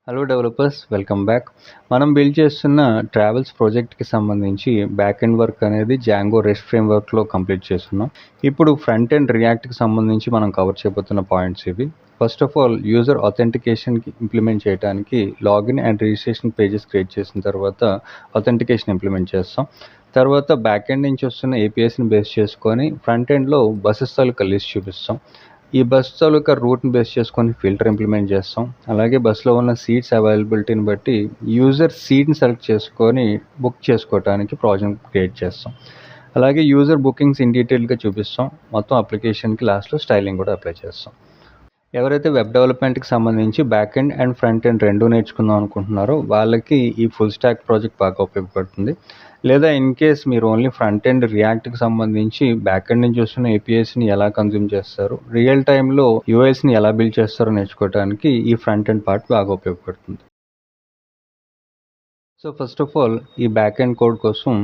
Hello developers, welcome back. మనం build చేస్తున్న travels ప్రాజెక్ట్కి సంబంధించి బ్యాక్ ఎండ్ వర్క్ అనేది జాంగో రెస్ట్ ఫ్రేమ్వర్క్లో కంప్లీట్ చేస్తున్నాం. ఇప్పుడు ఫ్రంట్ ఎండ్ రియాక్ట్కి సంబంధించి మనం కవర్ చేయబోతున్న పాయింట్స్ ఇవి. ఫస్ట్ ఆఫ్ ఆల్, యూజర్ అథెంటికేషన్కి ఇంప్లిమెంట్ చేయడానికి login and registration pages create చేసిన తర్వాత అథెంటికేషన్ ఇంప్లిమెంట్ చేస్తాం. తర్వాత బ్యాక్ ఎండ్ నుంచి వస్తున్న ఏపీఎస్ని బేస్ చేసుకొని ఫ్రంట్ ఎండ్లో బస్సెస్ తాలూకా లిస్ట్ చూపిస్తాం. ఈ బస్ తాలూకా రూట్ని బేస్ చేసుకొని ఫిల్టర్ ఇంప్లిమెంట్ చేస్తాం. అలాగే బస్సులో ఉన్న సీట్స్ అవైలబిలిటీని బట్టి యూజర్ సీట్ని సెలెక్ట్ చేసుకొని బుక్ చేసుకోవడానికి ప్రాజెక్ట్ క్రియేట్ చేస్తాం. అలాగే యూజర్ బుకింగ్స్ ఇన్ డీటెయిల్గా చూపిస్తాం. మొత్తం అప్లికేషన్కి లాస్ట్లో స్టైలింగ్ కూడా అప్లై చేస్తాం. ఎవరైతే వెబ్ డెవలప్మెంట్కి సంబంధించి back end and front end రెండు నేర్చుకుందాం అనుకుంటున్నారో వాళ్ళకి ఈ ఫుల్ స్టాక్ ప్రాజెక్ట్ బాగా ఉపయోగపడుతుంది. లేదా ఇన్ కేస్ మీరు ఓన్లీ ఫ్రంట్ ఎండ్ రియాక్ట్కి సంబంధించి బ్యాక్ ఎండ్ నుంచి వస్తున్న ఏపీఎస్ని ఎలా కన్జ్యూమ్ చేస్తారు, రియల్ టైంలో యూఐస్ని ఎలా బిల్డ్ చేస్తారో నేర్చుకోవడానికి ఈ ఫ్రంట్ ఎండ్ పార్ట్ బాగా ఉపయోగపడుతుంది. సో ఫస్ట్ ఆఫ్ ఆల్, ఈ బ్యాక్ ఎండ్ కోడ్ కోసం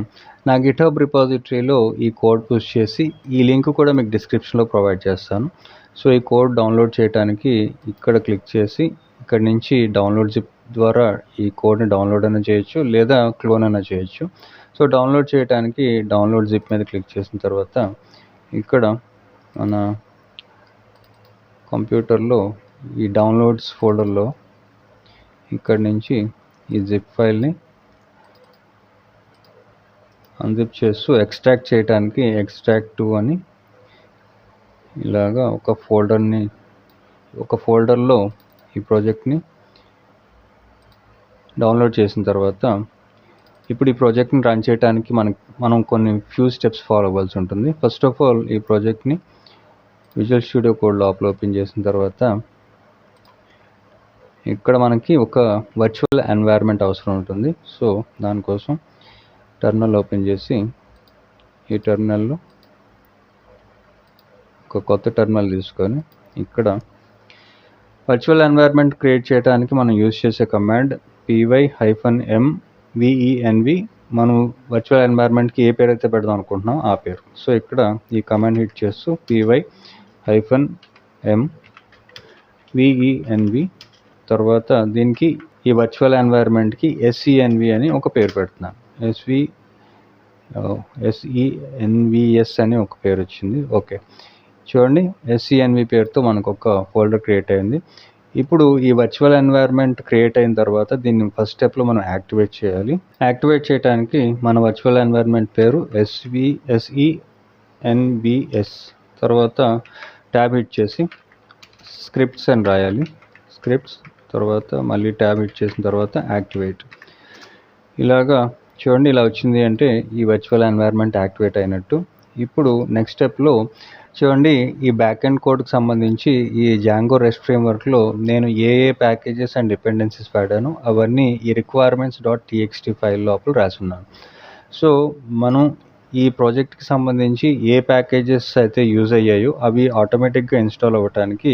నా గిట్హబ్ రిపాజిటరీలో ఈ కోడ్ పుష్ చేసి ఈ లింక్ కూడా మీకు డిస్క్రిప్షన్లో ప్రొవైడ్ చేస్తాను. సో ఈ కోడ్ డౌన్లోడ్ చేయడానికి ఇక్కడ క్లిక్ చేసి ఇక్కడ నుంచి డౌన్లోడ్ జిప్ ద్వారా ఈ కోడ్ని డౌన్లోడ్ అయినా చేయొచ్చు, లేదా క్లోన్ అయినా చేయొచ్చు. సో డౌన్లోడ్ చేయడానికి డౌన్లోడ్ జిప్ మీద క్లిక్ చేసిన తర్వాత ఇక్కడ మన కంప్యూటర్లో ఈ డౌన్లోడ్స్ ఫోల్డర్లో ఇక్కడ నుంచి ఈ జిప్ ఫైల్ని అన్జిప్ చేస్తూ ఎక్స్ట్రాక్ట్ చేయడానికి ఎక్స్ట్రాక్ట్ టు అని ఇలాగా ఒక ఫోల్డర్లో ఈ ప్రాజెక్ట్ని డౌన్లోడ్ చేసిన తర్వాత ఇప్పుడు ఈ ప్రాజెక్ట్ని రన్ చేయడానికి మనం కొన్ని ఫ్యూ స్టెప్స్ ఫాలో అవ్వాల్సి ఉంటుంది. ఫస్ట్ ఆఫ్ ఆల్, ఈ ప్రాజెక్ట్ని విజువల్ స్టూడియో కోడ్ లోపల ఓపెన్ చేసిన తర్వాత ఇక్కడ మనకి ఒక వర్చువల్ ఎన్వైర్న్మెంట్ అవసరం ఉంటుంది. సో దానికోసం టెర్మినల్ ఓపెన్ చేసి ఈ టెర్మినల్లో ఒక కొత్త టెర్మినల్ తీసుకొని ఇక్కడ వర్చువల్ ఎన్వైర్న్మెంట్ క్రియేట్ చేయడానికి మనం యూజ్ చేసే కమాండ్ py-mvenv. మనం వర్చువల్ ఎన్వైర్న్మెంట్కి ఏ పేరు అయితే పెడదాం అనుకుంటున్నాం ఆ పేరు. సో ఇక్కడ ఈ కమాండ్ హిట్ చేస్తూ py-mvenv తర్వాత దీనికి ఈ వర్చువల్ ఎన్వైర్న్మెంట్కి SENV అని ఒక పేరు పెడుతున్నాను. SENVS అని ఒక పేరు వచ్చింది. ఓకే, చూడండి, SENV పేరుతో మనకు ఒక ఫోల్డర్ క్రియేట్ అయింది. ఇప్పుడు ఈ వర్చువల్ ఎన్వైర్న్మెంట్ క్రియేట్ అయిన తర్వాత దీన్ని ఫస్ట్ స్టెప్లో మనం యాక్టివేట్ చేయాలి. యాక్టివేట్ చేయడానికి మన వర్చువల్ ఎన్వైర్న్మెంట్ పేరు SENVS. తర్వాత ట్యాబ్ హిట్ చేసి స్క్రిప్ట్స్ అని రాయాలి. స్క్రిప్ట్స్ తర్వాత మళ్ళీ ట్యాబ్ హిట్ చేసిన తర్వాత యాక్టివేట్. ఇలాగా చూడండి, ఇలా వచ్చింది అంటే ఈ వర్చువల్ ఎన్వైర్న్మెంట్ యాక్టివేట్ అయినట్టు. ఇప్పుడు నెక్స్ట్ స్టెప్లో చూడండి, ఈ బ్యాక్ ఎండ్ కోడ్కి సంబంధించి ఈ జాంగో రెస్ట్ ఫ్రేమ్వర్క్లో నేను ఏ ప్యాకేజెస్ అండ్ డిపెండెన్సీస్ వాడాను అవన్నీ ఈ requirements.txt ఫైల్ లోపల రాసున్నాను. సో మనం ఈ ప్రాజెక్ట్కి సంబంధించి ఏ ప్యాకేజెస్ అయితే యూజ్ అయ్యాయో అవి ఆటోమేటిక్గా ఇన్స్టాల్ అవ్వడానికి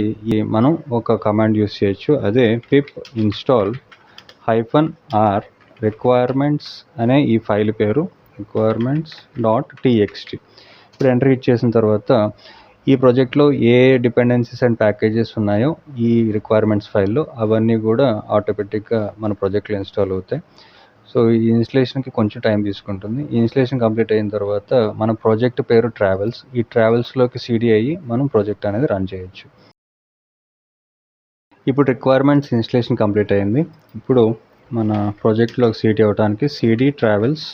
మనం ఒక కమాండ్ యూజ్ చేయొచ్చు. అదే pip install -r requirements అనే ఈ ఫైల్ పేరు requirements.txt. ఇప్పుడు ఎంటర్ ఇచ్చేసిన తర్వాత ఈ ప్రాజెక్ట్లో ఏ డిపెండెన్సీస్ అండ్ ప్యాకేజెస్ ఉన్నాయో ఈ రిక్వైర్మెంట్స్ ఫైల్లో అవన్నీ కూడా ఆటోమేటిక్గా మన ప్రాజెక్ట్లో ఇన్స్టాల్ అవుతాయి. సో ఈ ఇన్స్టలేషన్కి కొంచెం టైం తీసుకుంటుంది. ఈ ఇన్స్టలేషన్ కంప్లీట్ అయిన తర్వాత మన ప్రాజెక్ట్ పేరు ట్రావెల్స్. ఈ ట్రావెల్స్లోకి సిడి అయ్యి మనం ప్రాజెక్ట్ అనేది రన్ చేయొచ్చు. ఇప్పుడు రిక్వైర్మెంట్స్ ఇన్స్టలేషన్ కంప్లీట్ అయింది. ఇప్పుడు మన ప్రాజెక్ట్లోకి సిడి అవ్వడానికి సిడి ట్రావెల్స్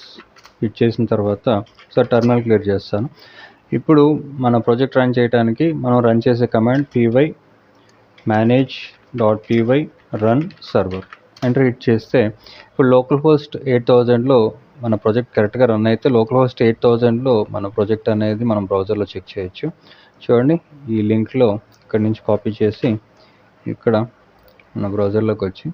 ఇచ్చేసిన తర్వాత సో టెర్మినల్ క్లియర్ చేస్తాను. ఇప్పుడు మన ప్రాజెక్ట్ రన్ చేయడానికి మనం రన్ చేసే command py-manage.py run server. Enter hit చేస్తే ఇప్పుడు లోకల్ హోస్ట్ 8000లో మన ప్రాజెక్ట్ కరెక్ట్గా రన్ అయితే లోకల్ హోస్ట్ 8000లో మన ప్రాజెక్ట్ అనేది మనం బ్రౌజర్లో చెక్ చేయొచ్చు. చూడండి, ఈ లింక్లో ఇక్కడ నుంచి కాపీ చేసి ఇక్కడ మన బ్రౌజర్లోకి వచ్చి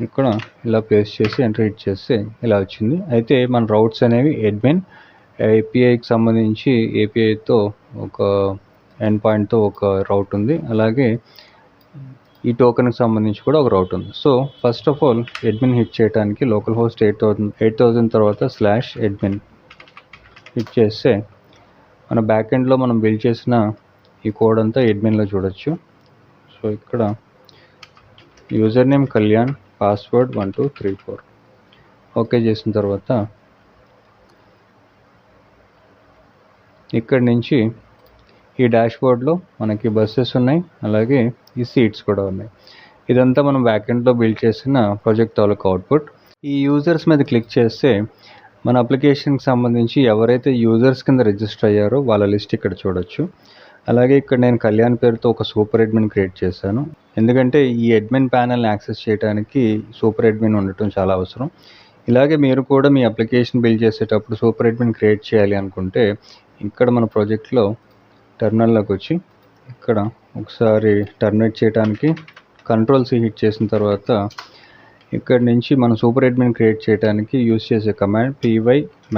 ఇక్కడ ఇలా పేస్ట్ చేసి ఎంటర్ హిట్ చేస్తే ఇలా వచ్చింది. అయితే మన రౌట్స్ అనేవి అడ్మిన్ ఏపీఐకి సంబంధించి ఏపీఐతో ఒక ఎండ్ పాయింట్తో ఒక రౌట్ ఉంది. అలాగే ఈ టోకెన్కి సంబంధించి కూడా ఒక రౌట్ ఉంది. So first of all, admin hit చేయడానికి లోకల్ హోస్ట్ 8000 తర్వాత /admin హిట్ చేస్తే మన బ్యాక్ ఎండ్లో మనం బిల్డ్ చేసిన ఈ కోడ్ అంతా అడ్మిన్లో చూడొచ్చు. సో ఇక్కడ user name Kalyan, password 1234. Okay చేసిన తర్వాత ఇక్కడి నుంచి ఈ డాష్బోర్డ్లో మనకి బస్సెస్ ఉన్నాయి, అలాగే ఈ సీట్స్ కూడా ఉన్నాయి. ఇదంతా మనం బ్యాకెండ్లో బిల్డ్ చేసిన ప్రాజెక్ట్ తాలూకు అవుట్పుట్. ఈ యూజర్స్ మీద క్లిక్ చేస్తే మన అప్లికేషన్కి సంబంధించి ఎవరైతే యూజర్స్ కింద రిజిస్టర్ అయ్యారో వాళ్ళ లిస్ట్ ఇక్కడ చూడొచ్చు. అలాగే ఇక్కడ నేను కళ్యాణ్ పేరుతో ఒక సూపర్ అడ్మిన్ క్రియేట్ చేశాను, ఎందుకంటే ఈ అడ్మిన్ ప్యానల్ని యాక్సెస్ చేయడానికి సూపర్ అడ్మిన్ ఉండటం చాలా అవసరం. ఇలాగే మీరు కూడా మీ అప్లికేషన్ బిల్డ్ చేసేటప్పుడు సూపర్ అడ్మిన్ క్రియేట్ చేయాలి అనుకుంటే ఇక్కడ మన ప్రాజెక్ట్లో టెర్మినల్లోకి వచ్చి ఇక్కడ ఒకసారి టర్మినేట్ చేయడానికి Ctrl+C హిట్ చేసిన తర్వాత ఇక్కడ నుంచి మనం సూపర్ అడ్మిన్ క్రియేట్ చేయడానికి యూజ్ చేసే command py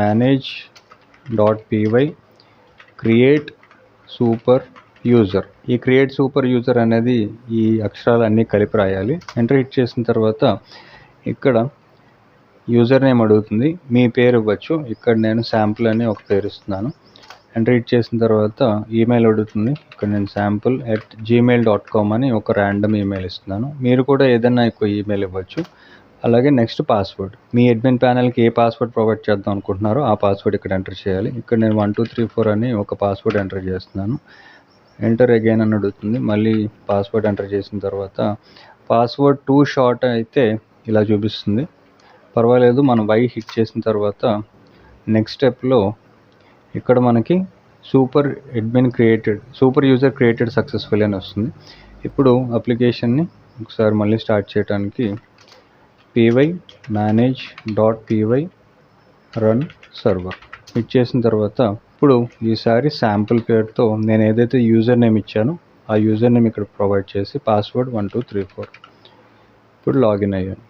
manage.py create super user. ఈ క్రియేట్ సూపర్ యూజర్ అనేది ఈ అక్షరాలన్నీ కలిపి రాయాలి. ఎంటర్ హిట్ చేసిన తర్వాత ఇక్కడ యూజర్ నేమ్ అడుగుతుంది, మీ పేరు ఇవ్వచ్చు. ఇక్కడ నేను శాంపుల్ అని ఒక పేరు ఇస్తున్నాను. ఎంటర్ హిట్ చేసిన తర్వాత ఈమెయిల్ అడుగుతుంది, ఇక్కడ నేను sample@gmail.com అని ఒక ర్యాండమ్ ఈమెయిల్ ఇస్తున్నాను. మీరు కూడా ఏదైనా ఎక్కువ ఈమెయిల్ ఇవ్వచ్చు. అలాగే నెక్స్ట్ పాస్వర్డ్, మీ అడ్మిన్ ప్యానల్కి ఏ పాస్వర్డ్ ప్రొవైడ్ చేద్దాం అనుకుంటున్నారో ఆ పాస్వర్డ్ ఇక్కడ ఎంటర్ చేయాలి. ఇక్కడ నేను 1234 అని ఒక పాస్వర్డ్ ఎంటర్ చేస్తున్నాను. ఎంటర్ అగైన్ అని అడుగుతుంది, మళ్ళీ పాస్వర్డ్ ఎంటర్ చేసిన తర్వాత పాస్వర్డ్ టూ షార్ట్ అయితే ఇలా చూపిస్తుంది. పర్వాలేదు, మనం Y హిట్ చేసిన తర్వాత నెక్స్ట్ స్టెప్లో ఇక్కడ మనకి సూపర్ యూజర్ క్రియేటెడ్ సక్సెస్ఫుల్ అని వస్తుంది. ఇప్పుడు అప్లికేషన్ని ఒకసారి మళ్ళీ స్టార్ట్ చేయడానికి py manage.py run server hit చేసిన తర్వాత ఇప్పుడు ఈసారి శాంపుల్ పేరుతో నేను ఏదైతే యూజర్ నేమ్ ఇచ్చానో ఆ యూజర్ నేమ్ ఇక్కడ ప్రొవైడ్ చేసి పాస్వర్డ్ 1234. ఇప్పుడు లాగిన్ అయ్యాను.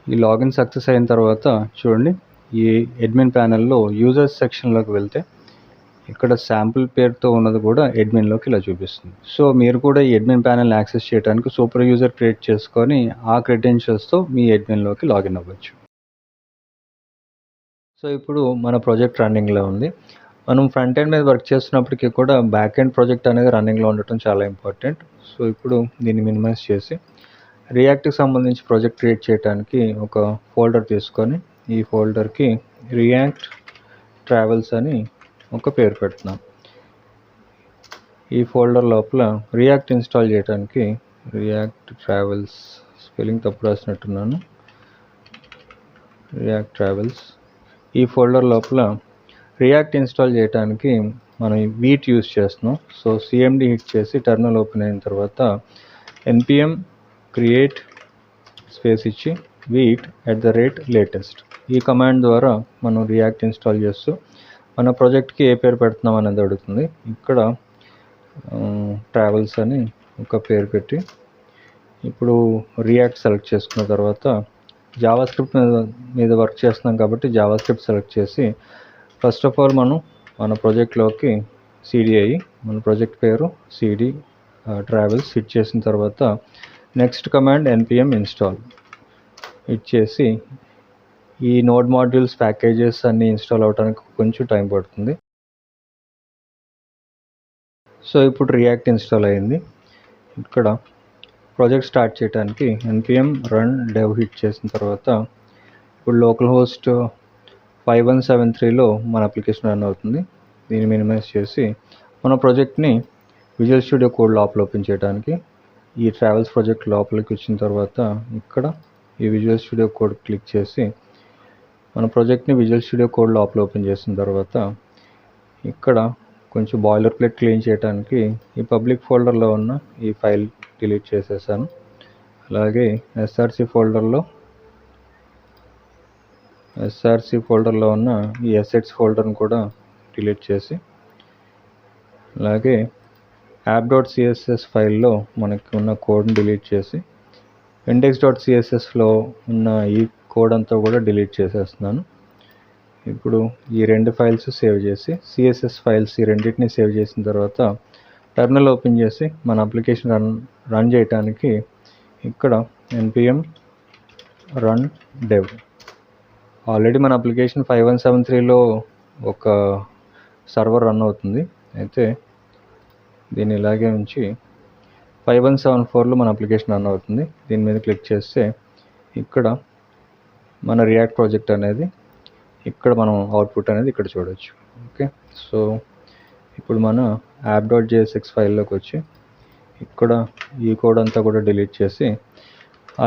ఈ లాగిన్ సక్సెస్ అయిన తర్వాత చూడండి, ఈ అడ్మిన్ ప్యానెల్లో యూజర్స్ సెక్షన్లోకి వెళ్తే ఇక్కడ శాంపుల్ పేరుతో ఉన్నది కూడా అడ్మిన్లోకి ఇలా చూపిస్తుంది. సో మీరు కూడా ఈ అడ్మిన్ ప్యానెల్ని యాక్సెస్ చేయడానికి సూపర్ యూజర్ క్రియేట్ చేసుకొని ఆ క్రెడెన్షియల్స్తో మీ అడ్మిన్లోకి లాగిన్ అవ్వచ్చు. సో ఇప్పుడు మన ప్రాజెక్ట్ రన్నింగ్లో ఉంది. మనం ఫ్రంట్ ఎండ్ మీద వర్క్ చేస్తున్నప్పటికీ కూడా బ్యాక్ ఎండ్ ప్రాజెక్ట్ అనేది రన్నింగ్లో ఉండటం చాలా ఇంపార్టెంట్. సో ఇప్పుడు దీన్ని మినిమైజ్ చేసి రియాక్ట్కి సంబంధించి ప్రాజెక్ట్ క్రియేట్ చేయడానికి ఒక ఫోల్డర్ తీసుకొని ఈ ఫోల్డర్కి రియాక్ట్ ట్రావెల్స్ అని ఒక పేరు పెడుతున్నాం. ఈ ఫోల్డర్ లోపల రియాక్ట్ ఇన్స్టాల్ చేయడానికి రియాక్ట్ ట్రావెల్స్, స్పెల్లింగ్ తప్పు రాసినట్టున్నాను, రియాక్ట్ ట్రావెల్స్. ఈ ఫోల్డర్ లోపల రియాక్ట్ ఇన్స్టాల్ చేయడానికి మనం వీట్ యూస్ చేస్తున్నాం. సో cmd హిట్ చేసి టెర్మినల్ ఓపెన్ అయిన తర్వాత npm క్రియేట్ స్పేస్ ఇచ్చి వీట్@latest ఈ కమాండ్ ద్వారా మనం రియాక్ట్ ఇన్స్టాల్ చేస్తూ మన ప్రాజెక్ట్కి ఏ పేరు పెడుతున్నాం అనేది అడుగుతుంది. ఇక్కడ ట్రావెల్స్ అని ఒక పేరు పెట్టి ఇప్పుడు రియాక్ట్ సెలెక్ట్ చేసుకున్న తర్వాత జావాస్క్రిప్ట్ మీద వర్క్ చేస్తున్నాం కాబట్టి జావాస్క్రిప్ట్ సెలెక్ట్ చేసి ఫస్ట్ ఆఫ్ ఆల్ మనం మన ప్రాజెక్ట్లోకి cd అయ్యి మన ప్రాజెక్ట్ పేరు cd ట్రావెల్స్ హిట్ చేసిన తర్వాత next command npm install hit చేసి ఈ నోడ్ మాడ్యూల్స్ ప్యాకేజెస్ అన్నీ ఇన్స్టాల్ అవడానికి కొంచెం టైం పడుతుంది. సో ఇప్పుడు రియాక్ట్ ఇన్స్టాల్ అయింది. ఇక్కడ ప్రాజెక్ట్ స్టార్ట్ చేయడానికి npm run dev హిట్ చేసిన తర్వాత ఇప్పుడు లోకల్ హోస్ట్ 5173లో మన అప్లికేషన్ రన్ అవుతుంది. దీన్ని మినిమైజ్ చేసి మన ప్రాజెక్ట్ని విజువల్ స్టూడియో కోడ్ లోపల ఓపెన్ చేయడానికి ఈ ట్రావెల్స్ ప్రాజెక్ట్ లోపలికి వచ్చిన తర్వాత ఇక్కడ ఈ విజువల్ స్టూడియో కోడ్ క్లిక్ చేసి మన ప్రాజెక్ట్ని విజువల్ స్టూడియో కోడ్ లోపల ఓపెన్ చేసిన తర్వాత ఇక్కడ కొంచెం బాయిలర్ ప్లేట్ క్లీన్ చేయడానికి ఈ పబ్లిక్ ఫోల్డర్లో ఉన్న ఈ ఫైల్ డిలీట్ చేసేసాను. అలాగే ఎస్ఆర్సి ఫోల్డర్లో ఉన్న ఈ అసెట్స్ ఫోల్డర్ని కూడా డిలీట్ చేసి అలాగే app.css ఫైల్లో మనకి ఉన్న కోడ్ని డిలీట్ చేసి index.cssలో ఉన్న ఈ కోడ్ అంతా కూడా డిలీట్ చేసేస్తున్నాను. ఇప్పుడు ఈ రెండు ఫైల్స్ సేవ్ చేసి సిఎస్ఎస్ ఫైల్స్ ఈ రెండింటిని సేవ్ చేసిన తర్వాత టెర్మినల్ ఓపెన్ చేసి మన అప్లికేషన్ రన్ చేయడానికి ఇక్కడ npm run dev. ఆల్రెడీ మన అప్లికేషన్ 5173లో ఒక సర్వర్ రన్ అవుతుంది. అయితే దీన్ని ఇలాగే ఉంచి 5174లో మన అప్లికేషన్ రన్ అవుతుంది. దీని మీద క్లిక్ చేస్తే ఇక్కడ మన రియాక్ట్ ప్రాజెక్ట్ అనేది ఇక్కడ మనం అవుట్పుట్ అనేది ఇక్కడ చూడొచ్చు. ఓకే, సో ఇప్పుడు మన app.jsx ఫైల్లోకి వచ్చి ఇక్కడ ఈ కోడ్ అంతా కూడా డిలీట్ చేసి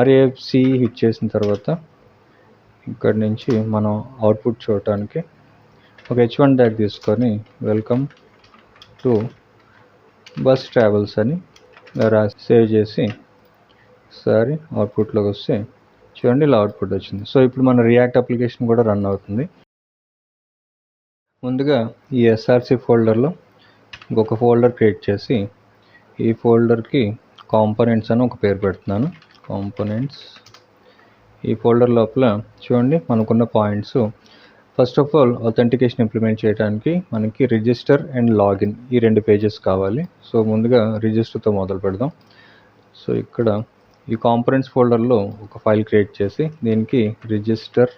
RAFC హిట్ చేసిన తర్వాత ఇక్కడ నుంచి మనం అవుట్పుట్ చూడటానికి ఒక H1 ట్యాగ్ తీసుకొని వెల్కమ్ టు బస్ ట్రావెల్స్ అని రాసి సేవ్ చేసి ఒకసారి అవుట్పుట్లోకి వస్తే చూడండి ఇలా అవుట్పుట్ వచ్చింది. సో ఇప్పుడు మన రియాక్ట్ అప్లికేషన్ కూడా రన్ అవుతుంది. ముందుగా ఈ SRC ఫోల్డర్లో ఇంకొక ఫోల్డర్ క్రియేట్ చేసి ఈ ఫోల్డర్కి కాంపోనెంట్స్ అని ఒక పేరు పెడుతున్నాను. కాంపోనెంట్స్. ఈ ఫోల్డర్ లోపల చూడండి మనకున్న points. First of all authentication implement చేయడానికి మనకి రిజిస్టర్ అండ్ లాగిన్ ఈ 2 పేజెస్ కావాలి. సో ముందుగా రిజిస్టర్తో మొదలు పెడదాం. సో ఇక్కడ ఈ కాంపోనెంట్స్ ఫోల్డర్లో ఒక ఫైల్ క్రియేట్ చేసి దీనికి రిజిస్టర్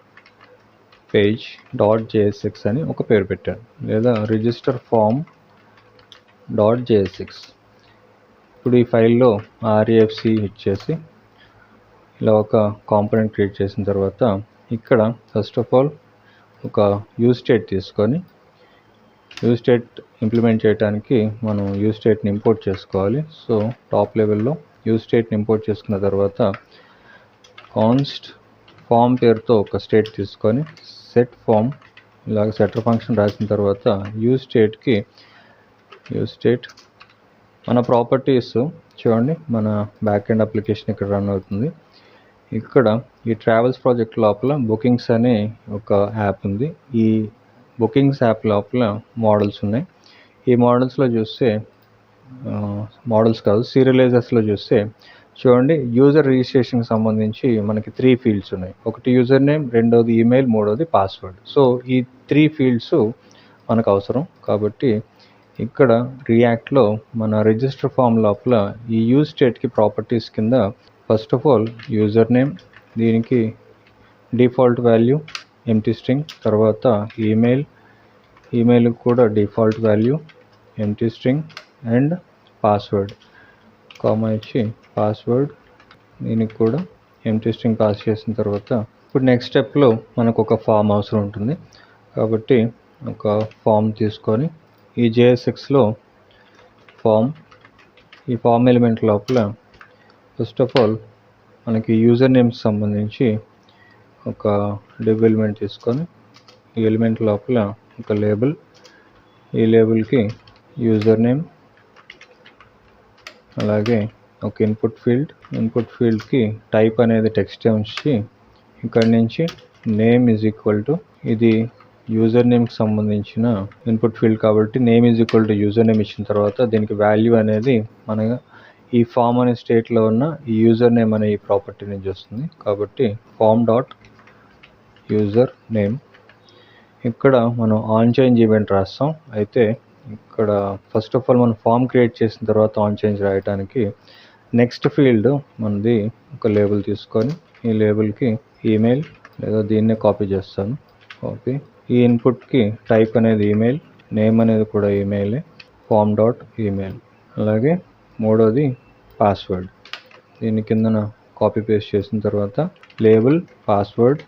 పేజ్ .jsx అని ఒక పేరు పెట్టాను, లేదా రిజిస్టర్ ఫామ్ .jsx. ఇప్పుడు ఈ ఫైల్లో RAFC హిట్ చేసి ఇలా ఒక కాంపోనెంట్ క్రియేట్ చేసిన తర్వాత ఇక్కడ ఫస్ట్ ఆఫ్ ఆల్ ఒక యూజ్ స్టేట్ తీసుకొని యూజ్ స్టేట్ ఇంప్లిమెంట్ చేయడానికి మనం యూజ్ స్టేట్ని ఇంపోర్ట్ చేసుకోవాలి. సో టాప్ లెవెల్లో యూజ్ స్టేట్ని ఇంపోర్ట్ చేసుకున్న తర్వాత కాన్స్ట్ ఫామ్ పేరుతో ఒక స్టేట్ తీసుకొని సెట్ ఫామ్ ఇలాగ సెటర్ ఫంక్షన్ రాసిన తర్వాత యూజ్ స్టేట్ మన ప్రాపర్టీస్ చూడండి మన బ్యాక్ ఎండ్ అప్లికేషన్ ఇక్కడ రన్ అవుతుంది. ఇక్కడ ఈ ట్రావెల్స్ ప్రాజెక్ట్ లోపల బుకింగ్స్ అనే ఒక యాప్ ఉంది. ఈ బుకింగ్స్ యాప్ లోపల మోడల్స్ ఉన్నాయి. ఈ మోడల్స్లో చూస్తే మోడల్స్ కాదు సీరియలైజర్స్లో చూస్తే చూడండి యూజర్ రిజిస్ట్రేషన్కి సంబంధించి మనకి 3 ఫీల్డ్స్ ఉన్నాయి. ఒకటి యూజర్ నేమ్, రెండోది ఈమెయిల్, మూడోది పాస్వర్డ్. సో ఈ 3 ఫీల్డ్స్ మనకు అవసరం కాబట్టి ఇక్కడ రియాక్ట్లో మన రిజిస్టర్ ఫామ్ లోపల ఈ యూజ్ స్టేట్కి ప్రాపర్టీస్ కింద first of all user name, దీనికి డిఫాల్ట్ వాల్యూ ఎంప్టీ స్ట్రింగ్, తర్వాత ఈమెయిల్ కూడా default value empty string and password comma ఇచ్చి పాస్వర్డ్ దీనికి కూడా ఎంప్టీ స్ట్రింగ్ పాస్ చేసిన తర్వాత ఇప్పుడు నెక్స్ట్ స్టెప్లో మనకు ఒక ఫామ్ అవసరం ఉంటుంది. కాబట్టి ఒక ఫామ్ తీసుకొని ఈ JSXలో ఈ ఫామ్ ఎలిమెంట్ లోపల ఫస్ట్ ఆఫ్ ఆల్ మనకి యూజర్ నేమ్స్ సంబంధించి ఒక డివ్ ఎలిమెంట్ తీసుకొని ఈ ఎలిమెంట్ లోపల ఒక లేబుల్, ఈ లేబుల్కి యూజర్ నేమ్, అలాగే ఒక ఇన్పుట్ ఫీల్డ్కి టైప్ అనేది టెక్స్ట్ ఉంచి ఇక్కడ నుంచి నేమ్ ఈజ్ ఈక్వల్ టు ఇది యూజర్ నేమ్కి సంబంధించిన ఇన్పుట్ ఫీల్డ్ కాబట్టి name is equal to user name ఇచ్చిన తర్వాత దీనికి వాల్యూ అనేది మన ఈ ఫామ్ అనే స్టేట్లో ఉన్న ఈ యూజర్ నేమ్ అనే ఈ ప్రాపర్టీ నుంచి వస్తుంది. కాబట్టి form.యూజర్ నేమ్ ఇక్కడ మనం ఆన్ చేంజ్ ఈవెంట్ రాస్తాం. అయితే ఇక్కడ ఫస్ట్ ఆఫ్ ఆల్ మనం ఫామ్ క్రియేట్ చేసిన తర్వాత ఆన్ చేంజ్ రాయడానికి నెక్స్ట్ ఫీల్డ్ మనది ఒక లేబుల్ తీసుకొని ఈ లేబుల్కి ఈమెయిల్ లేదా దీన్నే కాపీ చేస్తాను. ఈ ఇన్పుట్కి టైప్ అనేది ఈమెయిల్, నేమ్ అనేది కూడా ఈమెయిలే, form.email. అలాగే మూడోది పాస్వర్డ్, దీని కిందన కాపీ పేస్ట్ చేసిన తర్వాత లేబుల్, పాస్వర్డ్,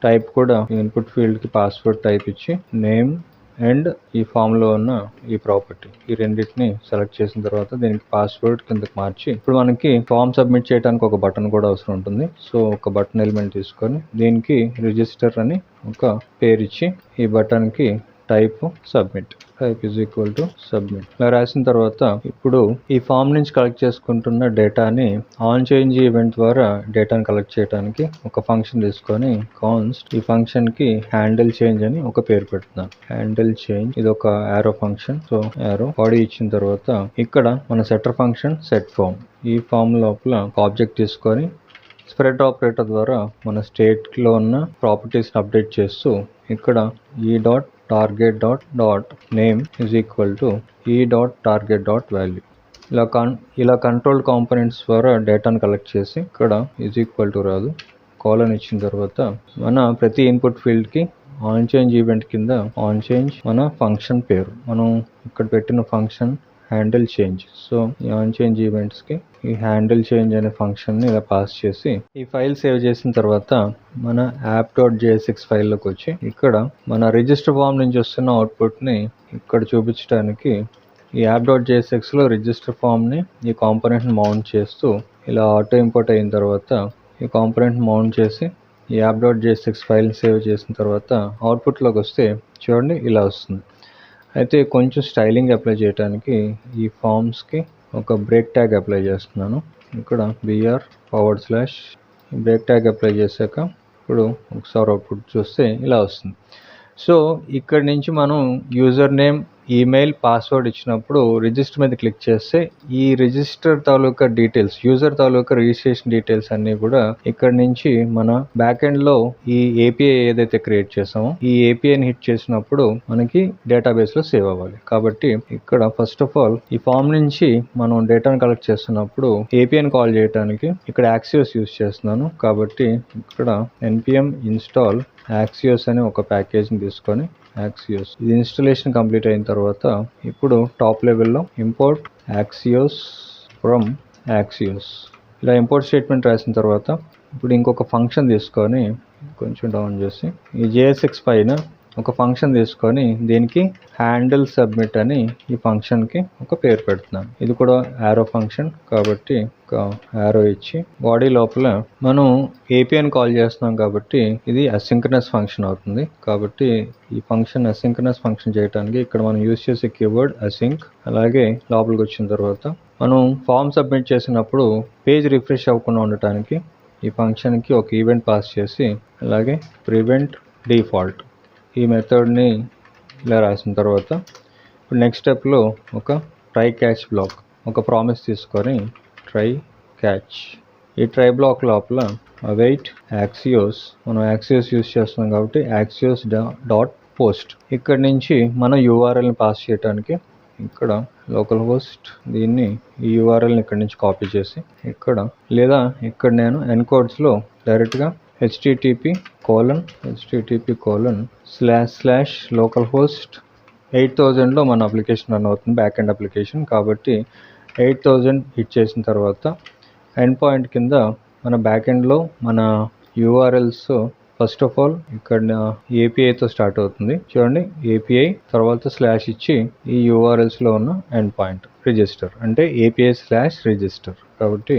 టైప్ కూడా ఇన్పుట్ ఫీల్డ్కి పాస్వర్డ్ టైప్ ఇచ్చి నేమ్ అండ్ ఈ ఫామ్లో ఉన్న ఈ ప్రాపర్టీ ఈ రెండింటిని సెలెక్ట్ చేసిన తర్వాత దీనికి పాస్వర్డ్ కిందకి మార్చి ఇప్పుడు మనకి ఫామ్ సబ్మిట్ చేయడానికి ఒక బటన్ కూడా అవసరం ఉంటుంది. సో ఒక బటన్ ఎలిమెంట్ తీసుకొని దీనికి రిజిస్టర్ అని ఒక పేరు ఇచ్చి ఈ బటన్కి type is equal to submit ఇలా రాసిన తర్వాత ఇప్పుడు ఈ ఫామ్ నుంచి కలెక్ట్ చేసుకుంటున్న డేటాని ఆన్ చేంజ్ ఈవెంట్ ద్వారా డేటాని కలెక్ట్ చేయడానికి ఒక ఫంక్షన్ తీసుకొని కాన్స్ట్ ఈ ఫంక్షన్కి హ్యాండిల్ చేంజ్ అని ఒక పేరు పెడుతున్నాను. హ్యాండిల్ చేంజ్ ఇది ఒక arrow function. So arrow body ఇచ్చిన తర్వాత ఇక్కడ మన సెటర్ ఫంక్షన్ సెట్ ఫామ్, ఈ ఫామ్ లోపల ఆబ్జెక్ట్ తీసుకొని స్ప్రెడ్ ఆపరేటర్ ద్వారా మన స్టేట్లో ఉన్న ప్రాపర్టీస్ని అప్డేట్ చేస్తూ ఇక్కడ target.name is equal to target.value ఇలా కంట్రోల్ కాంపోనెంట్స్ ద్వారా డేటాను కలెక్ట్ చేసి ఇక్కడ ఈజ్ ఈక్వల్ టు రాదు కాలన్ ఇచ్చిన తర్వాత మన ప్రతి ఇన్పుట్ ఫీల్డ్కి ఆన్ చేంజ్ ఈవెంట్ కింద ఆన్ చేంజ్ మన ఫంక్షన్ పేరు, మనం ఇక్కడ పెట్టిన ఫంక్షన్ హ్యాండిల్ చేంజ్. సో ఈ ఆన్ చేంజ్ ఈవెంట్స్కి ఈ హ్యాండిల్ చేంజ్ అనే ఫంక్షన్ని ఇలా పాస్ చేసి ఈ ఫైల్ సేవ్ చేసిన తర్వాత మన app.jsx ఫైల్లోకి వచ్చి ఇక్కడ మన రిజిస్టర్ ఫామ్ నుంచి వస్తున్న అవుట్పుట్ని ఇక్కడ చూపించడానికి ఈ app.jsxలో రిజిస్టర్ ఫామ్ని ఈ కాంపోనెంట్ని మౌంట్ చేస్తూ ఇలా ఆటో ఇంపోర్ట్ అయిన తర్వాత ఈ కాంపోనెంట్ మౌంట్ చేసి ఈ app.jsx ఫైల్ని సేవ్ చేసిన తర్వాత అవుట్పుట్లోకి వస్తే చూడండి ఇలా వస్తుంది. అయితే కొంచెం స్టైలింగ్ అప్లై చేయడానికి ఈ ఫామ్స్కి ఒక బ్రేక్ ట్యాగ్ అప్లై చేస్తున్నాను. ఇక్కడ br// బ్రేక్ ట్యాగ్ అప్లై చేశాక ఇప్పుడు ఒకసారి అవుట్పుట్ చూస్తే ఇలా వస్తుంది. సో ఇక్కడ నుంచి మనం యూజర్ నేమ్, ఈమెయిల్, పాస్వర్డ్ ఇచ్చినప్పుడు రిజిస్టర్ మీద క్లిక్ చేస్తే ఈ రిజిస్టర్ తాలూకా డీటెయిల్స్, యూజర్ తాలూకా రిజిస్ట్రేషన్ డీటెయిల్స్ అన్నీ కూడా ఇక్కడ నుంచి మన బ్యాక్ ఎండ్లో ఈ ఏపీఐ ఏదైతే క్రియేట్ చేసామో ఈ ఏపీఐని హిట్ చేసినప్పుడు మనకి డేటాబేస్లో సేవ్ అవ్వాలి. కాబట్టి ఇక్కడ ఫస్ట్ ఆఫ్ ఆల్ ఈ ఫామ్ నుంచి మనం డేటాను కలెక్ట్ చేస్తున్నప్పుడు ఏపీఐని కాల్ చేయడానికి ఇక్కడ యాక్సియోస్ యూజ్ చేస్తున్నాను. కాబట్టి ఇక్కడ npm install యాక్సియోస్ అనే ఒక ప్యాకేజ్ని తీసుకొని యాక్సియోస్ ఇది ఇన్స్టలేషన్ కంప్లీట్ అయిన తర్వాత ఇప్పుడు టాప్ లెవెల్లో ఇంపోర్ట్ యాక్సియోస్ ఫ్రమ్ యాక్సియోస్ ఇలా ఇంపోర్ట్ స్టేట్మెంట్ రాసిన తర్వాత ఇప్పుడు ఇంకొక ఫంక్షన్ తీసుకొని కొంచెం డౌన్ చేసి ఈ JSX పైన ఒక ఫంక్షన్ తీసుకొని దీనికి హ్యాండిల్ సబ్మిట్ అని ఈ ఫంక్షన్కి ఒక పేరు పెడుతున్నాను. ఇది కూడా యారో ఫంక్షన్ కాబట్టి ఒక యారో ఇచ్చి బాడీ లోపల మనం ఏపీఐని కాల్ చేస్తున్నాం కాబట్టి ఇది అసింక్రనస్ ఫంక్షన్ అవుతుంది. కాబట్టి ఈ ఫంక్షన్ అసింక్రనస్ ఫంక్షన్ చేయడానికి ఇక్కడ మనం యూజ్ చేసే కీవర్డ్ అసింక్. అలాగే లోపలికి వచ్చిన తర్వాత మనం ఫామ్ సబ్మిట్ చేసినప్పుడు పేజ్ రిఫ్రెష్ అవ్వకుండా ఉండటానికి ఈ ఫంక్షన్కి ఒక ఈవెంట్ పాస్ చేసి అలాగే ప్రివెంట్ డిఫాల్ట్ ఈ మెథడ్ని ఇలా రాసిన తర్వాత ఇప్పుడు నెక్స్ట్ స్టెప్లో ఒక ట్రై క్యాచ్ బ్లాక్ ఒక ప్రామిస్ తీసుకొని ట్రై క్యాచ్ ఈ ట్రై బ్లాక్ లోపల అవైట్ యాక్సియోస్ మనం యాక్సియోస్ యూస్ చేస్తున్నాం కాబట్టి యాక్సియోస్ డాట్ పోస్ట్ ఇక్కడ నుంచి మనం యూఆర్ఎల్ని పాస్ చేయడానికి ఇక్కడ లోకల్ హోస్ట్ దీన్ని ఈ యూఆర్ఎల్ని ఇక్కడ నుంచి కాపీ చేసి ఇక్కడ లేదా ఇక్కడ నేను ఎన్కోడ్స్లో డైరెక్ట్గా http://localhost 8000లో మన అప్లికేషన్ రన్ అవుతుంది బ్యాక్ ఎండ్ అప్లికేషన్. కాబట్టి 8000 హిట్ చేసిన తర్వాత ఎండ్ పాయింట్ కింద మన బ్యాక్ ఎండ్లో మన యూఆర్ఎల్స్ ఫస్ట్ ఆఫ్ ఆల్ ఇక్కడ ఏపీఐతో స్టార్ట్ అవుతుంది. చూడండి ఏపీఐ తర్వాత స్లాష్ ఇచ్చి ఈ యూఆర్ఎల్స్లో ఉన్న ఎండ్ పాయింట్ రిజిస్టర్ అంటే API/register. కాబట్టి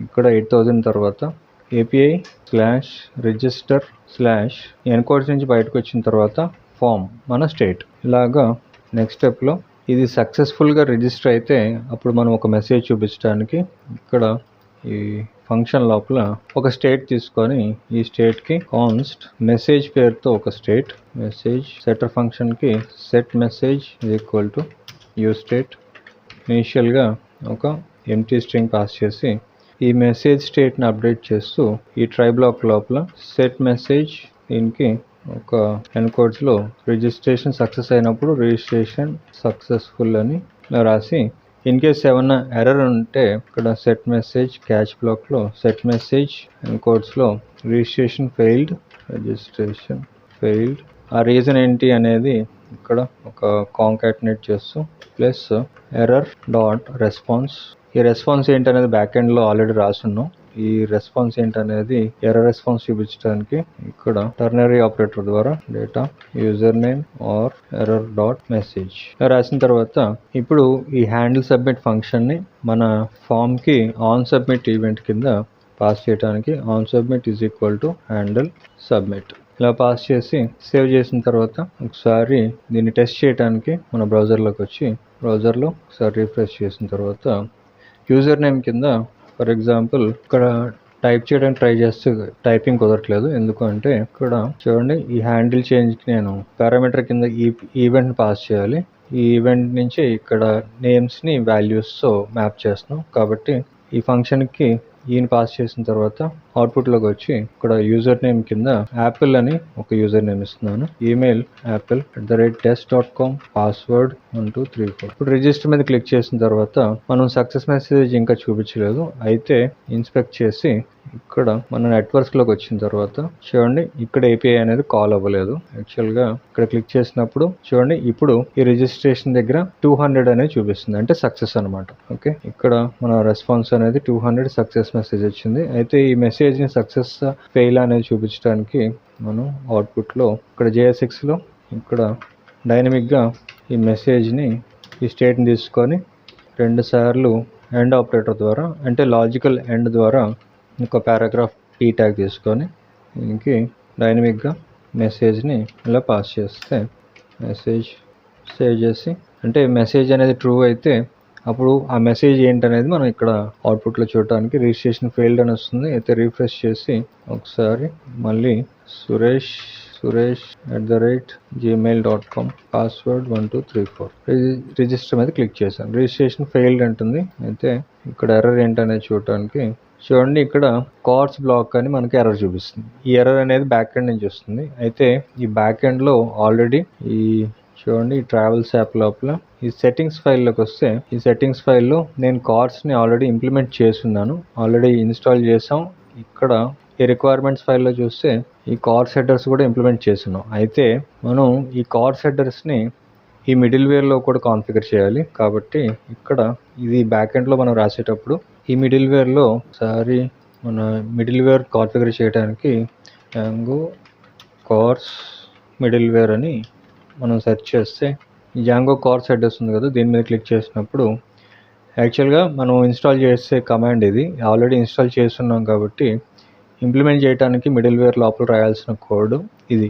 ఇక్కడ 8000 తర్వాత API/register/ ఎన్కోడ్స్ నుంచి బయటకు వచ్చిన తర్వాత ఫామ్ మన స్టేట్. ఇలాగా నెక్స్ట్ స్టెప్లో ఇది సక్సెస్ఫుల్గా రిజిస్టర్ అయితే అప్పుడు మనం ఒక మెసేజ్ చూపించడానికి ఇక్కడ ఈ ఫంక్షన్ లోపల ఒక స్టేట్ తీసుకొని ఈ స్టేట్కి కాన్స్ట్ మెసేజ్ పేరుతో ఒక స్టేట్ మెసేజ్ సెటర్ ఫంక్షన్కి set message equal to you state ఇనిషియల్గా ఒక ఎంటీ స్ట్రింగ్ పాస్ చేసి ఈ మెసేజ్ స్టేట్ని అప్డేట్ చేస్తూ ఈ ట్రై బ్లాక్ లోపల సెట్ మెసేజ్ దీనికి ఒక ఎన్కోడ్స్లో రిజిస్ట్రేషన్ సక్సెస్ అయినప్పుడు రిజిస్ట్రేషన్ సక్సెస్ఫుల్ అని ఇలా రాసి ఇన్ కేస్ ఏమన్నా ఎర్రర్ ఉంటే ఇక్కడ సెట్ మెసేజ్ క్యాచ్ బ్లాక్లో సెట్ మెసేజ్ ఎన్కోడ్స్లో రిజిస్ట్రేషన్ ఫెయిల్డ్ ఆ రీజన్ ఏంటి అనేది ఇక్కడ ఒక కాంకాటినేట్ చేస్తూ ప్లస్ ఎర్రర్ డాట్ రెస్పాన్స్ ఈ రెస్పాన్స్ ఏంటనేది బ్యాక్ ఎండ్లో ఆల్రెడీ రాసున్నాం. ఈ రెస్పాన్స్ ఏంటనేది ఎర్రర్ రెస్పాన్స్ చూపించడానికి ఇక్కడ టర్నరీ ఆపరేటర్ ద్వారా data user name or error dot message రాసిన తర్వాత ఇప్పుడు ఈ హ్యాండిల్ సబ్మిట్ ఫంక్షన్ని మన ఫామ్కి ఆన్ సబ్మిట్ ఈవెంట్ కింద పాస్ చేయడానికి on submit is equal to handle submit ఇలా పాస్ చేసి సేవ్ చేసిన తర్వాత ఒకసారి దీన్ని టెస్ట్ చేయడానికి మన బ్రౌజర్లోకి వచ్చి బ్రౌజర్లో ఒకసారి రిఫ్రెష్ చేసిన తర్వాత యూజర్ నేమ్ కింద ఫర్ ఎగ్జాంపుల్ ఇక్కడ టైప్ చేయడానికి ట్రై చేస్తే టైపింగ్ కుదరట్లేదు. ఎందుకంటే ఇక్కడ చూడండి ఈ హ్యాండిల్ చేంజ్కి నేను పారామీటర్ కింద ఈ ఈవెంట్ని పాస్ చేయాలి. ఈ ఈవెంట్ నుంచి ఇక్కడ నేమ్స్ని వాల్యూస్తో మ్యాప్ చేస్తున్నాం. కాబట్టి ఈ ఫంక్షన్కి ఈయన పాస్ చేసిన తర్వాత అవుట్పుట్లోకి వచ్చి ఇక్కడ యూజర్ నేమ్ కింద యాపిల్ అని ఒక యూజర్ నేమ్ ఇస్తున్నాను. Email apple@test.com password 1234. ఇప్పుడు రిజిస్టర్ మీద క్లిక్ చేసిన తర్వాత మనం సక్సెస్ మెసేజ్ ఇంకా చూపించలేదు. అయితే ఇన్స్పెక్ట్ చేసి ఇక్కడ మన నెట్వర్క్స్లోకి వచ్చిన తర్వాత చూడండి ఇక్కడ ఏపీఐ అనేది కాల్ అవ్వలేదు. యాక్చువల్గా ఇక్కడ క్లిక్ చేసినప్పుడు చూడండి ఇప్పుడు ఈ రిజిస్ట్రేషన్ దగ్గర 200 అనేది చూపిస్తుంది, అంటే సక్సెస్ అనమాట. ఓకే, ఇక్కడ మన రెస్పాన్స్ అనేది 200 సక్సెస్ మెసేజ్ వచ్చింది. అయితే ఈ మెసేజ్ని సక్సెస్ ఫెయిల్ అనేది చూపించడానికి మనం అవుట్పుట్లో ఇక్కడ JSXలో ఇక్కడ డైనమిక్గా ఈ మెసేజ్ని ఈ స్టేట్ని తీసుకొని 2 సార్లు ఎండ్ ఆపరేటర్ ద్వారా, అంటే లాజికల్ ఎండ్ ద్వారా ఒక పారాగ్రాఫ్ p ట్యాగ్ తీసుకొని దీనికి డైనమిక్గా మెసేజ్ని ఇలా పాస్ చేస్తే మెసేజ్ సేవ్ చేసి, అంటే మెసేజ్ అనేది ట్రూ అయితే అప్పుడు ఆ మెసేజ్ ఏంటనేది మనం ఇక్కడ అవుట్పుట్లో చూడటానికి రిజిస్ట్రేషన్ ఫెయిల్డ్ అని వస్తుంది. అయితే రిఫ్రెష్ చేసి ఒకసారి మళ్ళీ suresh@gmail.com పాస్వర్డ్ 1234 రిజిస్టర్ మీద క్లిక్ చేశాను. రిజిస్ట్రేషన్ ఫెయిల్డ్ అంటుంది. అయితే ఇక్కడ ఎర్రర్ ఏంటనేది చూడటానికి చూడండి ఇక్కడ కార్డ్స్ బ్లాక్ అని మనకి ఎర్రర్ చూపిస్తుంది. ఈ ఎర్రర్ అనేది బ్యాక్ ఎండ్ నుంచి వస్తుంది. అయితే ఈ బ్యాక్ ఎండ్లో ఆల్రెడీ ఈ చూడండి ఈ ట్రావెల్స్ యాప్ లోపల ఈ సెట్టింగ్స్ ఫైల్లోకి వస్తే ఈ సెట్టింగ్స్ ఫైల్లో నేను కార్డ్స్ని ఆల్రెడీ ఇంప్లిమెంట్ చేస్తున్నాను, ఆల్రెడీ ఇన్స్టాల్ చేసాం. ఇక్కడ ఈ రిక్వైర్మెంట్స్ ఫైల్లో చూస్తే ఈ కార్డ్స్ హెడర్స్ కూడా ఇంప్లిమెంట్ చేస్తున్నాం. అయితే మనం ఈ కార్డ్స్ హెడర్స్ని ఈ మిడిల్వేర్లో కూడా కాన్ఫిగర్ చేయాలి. కాబట్టి ఇక్కడ ఇది బ్యాక్ ఎండ్లో మనం రాసేటప్పుడు ఈ మిడిల్వేర్లో ఒకసారి మన మిడిల్వేర్ కాన్ఫిగర్ చేయడానికి జాంగో కార్స్ మిడిల్వేర్ అని మనం సెర్చ్ చేస్తే ఈ జాంగో కార్స్ అడ్రస్ ఉంది కదా, దీని మీద క్లిక్ చేసినప్పుడు యాక్చువల్గా మనం ఇన్స్టాల్ చేసే కమాండ్ ఇది. ఆల్రెడీ ఇన్స్టాల్ చేస్తున్నాం కాబట్టి ఇంప్లిమెంట్ చేయడానికి మిడిల్వేర్ లోపల రాయాల్సిన కోడ్ ఇది.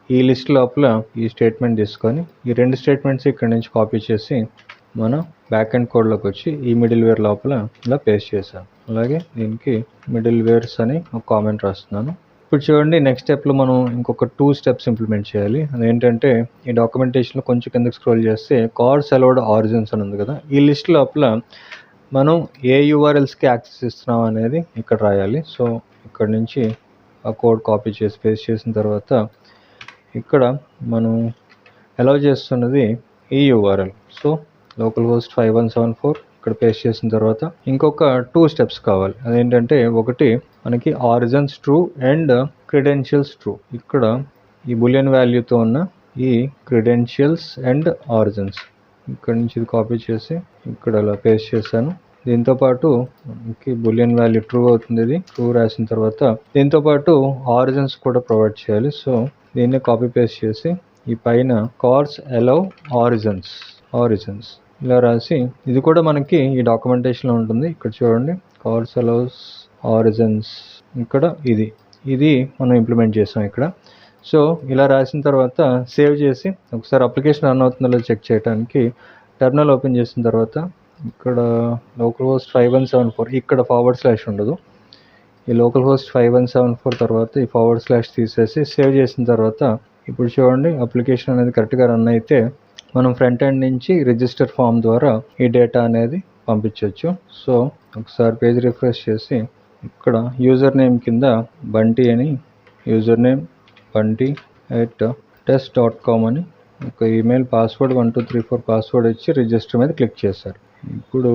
ఈ లిస్ట్ లోపల ఈ స్టేట్మెంట్ తీసుకొని ఈ 2 స్టేట్మెంట్స్ ఇక్కడ నుంచి కాపీ చేసి మన బ్యాక్ ఎండ్ కోడ్లోకి వచ్చి ఈ మిడిల్వేర్ లోపల ఇలా పేస్ట్ చేశాను. అలాగే దీనికి మిడిల్వేర్స్ అని ఒక కామెంట్ రాస్తున్నాను. ఇప్పుడు చూడండి నెక్స్ట్ స్టెప్లో మనం ఇంకొక 2 స్టెప్స్ ఇంప్లిమెంట్ చేయాలి. అదేంటంటే ఈ డాక్యుమెంటేషన్లో కొంచెం కిందకి స్క్రోల్ చేస్తే కార్డ్స్ అలౌడ్ ఆరిజిన్స్ అని ఉంది కదా, ఈ లిస్ట్ లోపల మనం ఏ URLస్కి యాక్సెస్ ఇస్తున్నాం అనేది ఇక్కడ రాయాలి. సో ఇక్కడ నుంచి ఆ కోడ్ కాపీ చేసి పేస్ట్ చేసిన తర్వాత ఇక్కడ మనం అలౌ చేస్తున్నది ఈ URL. సో localhost 5174 ఇక్కడ పేస్ట్ చేసిన తర్వాత ఇంకొక 2 స్టెప్స్ కావాలి. అదేంటంటే ఒకటి మనకి origins true and credentials true. ఇక్కడ ఈ బులియన్ వాల్యూతో ఉన్న ఈ క్రెడెన్షియల్స్ అండ్ ఆరిజిన్స్ ఇక్కడ నుంచి ఇది కాపీ చేసి ఇక్కడ అలా పేస్ట్ చేశాను. దీంతోపాటు మనకి బులియన్ వాల్యూ ట్రూ అవుతుంది, ఇది ట్రూ రాసిన తర్వాత దీంతోపాటు ఆరిజిన్స్ కూడా ప్రొవైడ్ చేయాలి. సో దీన్ని కాపీ పేస్ట్ చేసి ఈ పైన కార్డ్స్ అలౌ ఆరిజిన్స్ ఇలా రాసి ఇది కూడా మనకి ఈ డాక్యుమెంటేషన్లో ఉంటుంది. ఇక్కడ చూడండి కార్డ్స్ అలౌస్ ఆరిజిన్స్ ఇక్కడ ఇది మనం ఇంప్లిమెంట్ చేసాం ఇక్కడ. సో ఇలా రాసిన తర్వాత సేవ్ చేసి ఒకసారి అప్లికేషన్ రన్ అవుతుందో చెక్ చేయడానికి టెర్మినల్ ఓపెన్ చేసిన తర్వాత ఇక్కడ localhost 5174 ఇక్కడ // ఉండదు. ఈ localhost 5174 తర్వాత ఈ // తీసేసి సేవ్ చేసిన తర్వాత ఇప్పుడు చూడండి అప్లికేషన్ అనేది కరెక్ట్గా రన్ అయితే మనం ఫ్రంట్ ఎండ్ నుంచి రిజిస్టర్ ఫామ్ ద్వారా ఈ డేటా అనేది పంపించవచ్చు. సో ఒకసారి పేజ్ రిఫ్రెష్ చేసి ఇక్కడ యూజర్ నేమ్ కింద బంటి అని యూజర్ నేమ్ bunty@test.com అని ఒక ఈమెయిల్ పాస్వర్డ్ 1234 పాస్వర్డ్ ఇచ్చి రిజిస్టర్ మీద క్లిక్ చేశారు. ఇప్పుడు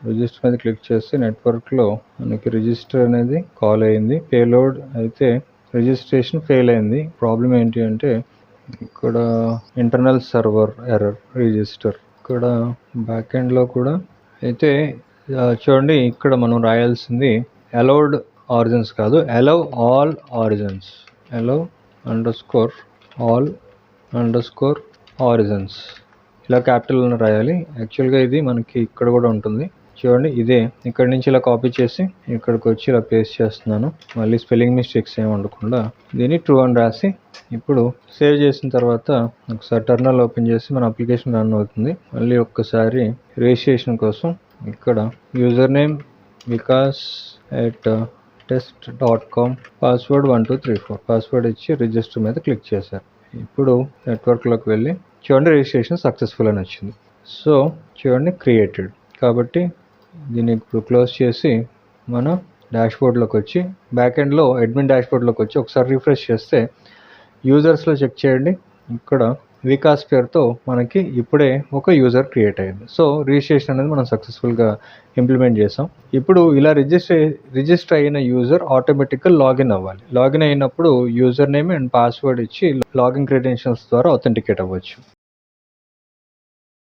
రిజిస్టర్ మీద క్లిక్ చేస్తే నెట్వర్క్లో మనకి రిజిస్టర్ అనేది కాల్ అయింది. పేలోడ్ అయితే రిజిస్ట్రేషన్ ఫెయిల్ అయింది. ప్రాబ్లం ఏంటి అంటే ఇక్కడ ఇంటర్నల్ సర్వర్ ఎర్రర్ రిజిస్టర్. ఇక్కడ బ్యాక్ ఎండ్లో కూడా అయితే చూడండి ఇక్కడ మనం రాయాల్సింది అలౌడ్ ఆరిజిన్స్ కాదు, అలౌ ఆల్ ఆరిజిన్స్, allow_all_origins ఇలా క్యాపిటల్ రాయాలి. యాక్చువల్గా ఇది మనకి ఇక్కడ కూడా ఉంటుంది. చూడండి ఇదే ఇక్కడ నుంచి ఇలా కాపీ చేసి ఇక్కడికి వచ్చి ఇలా పేస్ట్ చేస్తున్నాను. మళ్ళీ స్పెల్లింగ్ మిస్టేక్స్ ఏమి ఉండకుండా దీన్ని ట్రూ అని రాసి ఇప్పుడు సేవ్ చేసిన తర్వాత ఒకసారి టెర్మినల్ ఓపెన్ చేసి మన అప్లికేషన్ రన్ అవుతుంది. మళ్ళీ ఒక్కసారి రిజిస్ట్రేషన్ కోసం ఇక్కడ user name vikas@test.com password 1234 password ఇచ్చి రిజిస్టర్ మీద క్లిక్ చేశారు. ఇప్పుడు నెట్వర్క్లోకి వెళ్ళి చూడండి రిజిస్ట్రేషన్ సక్సెస్ఫుల్ అని వచ్చింది. సో చూడండి క్రియేటెడ్. కాబట్టి దీన్ని ఇప్పుడు క్లోజ్ చేసి మన డాష్బోర్డ్లోకి వచ్చి బ్యాక్ ఎండ్లో అడ్మిన్ డాష్బోర్డ్లోకి వచ్చి ఒకసారి రిఫ్రెష్ చేస్తే యూజర్స్లో చెక్ చేయండి. ఇక్కడ వికాస్ పేరుతో మనకి ఇప్పుడే ఒక యూజర్ క్రియేట్ అయింది. సో రిజిస్ట్రేషన్ అనేది మనం సక్సెస్ఫుల్గా ఇంప్లిమెంట్ చేసాం. ఇప్పుడు ఇలా రిజిస్టర్ అయిన యూజర్ ఆటోమేటిక్గా లాగిన్ అవ్వాలి. లాగిన్ అయినప్పుడు యూజర్ నేమ్ అండ్ పాస్వర్డ్ ఇచ్చి లాగిన్ క్రెడెన్షియల్స్ ద్వారా అథెంటికేట్ అవ్వచ్చు.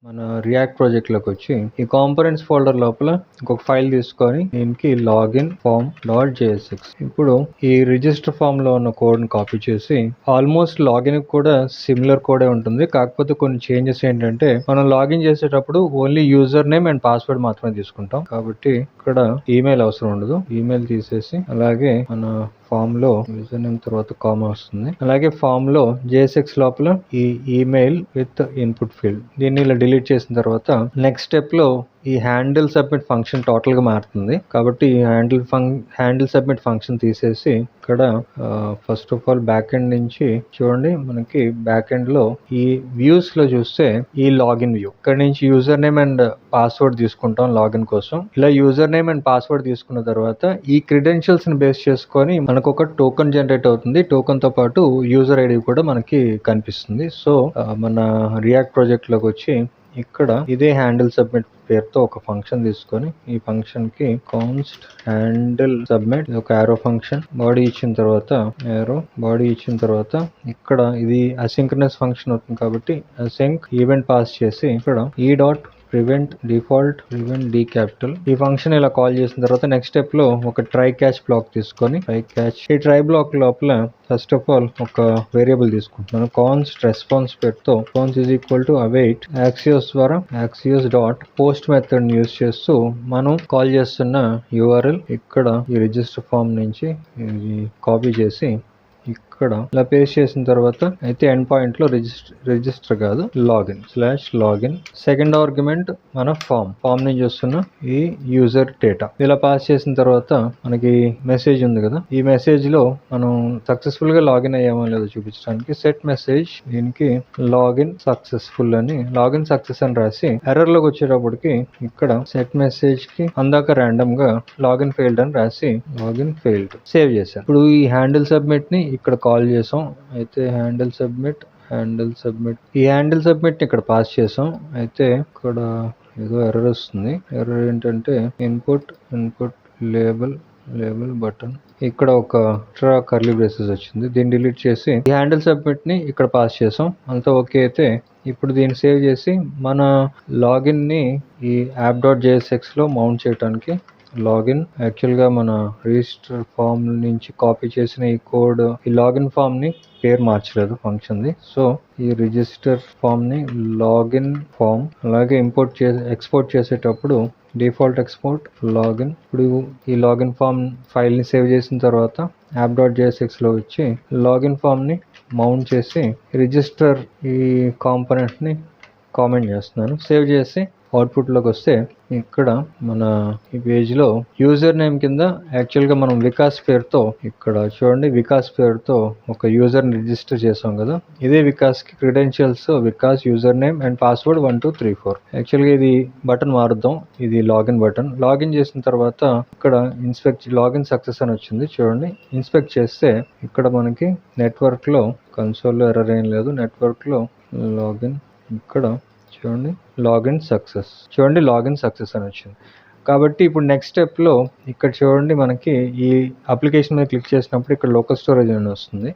మన రియాక్ట్ ప్రాజెక్ట్లోకి వచ్చి ఈ కాంపోనెంట్స్ ఫోల్డర్ లోపల ఇంకొక ఫైల్ తీసుకొని దీనికి లాగిన్ ఫామ్ .jsx. ఇప్పుడు ఈ రిజిస్టర్ ఫామ్ లో ఉన్న కోడ్ని కాపీ చేసి ఆల్మోస్ట్ లాగిన్ కూడా సిమిలర్ కోడే ఉంటుంది. కాకపోతే కొన్ని చేంజెస్ ఏంటంటే మనం లాగిన్ చేసేటప్పుడు only user name and password మాత్రమే తీసుకుంటాం. కాబట్టి ఇక్కడ ఈమెయిల్ అవసరం ఉండదు. ఈమెయిల్ తీసేసి అలాగే మన ఫామ్ లో యూజర్ నేమ్ తర్వాత కామా వస్తుంది. అలాగే ఫామ్ లో JSX లోపల ఈ ఈమెయిల్ విత్ ఇన్పుట్ ఫీల్డ్ దీన్ని ఇలా డిలీట్ చేసిన తర్వాత నెక్స్ట్ స్టెప్ లో ఈ హ్యాండిల్ సబ్మిట్ ఫంక్షన్ టోటల్ గా మారుతుంది. కాబట్టి ఈ హ్యాండిల్ సబ్మిట్ ఫంక్షన్ తీసేసి ఇక్కడ first of all back end నుంచి చూడండి, మనకి బ్యాక్ ఎండ్ లో ఈ వ్యూస్ లో చూస్తే ఈ లాగిన్ వ్యూ ఇక్కడ నుంచి యూజర్ నేమ్ అండ్ పాస్వర్డ్ తీసుకుంటాం లాగిన్ కోసం. ఇలా యూజర్ నేమ్ అండ్ పాస్వర్డ్ తీసుకున్న తర్వాత ఈ క్రెడెన్షియల్స్ ని బేస్ చేసుకొని మనకు ఒక టోకెన్ జనరేట్ అవుతుంది. టోకెన్ తో పాటు యూజర్ ఐడి కూడా మనకి కనిపిస్తుంది. సో మన రియాక్ట్ ప్రాజెక్ట్ లోకి వచ్చి ఇక్కడ ఇదే హ్యాండిల్ సబ్మిట్ పేరుతో ఒక ఫంక్షన్ తీసుకొని ఈ ఫంక్షన్ కి కాన్స్ట్ హ్యాండిల్ సబ్మిట్ ఒక యారో ఫంక్షన్ బాడీ ఇచ్చిన తర్వాత ఇక్కడ ఇది అసింక్రనస్ ఫంక్షన్ అవుతుంది కాబట్టి అసింక్ ఈవెంట్ పాస్ చేసి ఇక్కడ ఈ dot prevent default prevent D capital ఈ ఫంక్షన్ ఇలా కాల్ చేసిన తర్వాత నెక్స్ట్ స్టెప్ లో ఒక ట్రై క్యాచ్ బ్లాక్ తీసుకొని ఈ ట్రై బ్లాక్ లోపల ఫస్ట్ ఆఫ్ ఆల్ ఒక వేరియబుల్ తీసుకుంటున్నాను. కాన్స్ట్ రెస్పాన్స్ పేరుతో response is equal to await Axios ద్వారా Axios dot post method use చేస్తూ మనం కాల్ చేస్తున్న URL ఇక్కడ ఈ రిజిస్టర్ ఫామ్ నుంచి కాపీ చేసి ఇక్కడ ఇలా పేస్ట్ చేసిన తర్వాత అయితే ఎండ్ పాయింట్ లో రిజిస్టర్ కాదు లాగిన్ సెకండ్ ఆర్గ్యుమెంట్ మన ఫామ్ నుంచి వస్తున్న ఈ యూజర్ డేటా ఇలా పాస్ చేసిన తర్వాత మనకి మెసేజ్ ఉంది కదా, ఈ మెసేజ్ లో మనం సక్సెస్ఫుల్ గా లాగిన్ అయ్యామో లేదో చూపించడానికి సెట్ మెసేజ్ దీనికి లాగిన్ సక్సెస్ఫుల్ అని లాగిన్ సక్సెస్ అని రాసి ఎర్రర్ లోకి వచ్చేటప్పటికి ఇక్కడ సెట్ మెసేజ్ కి అందాక ర్యాండమ్ గా లాగిన్ ఫెయిల్డ్ అని రాసి లాగిన్ ఫెయిల్డ్ సేవ్ చేశాను. ఇప్పుడు ఈ హ్యాండిల్ సబ్మిట్ ని ఇక్కడ కాల్ చేసాం. అయితే హ్యాండిల్ సబ్మిట్ ఈ హ్యాండిల్ సబ్మిట్ ని ఇక్కడ పాస్ చేసాం. అయితే ఇక్కడ ఏదో ఎర్రర్ వస్తుంది. ఎర్రర్ ఏంటంటే ఇన్పుట్ లేబుల్ బటన్ ఇక్కడ ఒక ఎక్స్ట్రా కర్లీ బ్రేసెస్ వచ్చింది. దీన్ని డిలీట్ చేసి ఈ హ్యాండిల్ సబ్మిట్ ని ఇక్కడ పాస్ చేసాం. అంతా ఓకే అయితే ఇప్పుడు దీన్ని సేవ్ చేసి మన లాగిన్ ని ఈ app.jsx లో మౌంట్ చేయడానికి లాగిన్ యాక్చువల్గా మన రిజిస్టర్ ఫామ్ నుంచి కాపీ చేసిన ఈ కోడ్ ఈ లాగిన్ ఫామ్ ని పేరు మార్చలేదు ఫంక్షన్ ది. సో ఈ రిజిస్టర్ ఫామ్ ని లాగిన్ ఫామ్ అలాగే ఎక్స్పోర్ట్ చేసేటప్పుడు డిఫాల్ట్ ఎక్స్పోర్ట్ లాగిన్. ఇప్పుడు ఈ లాగిన్ ఫామ్ ఫైల్ ని సేవ్ చేసిన తర్వాత app.jsx లో వచ్చి లాగిన్ ఫామ్ ని మౌంట్ చేసి రిజిస్టర్ ఈ కాంపోనెంట్ ని కామెంట్ చేస్తున్నాను. సేవ్ చేసి అవుట్పుట్ లోకి వస్తే ఇక్కడ మన ఈ పేజ్ లో యూజర్ నేమ్ కింద యాక్చువల్ గా మనం వికాస్ పేరుతో ఇక్కడ చూడండి వికాస్ పేరుతో ఒక యూజర్ ని రిజిస్టర్ చేసాం కదా, ఇదే వికాస్ కి credentials Vikas user name and password 1234. Actual గా ఇది బటన్ మారుద్దాం, ఇది లాగిన్ బటన్. లాగిన్ చేసిన తర్వాత ఇక్కడ లాగిన్ సక్సెస్ అని వచ్చింది చూడండి. ఇన్స్పెక్ట్ చేస్తే ఇక్కడ మనకి నెట్వర్క్ లో కన్సోల్ లో ఎర్రర్ ఏం లేదు. నెట్వర్క్ లో లాగిన్ ఇక్కడ చూడండి లాగిన్ సక్సెస్ అని వచ్చింది. కాబట్టి ఇప్పుడు నెక్స్ట్ స్టెప్ లో ఇక్కడ చూడండి మనకి ఈ అప్లికేషన్ మీద క్లిక్ చేసినప్పుడు ఇక్కడ లోకల్ స్టోరేజ్ అని వస్తుంది.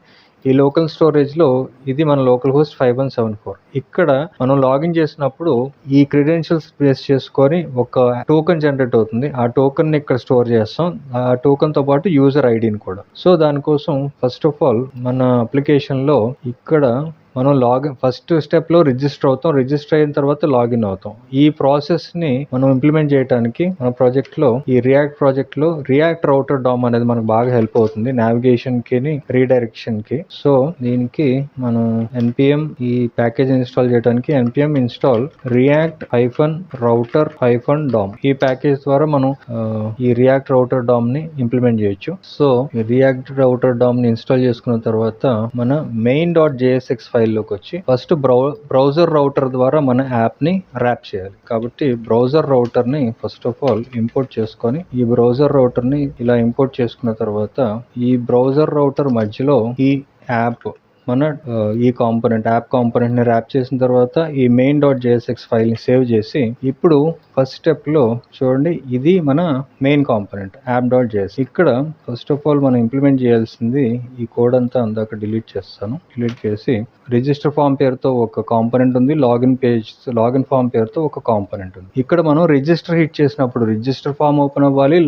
ఈ లోకల్ స్టోరేజ్ లో ఇది మన లోకల్ హోస్ట్ 5174. ఇక్కడ మనం లాగిన్ చేసినప్పుడు ఈ క్రెడెన్షియల్స్ బేస్ చేసుకొని ఒక టోకెన్ జనరేట్ అవుతుంది. ఆ టోకెన్ ని ఇక్కడ స్టోర్ చేస్తాం, ఆ టోకెన్ తో పాటు యూజర్ ఐడిని కూడా. సో దానికోసం ఫస్ట్ ఆఫ్ ఆల్ మన అప్లికేషన్ లో ఇక్కడ మనం ఫస్ట్ స్టెప్ లో రిజిస్టర్ అవుతాం. రిజిస్టర్ అయిన తర్వాత లాగిన్ అవుతాం. ఈ ప్రాసెస్ ని మనం ఇంప్లిమెంట్ చేయడానికి మన ప్రాజెక్ట్ లో ఈ రియాక్ట్ ప్రాజెక్ట్ లో రియాక్ట్ రౌటర్ డామ్ అనేది మనకు బాగా హెల్ప్ అవుతుంది నావిగేషన్ కి రీడైరెక్షన్ కి. సో దీనికి మనం npm ఈ ప్యాకేజ్ ఇన్స్టాల్ చేయడానికి npm ఇన్స్టాల్ react-router-dom ఈ ప్యాకేజ్ ద్వారా మనం ఈ రియాక్ట్ రౌటర్ డామ్ ని ఇంప్లిమెంట్ చేయొచ్చు. సో ఈ రియాక్ట్ రౌటర్ డామ్ ని ఇన్స్టాల్ చేసుకున్న తర్వాత మన main.jsx ఫైల్ లోకి వచ్చి ఫస్ట్ బ్రౌజర్ రౌటర్ ద్వారా మన యాప్ ని ర్యాప్ చేయాలి. కాబట్టి బ్రౌజర్ రౌటర్ ని ఫస్ట్ ఆఫ్ ఆల్ ఇంపోర్ట్ చేసుకొని ఈ బ్రౌజర్ రౌటర్ ని ఇలా ఇంపోర్ట్ చేసుకున్న తర్వాత ఈ బ్రౌజర్ రౌటర్ మధ్యలో ఈ యాప్ మన ఈ కాంపోనెంట్ యాప్ కాంపోనెంట్ ని ర్యాప్ చేసిన తర్వాత ఈ మెయిన్ డాట్ జేఎస్ఎక్స్ ఫైల్ ని సేవ్ చేసి ఇప్పుడు ఫస్ట్ స్టెప్ లో చూడండి, ఇది మన main component app dot JS. ఇక్కడ ఫస్ట్ ఆఫ్ ఆల్ మనం ఇంప్లిమెంట్ చేయాల్సింది ఈ కోడ్ అంతా అందాక డిలీట్ చేస్తాను. డిలీట్ చేసి రిజిస్టర్ ఫామ్ పేరుతో ఒక కాంపోనెంట్ ఉంది, లాగిన్ ఫామ్ పేరుతో ఒక కాంపోనెంట్ ఉంది. ఇక్కడ మనం రిజిస్టర్ హిట్ చేసినప్పుడు రిజిస్టర్ ఫామ్ ఓపెన్ అవ్వాలి,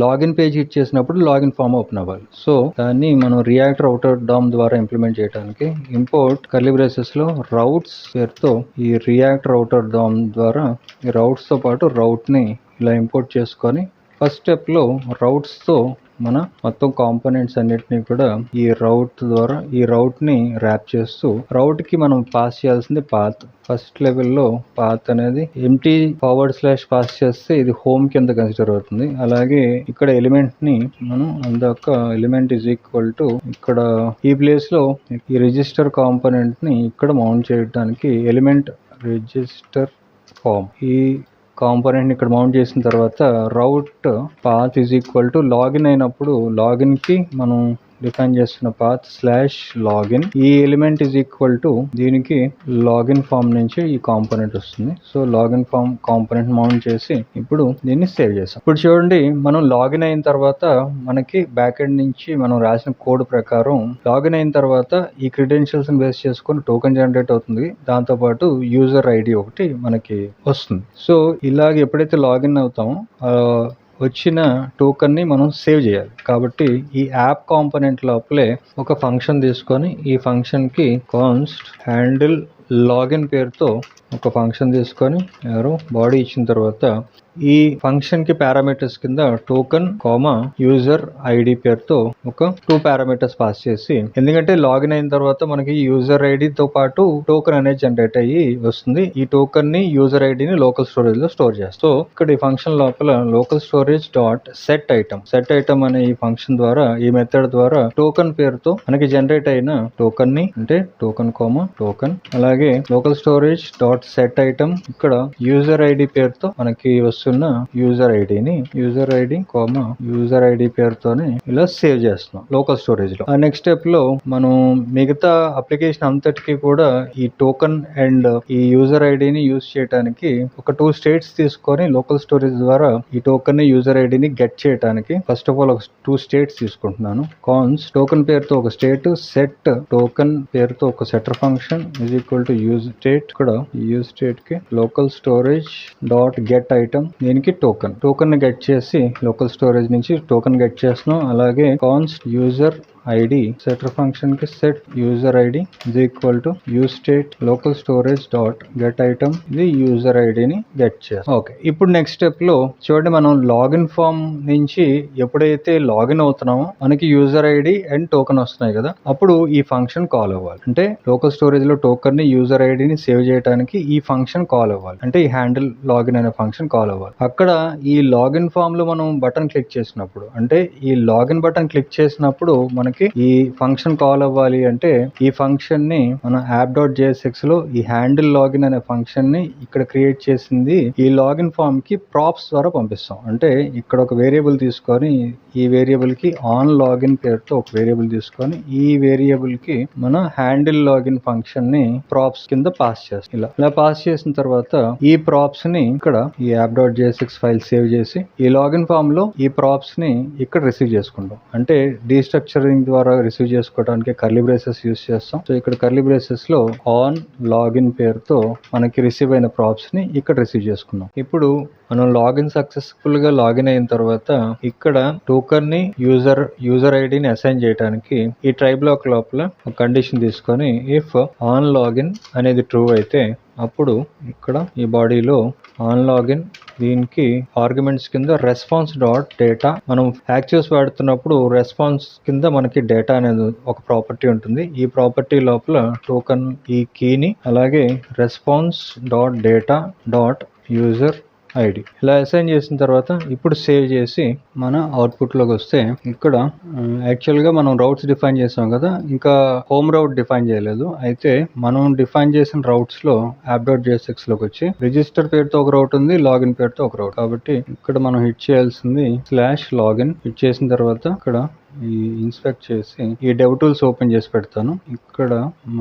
లాగిన్ పేజ్ హిట్ చేసినప్పుడు లాగిన్ ఫామ్ ఓపెన్ అవ్వాలి. సో దాన్ని మనం రియాక్ట్ రౌటర్ డామ్ ద్వారా ఇంప్లిమెంట్ చేయడానికి ఇంపోర్ట్ కర్లీ బ్రేసెస్ లో రౌట్స్ పేరుతో ఈ రియాక్ట్ రౌటర్ డామ్ ద్వారా ఈ రౌట్స్ తో పాటు రౌట్ ని ఇలా ఇంపోర్ట్ చేసుకొని ఫస్ట్ స్టెప్ లో రౌట్స్ తో మన మొత్తం కాంపోనెంట్స్ అన్నిటిని కూడా ఈ రౌట్ ద్వారా ఈ రౌట్ ని ర్యాప్ చేస్తూ రౌట్ కి మనం పాస్ చేయాల్సింది పాత్. ఫస్ట్ లెవెల్లో పాత్ అనేది ఎంటీ / పాస్ చేస్తే ఇది హోమ్ కింద కన్సిడర్ అవుతుంది. అలాగే ఇక్కడ ఎలిమెంట్ ని మనం అందాక ఎలిమెంట్ ఈజ్ ఈక్వల్ టు ఇక్కడ ఈ ప్లేస్ లో ఈ రిజిస్టర్ కాంపోనెంట్ ని ఇక్కడ మౌంట్ చేయడానికి ఎలిమెంట్ రిజిస్టర్ ఫామ్ ఈ కాంపోనెంట్ ఇక్కడ మౌంట్ చేసిన తర్వాత route path is equal to login అయినప్పుడు లాగిన్ కి మనం డిఫైన్ చేస్తున్న పాత్ /లాగిన్. ఈ ఎలిమెంట్ ఈజ్ ఈక్వల్ టు దీనికి లాగిన్ ఫామ్ నుంచి ఈ కాంపోనెంట్ వస్తుంది. So login form component mount చేసి ఇప్పుడు దీన్ని సేవ్ చేసాం. ఇప్పుడు చూడండి, మనం లాగిన్ అయిన తర్వాత మనకి బ్యాక్ ఎండ్ నుంచి మనం రాసిన కోడ్ ప్రకారం లాగిన్ అయిన తర్వాత ఈ క్రెడెన్షియల్స్ ని బేస్ చేసుకొని టోకెన్ జనరేట్ అవుతుంది. దాంతో పాటు యూజర్ ఐడి ఒకటి మనకి వస్తుంది. సో ఇలాగ ఎప్పుడైతే లాగిన్ అవుతామో వచ్చిన టోకెన్ ని మనం సేవ్ చేయాలి. కాబట్టి ఈ యాప్ కాంపోనెంట్ లోపలే ఒక ఫంక్షన్ తీసుకొని ఈ ఫంక్షన్ కి కాన్స్ట్ హ్యాండిల్ లాగిన్ పేరుతో ఒక ఫంక్షన్ తీసుకొని బాడీ ఇచ్చిన తర్వాత ఈ ఫంక్షన్ కి పారామీటర్స్ కింద టోకెన్ యూజర్ ఐడి పేరుతో ఒక 2 పారామీటర్స్ పాస్ చేసి, ఎందుకంటే లాగిన్ అయిన తర్వాత మనకి యూజర్ ఐడి తో పాటు టోకెన్ అనేది జనరేట్ అయ్యి వస్తుంది. ఈ టోకెన్ ని యూజర్ ఐడిని లోకల్ స్టోరేజ్ లో స్టోర్ చేస్తాం. సో ఇక్కడ ఈ ఫంక్షన్ లోపల local storage dot set item అనే ఈ ఫంక్షన్ ద్వారా ఈ మెథడ్ ద్వారా టోకెన్ పేరుతో మనకి జనరేట్ అయిన టోకెన్ ని అంటే టోకెన్ అలాగే local storage dot set item ఇక్కడ యూజర్ ఐడి పేరుతో మనకి వస్తున్న యూజర్ ఐడి పేరుతోనే ఇలా సేవ్ చేస్తున్నాం లోకల్ స్టోరేజ్ లో. ఆ నెక్స్ట్ స్టెప్ లో మనం మిగతా అప్లికేషన్ అంతటికి కూడా ఈ టోకెన్ అండ్ ఈ యూజర్ ఐడిని యూజ్ చేయడానికి ఒక 2 స్టేట్స్ తీసుకొని లోకల్ స్టోరేజ్ ద్వారా ఈ టోకెన్ ని యూజర్ ఐడిని గెట్ చేయడానికి ఫస్ట్ ఆఫ్ ఆల్ ఒక 2 స్టేట్స్ తీసుకుంటున్నాను. కాన్స్ టోకెన్ పేరుతో ఒక స్టేట్, సెట్ టోకెన్ పేరుతో ఒక setter function is equal to use state. ఇక్కడ యూజ్ స్టేట్ కి local storage dot get item, దీనికి టోకెన్ ని గెట్ చేసి లోకల్ స్టోరేజ్ నుంచి టోకెన్ గెట్ చేస్తున్నాం. అలాగే const user ID setter function కి set user ID is equal to use state local storage dot get item, ఇది user ఐడిని గెట్ చేస్తాం. ఓకే, ఇప్పుడు నెక్స్ట్ స్టెప్ లో చూడండి, మనం లాగిన్ ఫామ్ నుంచి ఎప్పుడైతే లాగిన్ అవుతున్నామో మనకి యూజర్ ఐడి అండ్ టోకెన్ వస్తున్నాయి కదా, అప్పుడు ఈ ఫంక్షన్ కాల్ అవ్వాలి. అంటే లోకల్ స్టోరేజ్ లో టోకెన్ ని యూజర్ ఐడిని సేవ్ చేయడానికి ఈ ఫంక్షన్ కాల్ అవ్వాలి. అంటే ఈ హ్యాండిల్ లాగిన్ అనే ఫంక్షన్ కాల్ అవ్వాలి. అక్కడ ఈ లాగిన్ ఫామ్ లో మనం బటన్ క్లిక్ చేసినప్పుడు, అంటే ఈ లాగిన్ బటన్ క్లిక్ చేసినప్పుడు మనకి ఈ ఫంక్షన్ కాల్ అవ్వాలి. అంటే ఈ ఫంక్షన్ ని మనం app.jsx లో ఈ హ్యాండిల్ లాగిన్ అనే ఫంక్షన్ ని ఇక్కడ క్రియేట్ చేసింది ఈ లాగిన్ ఫామ్ కి ప్రాప్స్ ద్వారా పంపిస్తాం. అంటే ఇక్కడ ఒక వేరియబుల్ తీసుకొని ఈ వేరియబుల్ కి ఆన్ లాగిన్ పేరుతో ఒక వేరియబుల్ తీసుకొని ఈ వేరియబుల్ కి మన హ్యాండిల్ లాగిన్ ఫంక్షన్ ని ప్రాప్స్ కింద పాస్ చేస్తాం. ఇలా పాస్ చేసిన తర్వాత ఈ ప్రాప్స్ ని ఇక్కడ ఈ app.jsx ఫైల్ సేవ్ చేసి ఈ లాగిన్ ఫామ్ లో ఈ ప్రాప్స్ ని ఇక్కడ రిసీవ్ చేసుకుంటాం. అంటే డీస్ట్రక్చరింగ్ ద్వారా రిసీవ్ చేసుకోవడానికి కర్లీ బ్రేసెస్ యూస్ చేస్తాం. సో ఇక్కడ కర్లీ బ్రేసెస్ లో ఆన్ లాగిన్ పేరుతో మనకి రిసీవ్ అయిన ప్రాప్స్ ని ఇక్కడ రిసీవ్ చేసుకున్నాం. ఇప్పుడు మనం లాగిన్ సక్సెస్ఫుల్ గా లాగిన్ అయిన తర్వాత ఇక్కడ టోకెన్ ని యూజర్ ఐడిని అసైన్ చేయడానికి ఈ ట్రై బ్లాక్ లోపల ఒక కండిషన్ తీసుకొని ఇఫ్ ఆన్ లాగిన్ అనేది ట్రూ అయితే అప్పుడు ఇక్కడ ఈ బాడీలో ఆన్ లాగిన్ దీనికి ఆర్గ్యుమెంట్స్ కింద రెస్పాన్స్ డాట్ డేటా, మనం యాక్టివ్స్ వాడుతున్నప్పుడు రెస్పాన్స్ కింద మనకి డేటా అనేది ఒక ప్రాపర్టీ ఉంటుంది. ఈ ప్రాపర్టీ లోపల టోకెన్ ఈ కీని అలాగే response dot data dot user ID ఇలా అసైన్ చేసిన తర్వాత ఇప్పుడు సేవ్ చేసి మన అవుట్పుట్ లోకి వస్తే ఇక్కడ యాక్చువల్గా మనం రౌట్స్ డిఫైన్ చేసాం కదా, ఇంకా హోమ్ రౌట్ డిఫైన్ చేయలేదు. అయితే మనం డిఫైన్ చేసిన రౌట్స్ లో app.jsx లోకి వచ్చి రిజిస్టర్ పేరుతో ఒక రౌట్ ఉంది, లాగిన్ పేరుతో ఒక రౌట్. కాబట్టి ఇక్కడ మనం హిట్ చేయాల్సింది /లాగిన్ హిట్ చేసిన తర్వాత ఇక్కడ ఈ ఇన్స్పెక్ట్ చేసి ఈ డెవ్ టూల్స్ ఓపెన్ చేసి పెడతాను. ఇక్కడ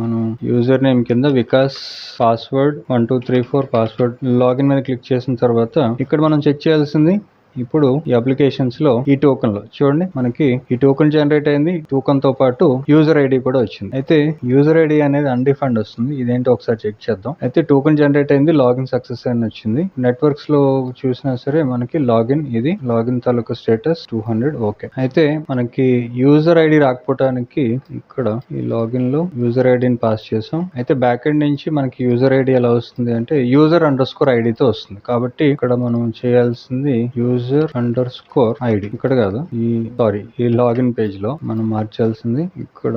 మనం యూజర్ నేమ్ కింద వికాస్ పాస్వర్డ్ 1234 పాస్వర్డ్ లాగిన్ మీద క్లిక్ చేసిన తర్వాత ఇక్కడ మనం చెక్ చేయాల్సింది ఇప్పుడు ఈ అప్లికేషన్స్ లో ఈ టోకెన్ లో చూడండి మనకి ఈ టోకెన్ జనరేట్ అయింది. టోకెన్ తో పాటు యూజర్ ఐడి కూడా వచ్చింది. అయితే యూజర్ ఐడి అనేది అన్డిఫైన్డ్ వస్తుంది. ఇదేంటో ఒకసారి చెక్ చేద్దాం. అయితే టోకెన్ జనరేట్ అయింది, లాగిన్ సక్సెస్ అని వచ్చింది. నెట్వర్క్స్ లో చూసినా సరే మనకి లాగిన్, ఇది లాగిన్ తాలూకు స్టేటస్ 200 ఓకే. అయితే మనకి యూజర్ ఐడి రాకపోవడానికి ఇక్కడ ఈ లాగిన్ లో యూజర్ ఐడిని పాస్ చేసాం. అయితే బ్యాక్ ఎండ్ నుంచి మనకి యూజర్ ఐడి ఎలా వస్తుంది అంటే యూజర్_ఐడి తో వస్తుంది. కాబట్టి ఇక్కడ మనం చేయాల్సింది _ID ఇక్కడ కాదు, ఈ లాగిన్ పేజ్ లో మనం మార్చాల్సింది ఇక్కడ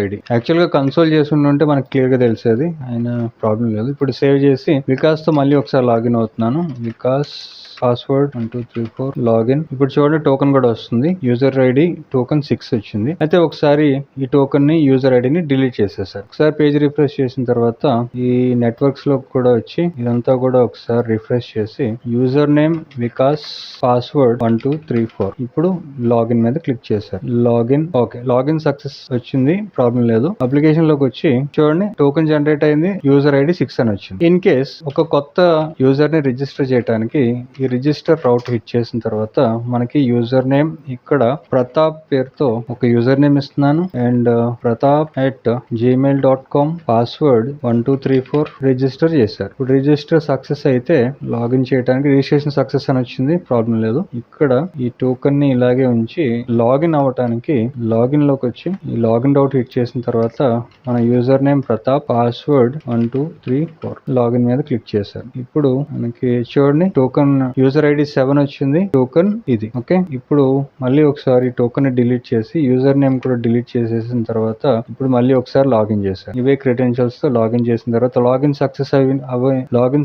_ID. యాక్చువల్ గా కన్సోల్ చేసి ఉంటే మనకి క్లియర్ గా తెలిసేది, అయినా ప్రాబ్లం లేదు. ఇప్పుడు సేవ్ చేసి వికాస్ తో మళ్ళీ ఒకసారి లాగిన్ అవుతున్నాను. Vikas password 1234 login. ఇప్పుడు చూడండి టోకెన్ కూడా వస్తుంది. యూజర్ ఐడి టోకెన్ 6 వచ్చింది. అయితే ఒకసారి ఈ టోకెన్ ని యూజర్ ఐడిని డిలీట్ చేసేసారు. ఒకసారి పేజ్ రిఫ్రెష్ చేసిన తర్వాత ఈ నెట్వర్క్స్ లో కూడా వచ్చి ఇదంతా కూడా ఒకసారి రిఫ్రెష్ చేసి యూజర్ నేమ్ వికాస్ పాస్వర్డ్ 1234 ఇప్పుడు లాగిన్ మీద క్లిక్ చేశారు. లాగిన్ ఓకే, లాగిన్ సక్సెస్ వచ్చింది, ప్రాబ్లం లేదు. అప్లికేషన్ లోకి వచ్చి చూడండి టోకెన్ జనరేట్ అయింది, యూజర్ ఐడి 6 అని వచ్చింది. ఇన్ కేస్ ఒక కొత్త యూజర్ ని రిజిస్టర్ చేయడానికి ఈ రిజిస్టర్ రౌట్ హిట్ చేసిన తర్వాత మనకి యూజర్ నేమ్ ఇక్కడ ప్రతాప్ పేరుతో ఒక యూజర్ నేమ్ ఇస్తున్నాను అండ్ pratap@gmail.com పాస్వర్డ్ 1234 రిజిస్టర్ చేశారు. ఇప్పుడు రిజిస్టర్ సక్సెస్ అయితే లాగిన్ చేయడానికి రిజిస్ట్రేషన్ సక్సెస్ అని వచ్చింది, ప్రాబ్లం లేదు. ఇక్కడ ఈ టోకెన్ ని ఇలాగే ఉంచి లాగిన్ అవ్వడానికి లాగిన్ లోకి వచ్చి ఈ లాగిన్ రౌట్ హిట్ చేసిన తర్వాత మన user name Pratap password 1234 login మీద క్లిక్ చేశారు. ఇప్పుడు మనకి చూడండి టోకెన్ యూజర్ ఐడి 7 వచ్చింది, టోకెన్ ఇది ఓకే. ఇప్పుడు మళ్ళీ ఒకసారి టోకెన్ డిలీట్ చేసి యూజర్ నేమ్ కూడా డిలీట్ చేసేసిన తర్వాత ఇప్పుడు మళ్ళీ ఒకసారి లాగిన్ చేశారు. ఇవే క్రెడెన్షియల్స్ తో లాగిన్ చేసిన తర్వాత లాగిన్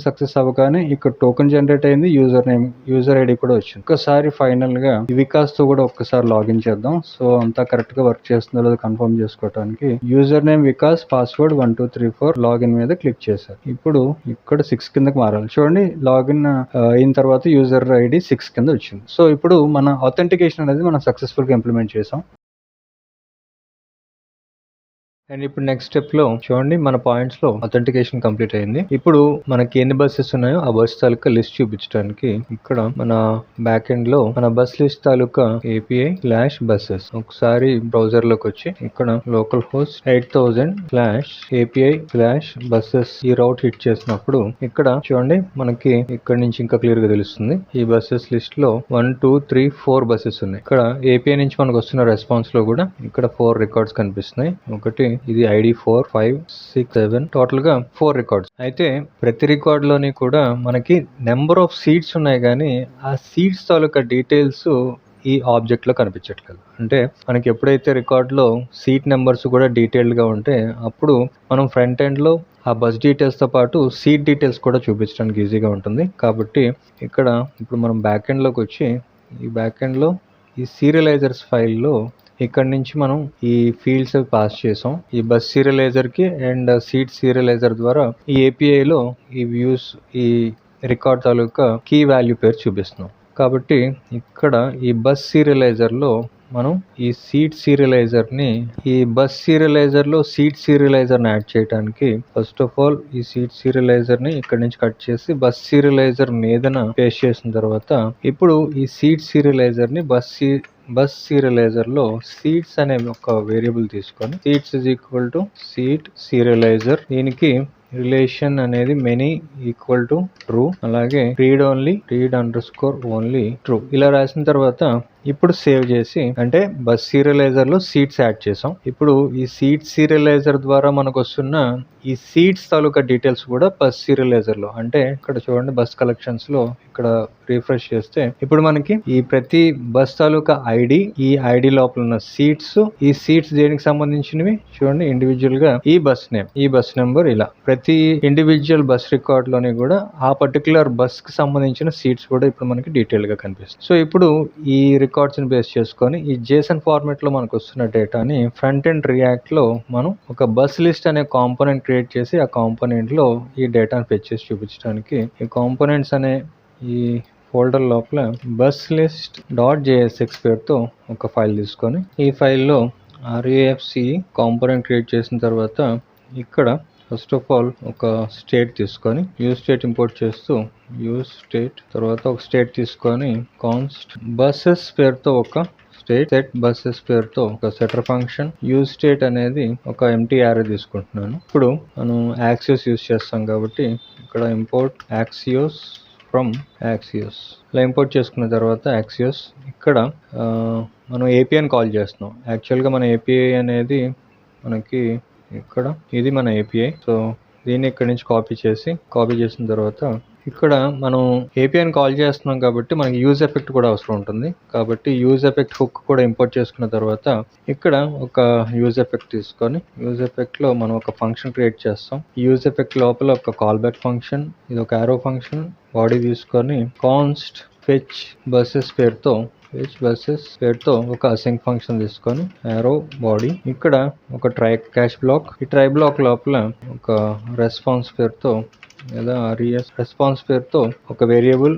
సక్సెస్ అవ్వగానే ఇక్కడ టోకెన్ జనరేట్ అయింది, యూజర్ ఐడి కూడా వచ్చింది. ఒకసారి ఫైనల్ గా వికాస్ తో కూడా ఒక్కసారి లాగిన్ చేద్దాం. సో అంతా కరెక్ట్ గా వర్క్ చేస్తుందో లేదో కన్ఫర్మ్ చేసుకోవడానికి user name Vikas password 1234 login మీద క్లిక్ చేశారు. ఇప్పుడు ఇక్కడ 6 కిందకి మారాలి. చూడండి లాగిన్ అయిన తర్వాత యూజర్ ఐడి 6 కింద వచ్చింది. సో ఇప్పుడు మన ఆథెంటికేషన్ అనేది మనం సక్సెస్ఫుల్ గా ఇంప్లిమెంట్ చేసాం. అండ్ ఇప్పుడు నెక్స్ట్ స్టెప్ లో చూడండి మన పాయింట్స్ లో అథెంటికేషన్ కంప్లీట్ అయింది. ఇప్పుడు మనకి ఎన్ని బస్సెస్ ఉన్నాయో ఆ బస్ తాలూకా లిస్ట్ చూపించడానికి ఇక్కడ మన బ్యాక్ ఎండ్ లో మన బస్ లిస్ట్ తాలూకా API/buses ఒకసారి బ్రౌజర్ లోకి వచ్చి ఇక్కడ లోకల్ హోస్ట్ 8000/API/buses ఈ రౌట్ హిట్ చేసినప్పుడు ఇక్కడ చూడండి మనకి ఇక్కడ నుంచి ఇంకా క్లియర్ గా తెలుస్తుంది. ఈ బస్సెస్ లిస్ట్ లో 1 2 3 4 బస్సెస్ ఉన్నాయి. ఇక్కడ API నుంచి మనకు వస్తున్న రెస్పాన్స్ లో కూడా ఇక్కడ 4 రికార్డ్స్ కనిపిస్తున్నాయి. ఒకటి ఇది ID 4 5 6 7 టోటల్ గా 4 రికార్డ్స్. అయితే ప్రతి రికార్డ్ లోని కూడా మనకి నెంబర్ ఆఫ్ సీట్స్ ఉన్నాయి, కానీ ఆ సీట్స్ తాలూకా డీటెయిల్స్ ఈ ఆబ్జెక్ట్ లో కనిపించట్లేదు. అంటే మనకి ఎప్పుడైతే రికార్డ్ లో సీట్ నెంబర్స్ కూడా డీటెయిల్డ్ గా ఉంటే అప్పుడు మనం ఫ్రంట్ ఎండ్ లో ఆ బస్ డీటెయిల్స్ తో పాటు సీట్ డీటెయిల్స్ కూడా చూపించడానికి ఈజీగా ఉంటుంది. కాబట్టి ఇక్కడ ఇప్పుడు మనం బ్యాక్ ఎండ్ లోకి వచ్చి ఈ బ్యాక్ ఎండ్ లో ఈ సీరియలైజర్స్ ఫైల్లో ఇక్కడ నుంచి మనం ఈ ఫీల్డ్స్ పాస్ చేసాం. ఈ బస్ సీరియలైజర్ కి అండ్ సీట్ సీరియలైజర్ ద్వారా ఈ API లో ఈ వ్యూస్ ఈ రికార్డ్ తాలూకా కీ వాల్యూ పేరు చూపిస్తున్నాం. కాబట్టి ఇక్కడ ఈ బస్ సీరియలైజర్ లో మనం ఈ సీట్ సీరియలైజర్ ని ఈ బస్ సీరియలైజర్ లో సీట్ సీరియలైజర్ ని యాడ్ చేయడానికి ఫస్ట్ ఆఫ్ ఆల్ ఈ సీట్ సీరియలైజర్ ని ఇక్కడ నుంచి కట్ చేసి బస్ సీరియలైజర్ మీదన పేస్ట్ చేసిన తర్వాత ఇప్పుడు ఈ సీట్ సీరియలైజర్ ని బస్ సీరియలైజర్ లో సీట్స్ అనే ఒక వేరియబుల్ తీసుకొని సీట్స్ = సీట్ సీరియలైజర్, దీనికి రిలేషన్ అనేది మెనీ = ట్రూ, అలాగే read_only ట్రూ ఇలా రాసిన తర్వాత ఇప్పుడు సేవ్ చేసి, అంటే బస్ సీరియలైజర్ లో సీట్స్ యాడ్ చేసాం. ఇప్పుడు ఈ సీట్ సీరియలైజర్ ద్వారా మనకు వస్తున్న ఈ సీట్స్ తాలూకా డీటెయిల్స్ కూడా బస్ సీరియలైజర్ లో, అంటే ఇక్కడ చూడండి బస్ కలెక్షన్స్ లో ఇక్కడ రిఫ్రెష్ చేస్తే ఇప్పుడు మనకి ఈ ప్రతి బస్ తాలూకా ఈ ఐడి లోపల ఉన్న సీట్స్, ఈ సీట్స్ దేనికి సంబంధించినవి చూడండి ఇండివిజువల్ గా ఈ బస్ నేమ్, ఈ బస్ నెంబర్, ఇలా ప్రతి ఇండివిజువల్ బస్ రికార్డ్ లోని కూడా ఆ పర్టికులర్ బస్ కి సంబంధించిన సీట్స్ కూడా ఇప్పుడు మనకి డీటెయిల్ గా కనిపిస్తుంది. సో ఇప్పుడు ఈ రికార్డ్స్ ని బేస్ చేసుకొని ఈ JSON ఫార్మాట్ లో మనకు వస్తున్న డేటాని ఫ్రంట్ ఎండ్ రియాక్ట్ లో మనం ఒక బస్ లిస్ట్ అనే కాంపోనెంట్ క్రియేట్ చేసి ఆ కాంపోనెంట్ లో ఈ డేటాను ఫెచ్ చేసి చూపించడానికి ఈ కాంపోనెంట్స్ అనే ఈ ఫోల్డర్ లోపల బస్ లిస్ట్ .jsx పేరుతో ఒక ఫైల్ తీసుకొని ఈ ఫైల్లో RAFC కాంపోనెంట్ క్రియేట్ చేసిన తర్వాత ఇక్కడ ఫస్ట్ ఆఫ్ ఆల్ ఒక స్టేట్ తీసుకొని యూజ్ స్టేట్ ఇంపోర్ట్ చేస్తూ యూజ్ స్టేట్ తర్వాత ఒక స్టేట్ తీసుకొని కాన్స్ట్ బసెస్ పేరుతో ఒక స్టేట్ సెట్ బసెస్ పేరుతో ఒక సెటర్ ఫంక్షన్ యూజ్ స్టేట్ అనేది ఒక ఎంటీ యారే తీసుకుంటున్నాను. ఇప్పుడు మనం యాక్సియోస్ యూజ్ చేస్తాం కాబట్టి ఇక్కడ ఇంపోర్ట్ యాక్సియోస్ ఫ్రమ్ యాక్సియోస్ ఇలా ఇంపోర్ట్ చేసుకున్న తర్వాత యాక్సియోస్ ఇక్కడ మనం ఏపీఐని కాల్ చేస్తున్నాం. యాక్చువల్గా మన ఏపీఐ అనేది మనకి ఇక్కడ ఇది మన ఏపీఐ. సో దీన్ని ఇక్కడ నుంచి కాపీ చేసిన తర్వాత ఇక్కడ మనం ఏపీఐని కాల్ చేస్తున్నాం కాబట్టి మనకి యూజ్ ఎఫెక్ట్ కూడా అవసరం ఉంటుంది. కాబట్టి యూజ్ ఎఫెక్ట్ హుక్ కూడా ఇంపోర్ట్ చేసుకున్న తర్వాత ఇక్కడ ఒక యూజ్ ఎఫెక్ట్ తీసుకొని యూజ్ ఎఫెక్ట్లో మనం ఒక ఫంక్షన్ క్రియేట్ చేస్తాం. యూజ్ ఎఫెక్ట్ లోపల ఒక కాల్ బ్యాక్ ఫంక్షన్, ఇది ఒక యారో ఫంక్షన్, బాడీ తీసుకొని కాన్స్ట్ ఫెచ్ బసెస్ పేరుతో ఒక అసింక్ ఫంక్షన్ తీసుకొని యారో బాడీ ఇక్కడ ఒక ట్రై క్యాష్ బ్లాక్, ఈ ట్రై బ్లాక్ లోపల ఒక రెస్పాన్స్ పేరుతో లేదా రెస్పాన్స్ పేరుతో ఒక వేరియబుల్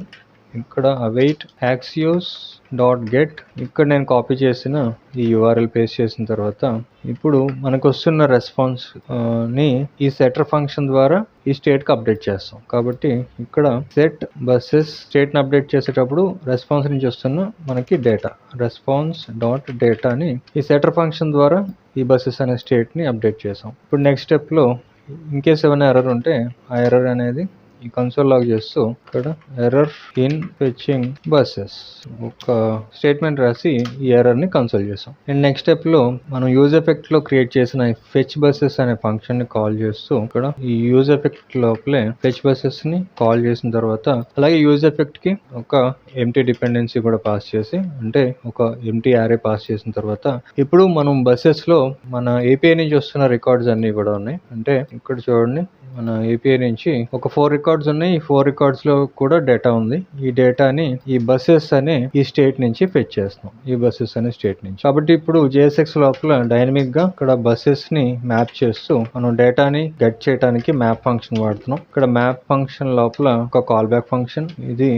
ఇక్కడ await axios.get ఇక్కడ నేను కాపీ చేసిన ఈ URL పేస్ట్ చేసిన తర్వాత ఇప్పుడు మనకు వస్తున్న రెస్పాన్స్ ని ఈ సెటర్ ఫంక్షన్ ద్వారా ఈ స్టేట్ కి అప్డేట్ చేస్తాం. కాబట్టి ఇక్కడ సెట్ బసెస్ స్టేట్ ని అప్డేట్ చేసేటప్పుడు రెస్పాన్స్ నుంచి వస్తున్న మనకి డేటా response.data అని ఈ సెటర్ ఫంక్షన్ ద్వారా ఈ బసెస్ అనే స్టేట్ ని అప్డేట్ చేసాం. ఇప్పుడు నెక్స్ట్ స్టెప్ లో ఇన్ కేస్ ఏమైనా ఎర్రర్ ఉంటే ఆ ఎర్రర్ అనేది ఈ కన్సోల్ లాగ్ చేస్తూ ఇక్కడ ఎర్రర్ ఇన్ ఫెచింగ్ బసెస్ ఒక స్టేట్మెంట్ రాసి ఈ ఎర్రర్ ని కన్సోల్ చేసాం. అండ్ నెక్స్ట్ స్టెప్ లో మనం యూజ్ ఎఫెక్ట్ లో క్రియేట్ చేసిన ఫెచ్ బసెస్ అనే ఫంక్షన్ ని కాల్ చేస్తూ ఇక్కడ ఈ యూజ్ ఎఫెక్ట్ లోపలే ఫెచ్ బసెస్ ని కాల్ చేసిన తర్వాత అలాగే యూజ్ ఎఫెక్ట్ కి ఒక ఎంటీ డిపెండెన్సీ కూడా పాస్ చేసి అంటే ఒక ఎంటీ యారే పాస్ చేసిన తర్వాత ఇప్పుడు మనం బసెస్ లో మన ఏపీఐ నుంచి వస్తున్న రికార్డ్స్ అన్ని కూడా ఉన్నాయి. అంటే ఇక్కడ చూడండి మన ఏపీఐ నుంచి ఒక 4 రికార్డ్స్ ఉన్నాయి. ఈ 4 రికార్డ్స్ లో కూడా డేటా ఉంది. ఈ డేటాని ఈ బసెస్ అనే ఈ స్టేట్ నుంచి ఫెచ్ చేస్తాం. ఈ బసెస్ అనే స్టేట్ నుంచి. కాబట్టి ఇప్పుడు JSX లోపల డైనమిక్ గా ఇక్కడ బసెస్ ని మ్యాప్ చేస్తూ మనం డేటాని గెట్ చేయడానికి మ్యాప్ ఫంక్షన్ వాడుతున్నాం. ఇక్కడ మ్యాప్ ఫంక్షన్ లోపల ఒక కాల్ బ్యాక్ ఫంక్షన్, ఇది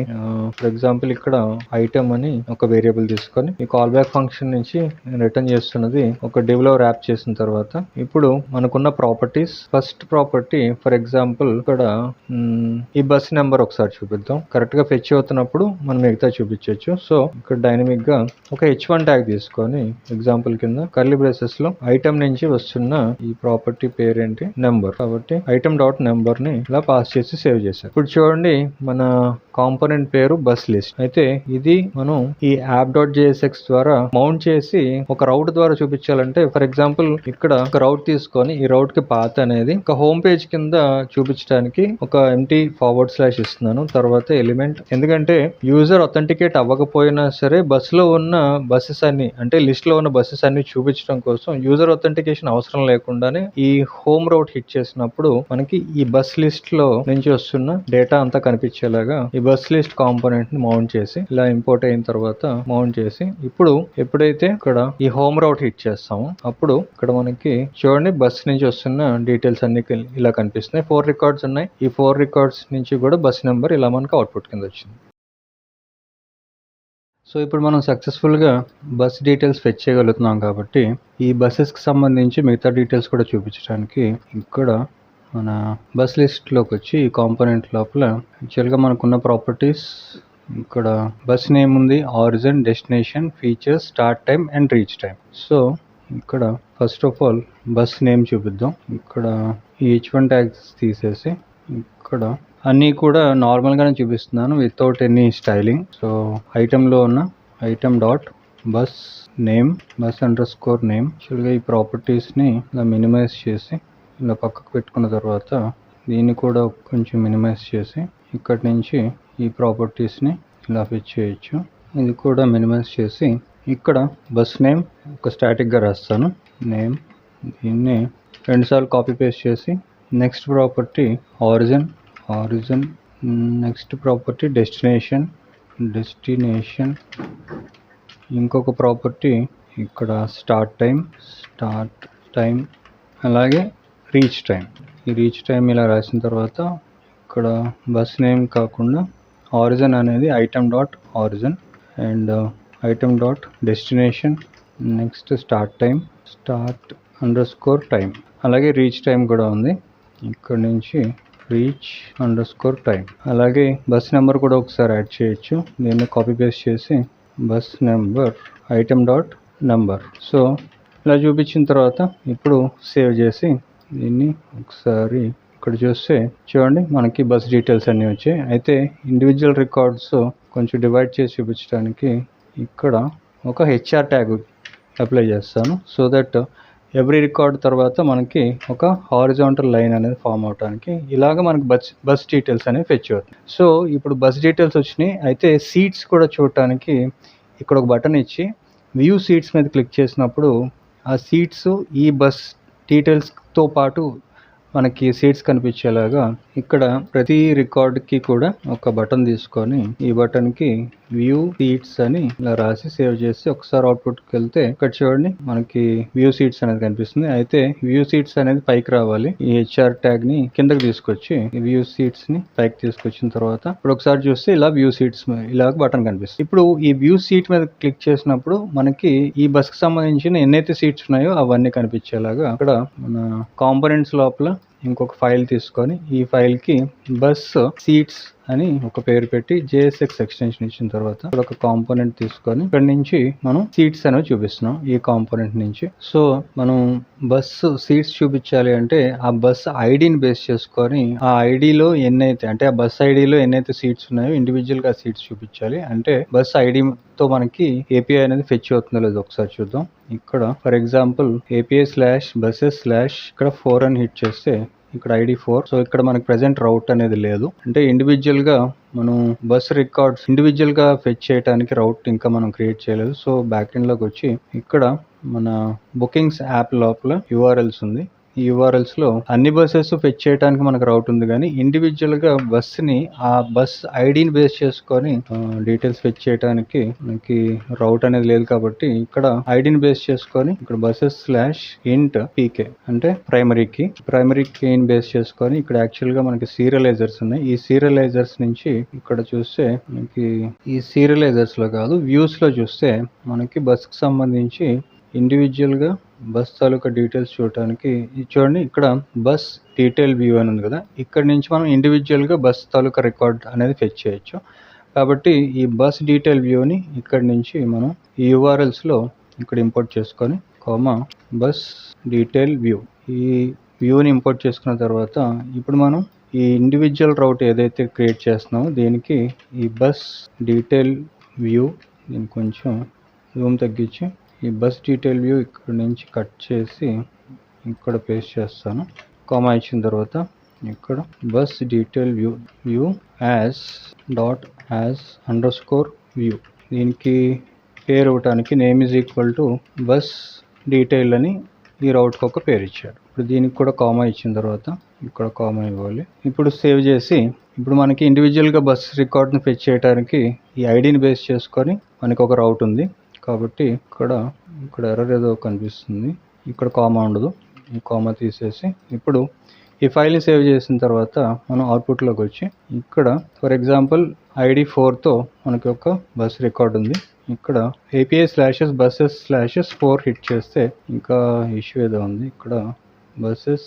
ఫర్ ఎగ్జాంపుల్ ఇక్కడ ఐటమ్ అని ఒక వేరియబుల్ తీసుకొని ఈ కాల్ బ్యాక్ ఫంక్షన్ నుంచి నేను రిటర్న్ చేస్తున్నది ఒక div లో ర్యాప్ చేసిన తర్వాత ఇప్పుడు మనకున్న properties first property for example ఇక్కడ ఈ బస్ నెంబర్ ఒకసారి చూపిద్దాం. కరెక్ట్ గా ఫెచ్ అవుతున్నప్పుడు మనం మిగతా చూపించవచ్చు. సో ఇక్కడ డైనమిక్ గా ఒక H1 ట్యాగ్ తీసుకొని ఎగ్జాంపుల్ కింద కర్లీ బ్రేసెస్ లో ఐటమ్ నుంచి వస్తున్న ఈ ప్రాపర్టీ పేరేంటి నెంబర్, కాబట్టి ఐటమ్ డాట్ నెంబర్ ని ఇలా పాస్ చేసి సేవ్ చేశారు. ఇప్పుడు చూడండి మన కాంపోనెంట్ పేరు బస్ లిస్ట్. అయితే ఇది మనం ఈ app.jsx ద్వారా మౌంట్ చేసి ఒక రౌట్ ద్వారా చూపించాలంటే ఫర్ ఎగ్జాంపుల్ ఇక్కడ ఒక రౌట్ తీసుకొని ఈ రౌట్ కి పాత్ అనేది ఒక హోమ్ పేజ్ కింద చూపించడానికి ఒక ఎంటీ ఫార్వర్డ్ స్లాష్ ఇస్తున్నాను. తర్వాత ఎలిమెంట్, ఎందుకంటే యూజర్ అథెంటికేట్ అవ్వకపోయినా సరే బస్ లో ఉన్న బస్సెస్ అన్ని అంటే లిస్ట్ లో ఉన్న బస్సెస్ అన్ని చూపించడం కోసం యూజర్ అథెంటికేషన్ అవసరం లేకుండానే ఈ హోమ్ రౌట్ హిట్ చేసినప్పుడు మనకి ఈ బస్ లిస్ట్ లో నుంచి వస్తున్న డేటా అంతా కనిపించేలాగా ఈ బస్ లిస్ట్ కాంపోనెంట్ ని మౌంట్ చేసి ఇలా ఇంపోర్ట్ అయిన తర్వాత మౌంట్ చేసి ఇప్పుడు ఎప్పుడైతే ఇక్కడ ఈ హోమ్ రౌట్ హిట్ చేస్తామో అప్పుడు ఇక్కడ మనకి చూడండి బస్ నుంచి వస్తున్న డీటెయిల్స్ అన్ని ఇలా కనిపిస్తున్నాయి. 4 రికార్డ్స్ ఉన్నాయి. ఈ 4 రికార్డ్స్ నుంచి కూడా బస్ నెంబర్ ఇలా మనకు అవుట్పుట్ కింద వచ్చింది. సో ఇప్పుడు మనం సక్సెస్ఫుల్గా బస్ డీటెయిల్స్ ఫెచ్ చేయగలుగుతున్నాం కాబట్టి ఈ బస్సెస్కి సంబంధించి మిగతా డీటెయిల్స్ కూడా చూపించడానికి ఇక్కడ మన బస్ లిస్ట్లోకి వచ్చి ఈ కాంపోనెంట్ లోపల యాక్చువల్గా మనకున్న ప్రాపర్టీస్ ఇక్కడ బస్ నేమ్ ఉంది, origin, destination, features, start time and reach time. So ఇక్కడ first of all bus name చూపిద్దాం. ఇక్కడ ఈ H1 ట్యాగ్స్ తీసేసి ఇక్కడ అన్నీ కూడా నార్మల్గానే చూపిస్తున్నాను వితౌట్ ఎనీ స్టైలింగ్. సో ఐటెంలో ఉన్న item dot bus name, bus underscore name. యాక్చువల్గా ఈ ప్రాపర్టీస్ని ఇలా మినిమైజ్ చేసి ఇలా పక్కకు పెట్టుకున్న తర్వాత దీన్ని కూడా కొంచెం మినిమైజ్ చేసి ఇక్కడి నుంచి ఈ ప్రాపర్టీస్ని ఇలా ఫిచ్ చేయొచ్చు. ఇది కూడా మినిమైజ్ చేసి ఇక్కడ బస్ నేమ్ ఒక స్టాటిక్గా రాస్తాను నేమ్. దీన్ని 2 సార్లు కాపీ పేస్ట్ చేసి next property origin, next property destination, ఇంకొక ప్రాపర్టీ ఇక్కడ స్టార్ట్ టైం, అలాగే రీచ్ టైం. ఈ రీచ్ టైం ఇలా రాసిన తర్వాత ఇక్కడ బస్ నేమ్ కాకుండా ఆరిజిన్ అనేది item dot origin and item dot destination, next start time, అలాగే రీచ్ టైం కూడా ఉంది. ఇక్కడ నుంచి రీచ్ _టైం, అలాగే బస్ నెంబర్ కూడా ఒకసారి యాడ్ చేయొచ్చు. దీన్ని కాపీ పేస్ట్ చేసి bus number item dot number. So ఇలా చూపించిన తర్వాత ఇప్పుడు సేవ్ చేసి దీన్ని ఒకసారి ఇక్కడ చూస్తే చూడండి మనకి బస్ డీటెయిల్స్ అన్నీ వచ్చాయి. అయితే ఇండివిజువల్ రికార్డ్స్ కొంచెం డివైడ్ చేసి చూపించడానికి ఇక్కడ ఒక హెచ్ఆర్ ట్యాగ్ అప్లై చేస్తాను. సో దట్ ఎవ్రీ రికార్డ్ తర్వాత మనకి ఒక హారిజాంటల్ లైన్ అనేది ఫామ్ అవడానికి ఇలాగ మనకి బస్ డీటెయిల్స్ అనేవి ఫెచ్ అవుతాయి. సో ఇప్పుడు బస్ డీటెయిల్స్ వచ్చినాయి. అయితే సీట్స్ కూడా చూడటానికి ఇక్కడ ఒక బటన్ ఇచ్చి వ్యూ సీట్స్ మీద క్లిక్ చేసినప్పుడు ఆ సీట్స్ ఈ బస్ డీటెయిల్స్తో పాటు మనకి సీట్స్ కనిపించేలాగా ఇక్కడ ప్రతి రికార్డ్కి కూడా ఒక బటన్ తీసుకొని ఈ బటన్కి వ్యూ సీట్స్ అని ఇలా రాసి సేవ్ చేసి ఒకసారి అవుట్పుట్కి వెళ్తే ఇక్కడ చూడండి మనకి వ్యూ సీట్స్ అనేది కనిపిస్తుంది. అయితే వ్యూ సీట్స్ అనేది పైకి రావాలి. ఈ హెచ్ఆర్ ట్యాగ్ ని కిందకి తీసుకొచ్చి ఈ వ్యూ సీట్స్ ని పైకి తీసుకొచ్చిన తర్వాత ఇప్పుడు ఒకసారి చూస్తే ఇలా వ్యూ సీట్స్ ఇలా బటన్ కనిపిస్తుంది. ఇప్పుడు ఈ వ్యూ సీట్ మీద క్లిక్ చేసినప్పుడు మనకి ఈ బస్ కి సంబంధించిన ఎన్నైతే సీట్స్ ఉన్నాయో అవన్నీ కనిపించేలాగా అక్కడ మన కాంపోనెంట్స్ లోపల ఇంకొక ఫైల్ తీసుకొని ఈ ఫైల్కి బస్ సీట్స్ అని ఒక పేరు పెట్టి JSX ఎక్స్టెన్షన్ ఇచ్చిన తర్వాత ఇక్కడ ఒక కాంపోనెంట్ తీసుకొని ఇక్కడ నుంచి మనం సీట్స్ అనేవి చూపిస్తున్నాం ఈ కాంపోనెంట్ నుంచి. సో మనం బస్సు సీట్స్ చూపించాలి అంటే ఆ బస్ ఐడిని బేస్ చేసుకొని ఆ ఐడిలో ఎన్నైతే అంటే ఆ బస్ ఐడిలో ఎన్నైతే సీట్స్ ఉన్నాయో ఇండివిజువల్ గా సీట్స్ చూపించాలి. అంటే బస్ ఐడితో మనకి API అనేది ఫెచ్ అవుతుందో లేదో ఒకసారి చూద్దాం. ఇక్కడ ఫర్ ఎగ్జాంపుల్ API/buses/ ఇక్కడ 4 అని హిట్ చేస్తే ఇక్కడ ID 4. సో ఇక్కడ మనకి ప్రెసెంట్ రౌట్ అనేది లేదు. అంటే ఇండివిజువల్ గా మనం బస్ రికార్డ్స్ ఇండివిజువల్ గా ఫెచ్ చేయడానికి రౌట్ ఇంకా మనం క్రియేట్ చేయలేదు. సో బ్యాక్ ఎండ్ లోకి వచ్చి ఇక్కడ మన బుకింగ్స్ యాప్ లోపల URLs ఉంది. ఈ URLs లో అన్ని బస్సెస్ ఫెచ్ చేయడానికి మనకు రౌట్ ఉంది, కానీ ఇండివిజువల్ గా బస్ ని ఆ బస్ ఐడిని బేస్ చేసుకొని డీటెయిల్స్ ఫెచ్ చేయడానికి మనకి రౌట్ అనేది లేదు. కాబట్టి ఇక్కడ ఐడిని బేస్ చేసుకొని ఇక్కడ buses/int pk అంటే ప్రైమరీ కీని బేస్ చేసుకొని ఇక్కడ యాక్చువల్ గా మనకి సీరియలైజర్స్ ఉన్నాయి. ఈ సీరియలైజర్స్ నుంచి ఇక్కడ చూస్తే మనకి ఈ సీరియలైజర్స్ లో కాదు వ్యూస్ లో చూస్తే మనకి బస్ కి సంబంధించి ఇండివిజువల్ గా బస్ తాలూకా డీటెయిల్స్ చూడటానికి చూడండి ఇక్కడ బస్ డీటెయిల్ వ్యూ అని ఉంది కదా, ఇక్కడ నుంచి మనం ఇండివిజువల్ గా బస్ తాలూకా రికార్డ్ అనేది ఫెచ్ చేయొచ్చు. కాబట్టి ఈ బస్ డీటెయిల్ వ్యూని ఇక్కడ నుంచి మనం ఈ URLs లో ఇక్కడ ఇంపోర్ట్ చేసుకొని బస్ డీటెయిల్ వ్యూ ఈ వ్యూని ఇంపోర్ట్ చేసుకున్న తర్వాత ఇప్పుడు మనం ఈ ఇండివిజువల్ రౌట్ ఏదైతే క్రియేట్ చేస్తున్నామో దీనికి ఈ బస్ డీటెయిల్ వ్యూ దీన్ని కొంచెం జూమ్ తగ్గించి ఈ బస్ డీటెయిల్ వ్యూ ఇక్కడ నుంచి కట్ చేసి ఇక్కడ పేస్ట్ చేస్తాను. కామా ఇచ్చిన తర్వాత ఇక్కడ bus detail view as _view దీనికి పేరు ఇవ్వటానికి నేమ్ = బస్ డీటెయిల్ అని ఈ రౌట్కి ఒక పేరు ఇచ్చాడు. ఇప్పుడు దీనికి కూడా కామా ఇచ్చిన తర్వాత ఇక్కడ కామా ఇవ్వాలి. ఇప్పుడు సేవ్ చేసి ఇప్పుడు మనకి ఇండివిజువల్గా బస్ రికార్డ్ని ఫెచ్ చేయడానికి ఈ ఐడిని బేస్ చేసుకొని మనకి ఒక రౌట్ ఉంది. కాబట్టి ఇక్కడ ఎర్రర్ ఏదో కనిపిస్తుంది, ఇక్కడ కామా ఉండదు, ఈ కామా తీసేసి ఇప్పుడు ఈ ఫైల్ని సేవ్ చేసిన తర్వాత మనం అవుట్పుట్లోకి వచ్చి ఇక్కడ ఫర్ ఎగ్జాంపుల్ ID 4తో మనకి ఒక బస్ రికార్డ్ ఉంది. ఇక్కడ API/buses/4 హిట్ చేస్తే ఇంకా ఇష్యూ ఏదో ఉంది. ఇక్కడ buses/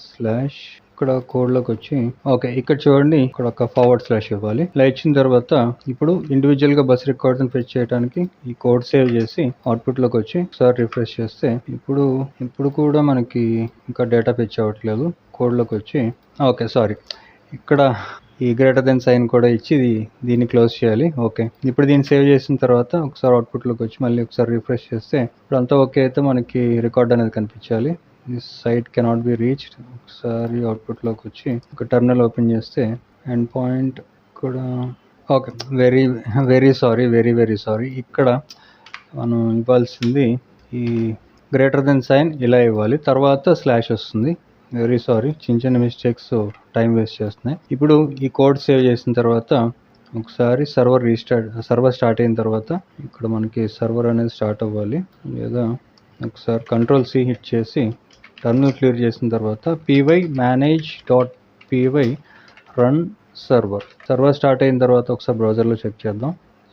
ఇక్కడ కోడ్లోకి వచ్చి ఓకే ఇక్కడ చూడండి ఇక్కడ ఒక // ఇవ్వాలి. ఇలా ఇచ్చిన తర్వాత ఇప్పుడు ఇండివిజువల్ గా బస్ రికార్డ్స్ ఫెచ్ చేయడానికి ఈ కోడ్ సేవ్ చేసి అవుట్పుట్ లోకి వచ్చి ఒకసారి రిఫ్రెష్ చేస్తే ఇప్పుడు కూడా మనకి ఇంకా డేటా ఫెచ్ అవ్వట్లేదు. కోడ్లోకి వచ్చి ఓకే సారీ ఇక్కడ ఈ > సైన్ కూడా ఇచ్చి దీన్ని క్లోజ్ చేయాలి. ఓకే ఇప్పుడు దీన్ని సేవ్ చేసిన తర్వాత ఒకసారి అవుట్పుట్లోకి వచ్చి మళ్ళీ ఒకసారి రిఫ్రెష్ చేస్తే ఇప్పుడు అంతా ఓకే అయితే మనకి రికార్డ్ అనేది కనిపించాలి. This site cannot be reached. ఒకసారి అవుట్పుట్లోకి వచ్చి ఒక టర్మినల్ ఓపెన్ చేస్తే ఎండ్ పాయింట్ కూడా ఓకే వెరీ సారీ ఇక్కడ మనం ఇవ్వాల్సింది ఈ > సైన్ ఇలా ఇవ్వాలి, తర్వాత స్లాష్ వస్తుంది. వెరీ సారీ చిన్న మిస్టేక్స్ టైం వేస్ట్ చేస్తున్నాయి. ఇప్పుడు ఈ కోడ్ సేవ్ చేసిన తర్వాత ఒకసారి సర్వర్ స్టార్ట్ అయిన తర్వాత ఇక్కడ మనకి సర్వర్ అనేది స్టార్ట్ అవ్వాలి. లేదా ఒకసారి Ctrl+C హిట్ చేసి టర్మినల్ క్లియర్ చేసిన తర్వాత py manage.py run server start అయిన తర్వాత ఒకసారి బ్రౌజర్లో చెక్ చేద్దాం.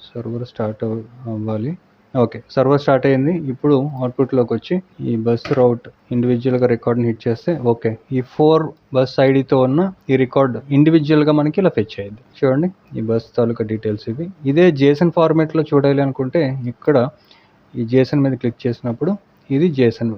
సర్వర్ స్టార్ట్ అవ్వాలి. ఓకే, సర్వర్ స్టార్ట్ అయింది. ఇప్పుడు అవుట్పుట్లోకి వచ్చి ఈ బస్ రౌట్ ఇండివిజువల్గా రికార్డ్ని హిట్ చేస్తే ఓకే, ఈ 4 బస్ ఐడితో ఉన్న ఈ రికార్డ్ ఇండివిజువల్గా మనకి ఇలా ఫెచ్ అయ్యింది. చూడండి, ఈ బస్ తాలూకా డీటెయిల్స్ ఇవి. ఇదే జేసన్ ఫార్మేట్లో చూడాలి అనుకుంటే ఇక్కడ ఈ జేసన్ మీద క్లిక్ చేసినప్పుడు ఇది జేసన్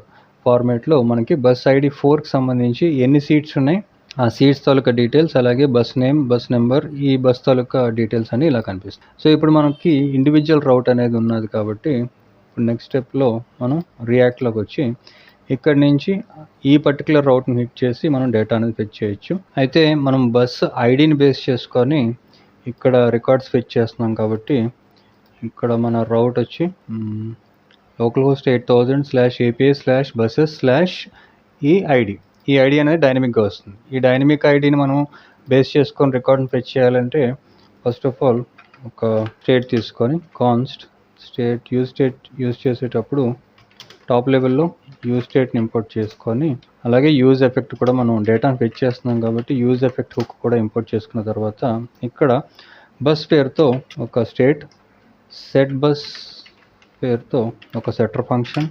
ఫార్మేట్లో మనకి బస్ ఐడి 4కి సంబంధించి ఎన్ని సీట్స్ ఉన్నాయి, ఆ సీట్స్ తాలూకా డీటెయిల్స్, అలాగే బస్ నేమ్, బస్ నెంబర్, ఈ బస్ తాలూకా డీటెయిల్స్ అని ఇలా కనిపిస్తుంది. సో ఇప్పుడు మనకి ఇండివిజువల్ రౌట్ అనేది ఉన్నది కాబట్టి ఇప్పుడు నెక్స్ట్ స్టెప్లో మనం రియాక్ట్లోకి వచ్చి ఇక్కడ నుంచి ఈ పర్టికులర్ రౌట్ని హిట్ చేసి మనం డేటా అనేది ఫెచ్ చేయొచ్చు. అయితే మనం బస్ ఐడిని బేస్ చేసుకొని ఇక్కడ రికార్డ్స్ ఫెచ్ చేస్తున్నాం కాబట్టి ఇక్కడ మన రౌట్ వచ్చి localhost 8000/API/buses/ఈ ఐడి అనేది డైనమిక్గా వస్తుంది. ఈ డైనమిక్ ఐడిని మనం బేస్ చేసుకొని రికార్డ్ని ఫెచ్ చేయాలంటే ఫస్ట్ ఆఫ్ ఆల్ ఒక స్టేట్ తీసుకొని కాన్స్ట్ స్టేట్ యూజ్ చేసేటప్పుడు టాప్ లెవెల్లో యూజ్ స్టేట్ని ఇంపోర్ట్ చేసుకొని, అలాగే యూజ్ ఎఫెక్ట్ కూడా మనం డేటాను ఫెచ్ చేస్తున్నాం కాబట్టి యూజ్ ఎఫెక్ట్ హుక్ కూడా ఇంపోర్ట్ చేసుకున్న తర్వాత ఇక్కడ బస్ పేరుతో ఒక స్టేట్, సెట్ బస్ పేరుతో ఒక setter function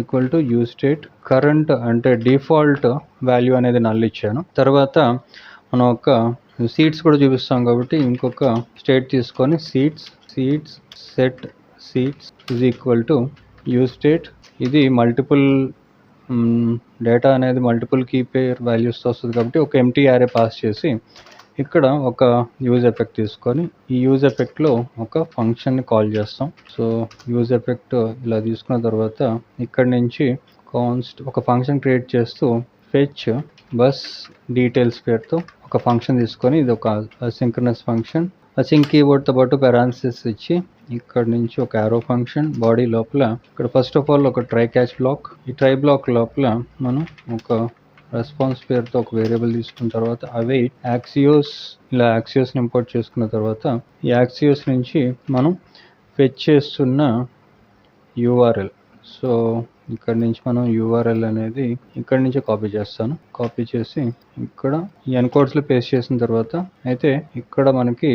equal to use state, current అంటే డిఫాల్ట్ వాల్యూ అనేది నల్ ఇచ్చాను. తర్వాత మనం ఒక సీట్స్ కూడా చూపిస్తాం కాబట్టి ఇంకొక స్టేట్ తీసుకొని seats set seats is equal to use state. ఇది మల్టిపుల్ డేటా అనేది మల్టిపుల్ కీ పేర్ వాల్యూస్తో వస్తుంది కాబట్టి ఒక ఎంటీ యారే పాస్ చేసి ఇక్కడ ఒక యూజ్ ఎఫెక్ట్ తీసుకొని ఈ యూజ్ ఎఫెక్ట్లో ఒక ఫంక్షన్ని కాల్ చేస్తాం. సో యూజ్ ఎఫెక్ట్ ఇలా తీసుకున్న తర్వాత ఇక్కడ నుంచి కాన్స్ట్ ఒక ఫంక్షన్ క్రియేట్ చేస్తూ ఫెచ్ బస్ డీటెయిల్స్ పేరుతో ఒక ఫంక్షన్ తీసుకొని ఇది ఒక అసింక్రనస్ ఫంక్షన్, అసింక్ కీవర్డ్తో పాటు పారాన్సిస్ ఇచ్చి ఇక్కడ నుంచి ఒక యారో ఫంక్షన్ బాడీ లోపల ఇక్కడ ఫస్ట్ ఆఫ్ ఆల్ ఒక ట్రై క్యాచ్ బ్లాక్, ఈ ట్రై బ్లాక్ లోపల మనం ఒక రెస్పాన్స్ పేరుతో ఒక వేరియబుల్ తీసుకున్న తర్వాత అవి యాక్సియోస్ని ఇంపోర్ట్ చేసుకున్న తర్వాత ఈ యాక్సియోస్ నుంచి మనం ఫెచ్ చేస్తున్న యూఆర్ఎల్, సో ఇక్కడ నుంచి మనం యూఆర్ఎల్ అనేది ఇక్కడ నుంచి కాపీ చేస్తాను. కాపీ చేసి ఇక్కడ ఈ ఎన్కోడ్స్లో పేస్ట్ చేసిన తర్వాత అయితే ఇక్కడ మనకి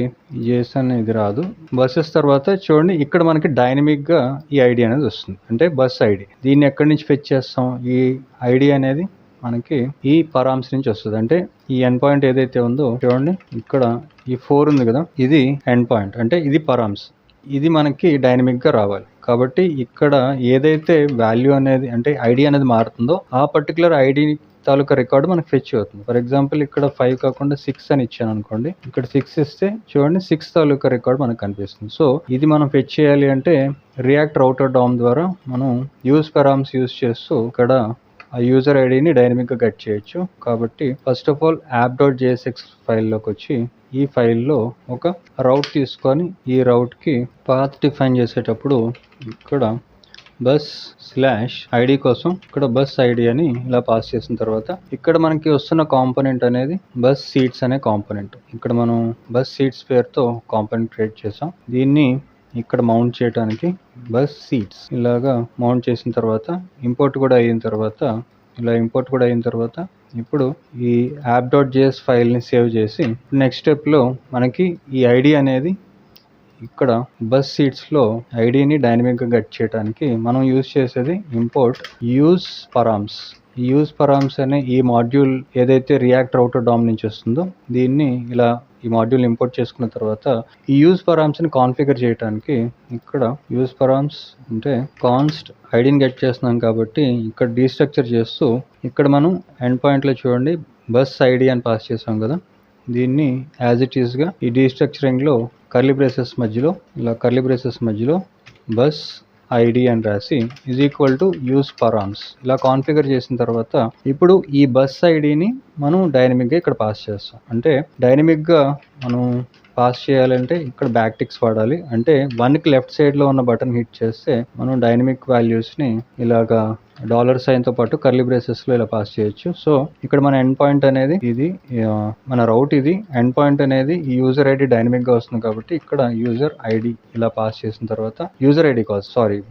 జేసన్ ఇది రాదు. బస్సెస్ తర్వాత చూడండి ఇక్కడ మనకి డైనమిక్గా ఈ ఐడి అనేది వస్తుంది, అంటే బస్ ఐడి. దీన్ని ఎక్కడి నుంచి ఫెచ్ చేస్తాం, ఈ ఐడి అనేది మనకి ఈ పరామ్స్ నుంచి వస్తుంది. అంటే ఈ ఎండ్ పాయింట్ ఏదైతే ఉందో చూడండి ఇక్కడ ఈ 4 ఉంది కదా, ఇది ఎండ్ పాయింట్, అంటే ఇది పరామ్స్. ఇది మనకి డైనమిక్గా రావాలి కాబట్టి ఇక్కడ ఏదైతే వాల్యూ అనేది అంటే ఐడి అనేది మారుతుందో ఆ పర్టికులర్ ఐడి తాలూకా రికార్డు మనకు ఫెచ్ అవుతుంది. ఫర్ ఎగ్జాంపుల్ ఇక్కడ 5 కాకుండా 6 అని ఇచ్చాను అనుకోండి, ఇక్కడ 6 ఇస్తే చూడండి 6 తాలూకా రికార్డు మనకు కనిపిస్తుంది. సో ఇది మనం ఫెచ్ చేయాలి అంటే రియాక్ట్ రౌటర్ డామ్ ద్వారా మనం యూజ్ పరామ్స్ యూజ్ చేస్తూ ఇక్కడ ఆ యూజర్ ఐడిని డైనమిక్గా గెట్ చేయొచ్చు. కాబట్టి ఫస్ట్ ఆఫ్ ఆల్ app.jsx ఫైల్లోకి వచ్చి ఈ ఫైల్లో ఒక రౌట్ తీసుకొని ఈ రౌట్కి పాత్ డిఫైన్ చేసేటప్పుడు ఇక్కడ bus/id కోసం ఇక్కడ బస్ ఐడి అని ఇలా పాస్ చేసిన తర్వాత ఇక్కడ మనకి వస్తున్న కాంపోనెంట్ అనేది బస్ సీట్స్ అనే కాంపోనెంట్. ఇక్కడ మనం బస్ సీట్స్ పేరుతో కాంపోనెంట్ క్రియేట్ చేసాం. దీన్ని ఇక్కడ మౌంట్ చేయడానికి బస్ సీట్స్ ఇలాగా మౌంట్ చేసిన తర్వాత ఇంపోర్ట్ కూడా అయిన తర్వాత ఇప్పుడు ఈ app.js ఫైల్ని సేవ్ చేసి నెక్స్ట్ స్టెప్లో మనకి ఈ ఐడి అనేది ఇక్కడ బస్ సీట్స్లో ఐడిని డైనమిక్గా గెట్ చేయడానికి మనం యూజ్ చేసేది ఇంపోర్ట్ యూజ్ పరామ్స్ అనే ఈ మాడ్యూల్ ఏదైతే రియాక్ట్ రౌటర్ డామ్ నుంచి వస్తుందో దీన్ని ఇలా ఈ మాడ్యూల్ ఇంపోర్ట్ చేసుకున్న తర్వాత ఈ యూజ్ పరామ్స్ని కాన్ఫిగర్ చేయడానికి ఇక్కడ యూజ్ పరామ్స్ అంటే కాన్స్ట్ ఐడిని గెట్ చేస్తున్నాం కాబట్టి ఇక్కడ డీస్ట్రక్చర్ చేస్తూ ఇక్కడ మనం ఎండ్ పాయింట్లో చూడండి బస్ ఐడి అని పాస్ చేసాం కదా, దీన్ని యాజ్ ఇట్ ఈస్గా ఈ డీస్ట్రక్చరింగ్లో కర్లీ బ్రేసెస్ మధ్యలో బస్ ఐడి అని రాసి ఈజ్ ఈక్వల్ టు యూజ్ పరామ్స్ ఇలా కాన్ఫిగర్ చేసిన తర్వాత ఇప్పుడు ఈ బస్ ఐడిని మనం డైనమిక్గా ఇక్కడ పాస్ చేస్తాం. అంటే డైనమిక్గా మనం పాస్ చేయాలంటే ఇక్కడ బ్యాక్ టిక్స్ వాడాలి. అంటే 1కి లెఫ్ట్ సైడ్లో ఉన్న బటన్ హిట్ చేస్తే మనం డైనమిక్ వాల్యూస్ని ఇలాగా $సైన్తో పాటు కర్లీ బ్రేసెస్లో ఇలా పాస్ చేయొచ్చు. సో ఇక్కడ మన ఎండ్ పాయింట్ అనేది ఇది, మన రౌట్ ఇది, ఎండ్ పాయింట్ అనేది ఈ యూజర్ ఐడి డైనమిక్గా వస్తుంది కాబట్టి ఇక్కడ యూజర్ ఐడి ఇలా పాస్ చేసిన తర్వాత ఈ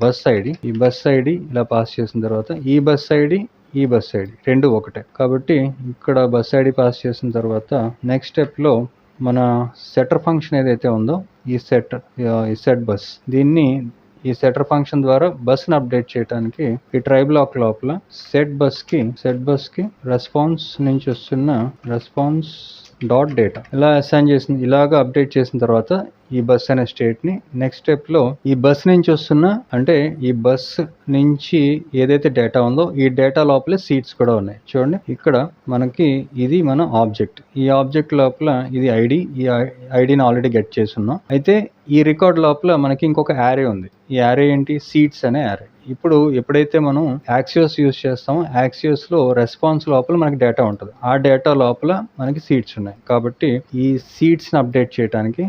బస్ ఐడి ఇలా పాస్ చేసిన తర్వాత ఈ బస్ ఐడి రెండు ఒకటే కాబట్టి ఇక్కడ బస్ ఐడి పాస్ చేసిన తర్వాత నెక్స్ట్ స్టెప్లో మన సెటర్ ఫంక్షన్ ఏదైతే ఉందో ఈ సెట్ బస్ దీన్ని ఈ సెటర్ ఫంక్షన్ ద్వారా బస్ని అప్డేట్ చేయడానికి ఈ ట్రై బ్లాక్ లోపల సెట్ బస్ కి రెస్పాన్స్ నుంచి వస్తున్న రెస్పాన్స్ డాట్ డేటా ఇలా అసైన్ చేసిన ఇలాగా అప్డేట్ చేసిన తర్వాత ఈ బస్ అనే స్టేట్ ని నెక్స్ట్ స్టెప్ లో ఈ బస్ నుంచి వస్తున్న అంటే ఈ బస్ నుంచి ఏదైతే డేటా ఉందో ఈ డేటా లోపలే సీట్స్ కూడా ఉన్నాయి. చూడండి ఇక్కడ మనకి ఇది మన ఆబ్జెక్ట్. ఈ ఆబ్జెక్ట్ లోపల ఇది ఐడి, ఈ ఐడిని ఆల్రెడీ గెట్ చేసి ఉన్నాం. అయితే ఈ రికార్డ్ లోపల మనకి ఇంకొక యారే ఉంది. ఈ యారే ఏంటి? సీట్స్ అనే యారే. ఇప్పుడు ఎప్పుడైతే మనం యాక్సియోస్ యూజ్ చేస్తామో యాక్సియోస్ లో రెస్పాన్స్ లోపల మనకి డేటా ఉంటుంది. ఆ డేటా లోపల మనకి సీట్స్ ఉన్నాయి. కాబట్టి ఈ సీట్స్ ని అప్డేట్ చేయడానికి